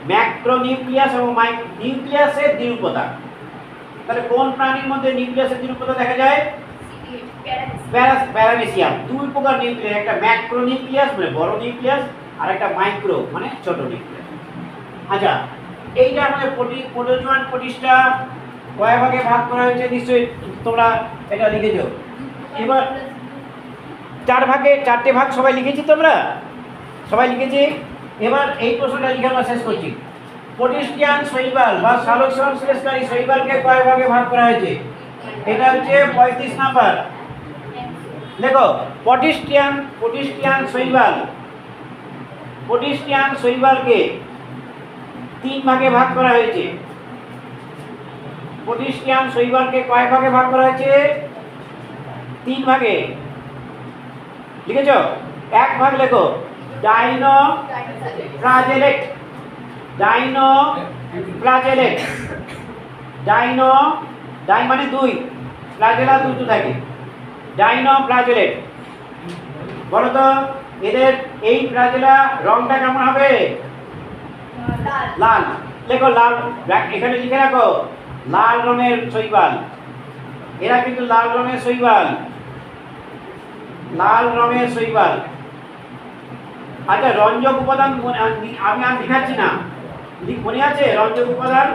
ম্যাক্রো নিউক্লিয়াস এবং নিউক্লিয়াসের দ্বিরূপতা। তাহলে কোন প্রাণীর মধ্যে নিউক্লিয়াসের দ্বিরূপতা দেখা যায়? প্যারামিসিয়াম। 2 প্রকার নিউক্লিয়াস, একটা ম্যাক্রো নিউক্লিয়াস মানে বড় নিউক্লিয়াস, আর একটা মাইক্রো মানে ছোট নিউক্লিয়াস। আচ্ছা এইটা আমাদের প্রোটোজোয়ান প্রোটিস্টা কয় ভাগে ভাগ করা হয়েছে নিশ্চয়ই তোমরা এটা লিখেছো। এবার 4টে ভাগ সবাই লিখেছি, তোমরা সবাই লিখেছি। এবার এই প্রশ্নটা লিখে আমরা শেষ করছি। প্রোটিস্টিয়ান শৈবাল বা সালোক সংশ্লেষকারী শৈবালকে কয় ভাগে ভাগ করা হয়েছে? এটা হচ্ছে 35 নাম্বার। দেখো প্রোটিস্টিয়ান শৈবালকে 3 ভাগে ভাগ করা হয়েছে। প্রোটিস্টিয়ান শৈবালকে কয় ভাগে ভাগ করা হয়েছে? 3 ভাগে। লিখেছ? এক ভাগ লেখো ডাইনোফ্লাজেলেট। ডাই মানে 2, ফ্লাজেলা দুটো থাকে। ডাইনোফ্লাজেলেট। বলো তো এদের এই ফ্লাজেলা রংটা কেমন হবে? লাল। লেখো লাল, এখানে লিখে রাখো লাল রঙের শৈবাল। এরা কিন্তু লাল রঙের শৈবাল। আচ্ছা, রঞ্জক উপাদান আমি আর দেখাচ্ছি না, মনে আছে? রঞ্জক উপাদান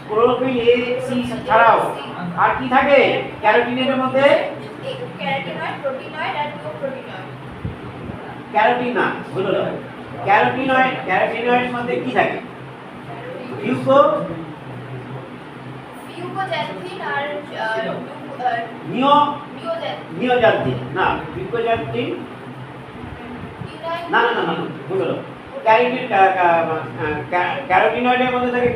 ক্লোরোফিল এ সি ছাড়াও আর কি থাকে ক্যারোটিনের মধ্যে? ক্যারোটিনয়েড, প্রোটিনয়েড আর নিওপ্রোটিনয়েড। ক্যারোটিনয়েড মধ্যে কি থাকে? ফিউকোজ্যান্থিন আর নিওজান্থিন। না, ফিউকোজ্যান্থিন না, ভুল হলো। ক্যারোটিনয়েডের মধ্যে থাকে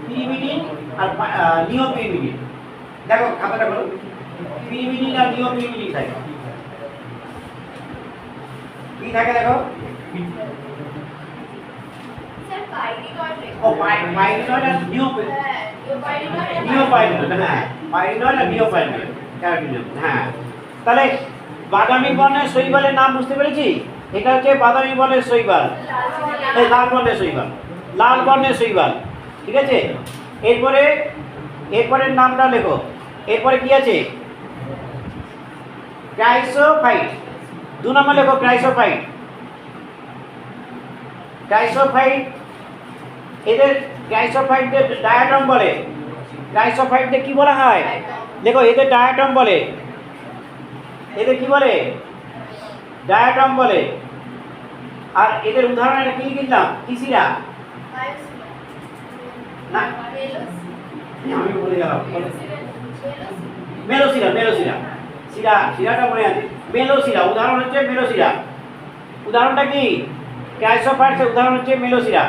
পিরিমিডিন আর নিওপিরিমিডিন। দেখো খাতাটা বলো, পিরিমিডিন আর নিওপিরিমিডিন থাকে। কি থাকে দেখো? স্যার পাইরিনয়েড। ও পাইরিনয়েড আর নিওপাইরিনয়েড। হ্যাঁ, পাইরিনয়েড আর নিওপাইরিনয়েড ক্যারোটিনয়েড। হ্যাঁ, তাহলে বাদামি বর্ণের শৈবালের নাম বুঝতে পেরেছি। এটা হচ্ছে বাদামি বর্ণের শৈবাল, লাল বর্ণের শৈবাল। ঠিক আছে, এরপরের নামটা লেখো। এরপরে কি আছে? ক্রাইসোফাইট। 2 নম্বর লেখো ক্রাইসোফাইট। এদের ক্রাইসোফাইটদের ডায়াটম বলে। ক্রাইসোফাইটদের কি বলা হয়? দেখো এদের ডায়াটম বলে। এদের কি বলে? ডায়াটম বলে। আর এদের উদাহরণ এটা কি লিখলাম? কিসিরা না, আমি বলে গেলাম মেলোসিরা। সিরাটা মনে আছে? মেলোসিরা উদাহরণ হচ্ছে মেলোসিরা। উদাহরণটা কি? ক্রাইসোফাইটসের উদাহরণ হচ্ছে মেলোসিরা।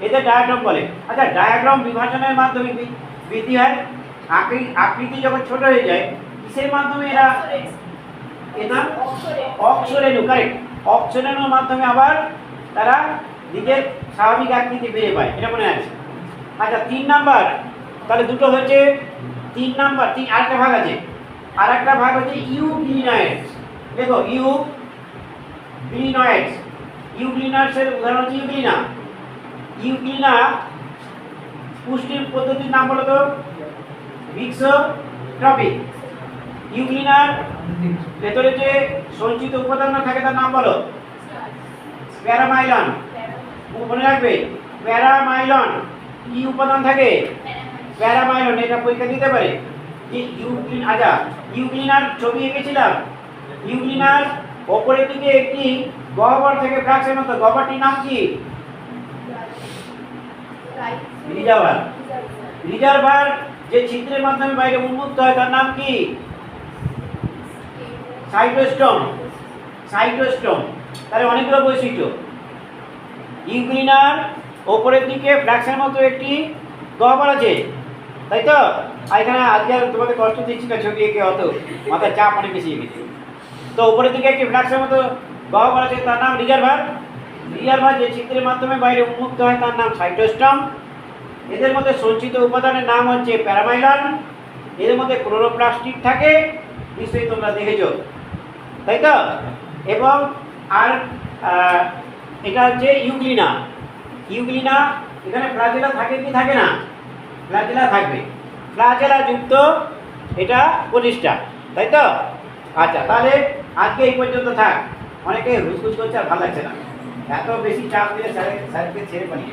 এদের ডায়াগ্রাম বলে। আচ্ছা, ডায়াগ্রাম বিভাজনের মাধ্যমে বৃদ্ধি হয়। আকৃতি যখন ছোট হয়ে যায় কিসের মাধ্যমে? এটা অক্সরেণু। কারেক্ট, অক্সরেণুর মাধ্যমে আবার তারা নিজের স্বাভাবিক আকৃতি বেড়ে পায়। এটা মনে আছে? আচ্ছা, 3 নাম্বার। তাহলে দুটো হয়েছে। 3 নাম্বার। আরেকটা ভাগ আছে। আরেকটা ভাগ হচ্ছে ইউগ্লিনয়েডস। দেখো ইউগ্লিনয়েডসের উদাহরণ হচ্ছে ইউগ্লিনা। পুষ্টির পদ্ধতির নাম বলো তো? মিক্সোট্রপিক। ইউগ্লিনার ভেতরে যে সঞ্চিত উপাদান থাকে তার নাম বলো? প্যারামাইলন। মনে রাখবে, প্যারামাইলন কি উপাদান থাকে? প্যারামাইলন। এটা পরীক্ষা দিতে পারে যে ইউগ্লিনার ছবি এঁকেছিলাম। ইউগ্লিনার ওপরের দিকে একটি গহ্বর থেকে ফ্লাক্সের মতো। গহ্বরটির নাম কি? রিজার্ভার যে ছিদ্রের মাধ্যমে বাইরে উন্মুক্ত হয় তার নাম কি? সাইটোস্টোম। তাহলে অনেকগুলো বৈশিষ্ট্য। ইউগ্লিনার ওপরের দিকে ফ্লাক্সের মতো একটি গহ্বর আছে, তাই তো? এখানে আজকে তোমাকে কষ্ট দিচ্ছি না, ছবি এঁকে অত মাথার চাপ অনেক বেশি গেছে। তো উপরের দিকে একটি ফ্লাক্সের মতো গহ্বর আছে, তার নাম রিজার্ভার। যে ছিদ্রের মাধ্যমে বাইরে উন্মুক্ত হয় তার নাম সাইটোস্টোম। এদের মধ্যে সঞ্চিত উপাদানের নাম হচ্ছে প্যারামাইলন। এদের মধ্যে ক্লোরোপ্লাস্টিক থাকে, নিশ্চয়ই তোমরা দেখেছো, তাই তো? এবং আর এটা হচ্ছে ইউগ্লিনা। এখানে ফ্লাজেলা থাকে কি থাকে না? ফ্লাজেলা থাকবে। ফ্লাজেলা যুক্ত এটা প্রতিষ্ঠা, তাই তো? আচ্ছা, তাহলে আজকে এই পর্যন্ত থাক। অনেকে হুসখুস করছে আর ভালো লাগছে না। এত বেশি চাপ দিলে স্যারকে ছেড়ে পালিয়ে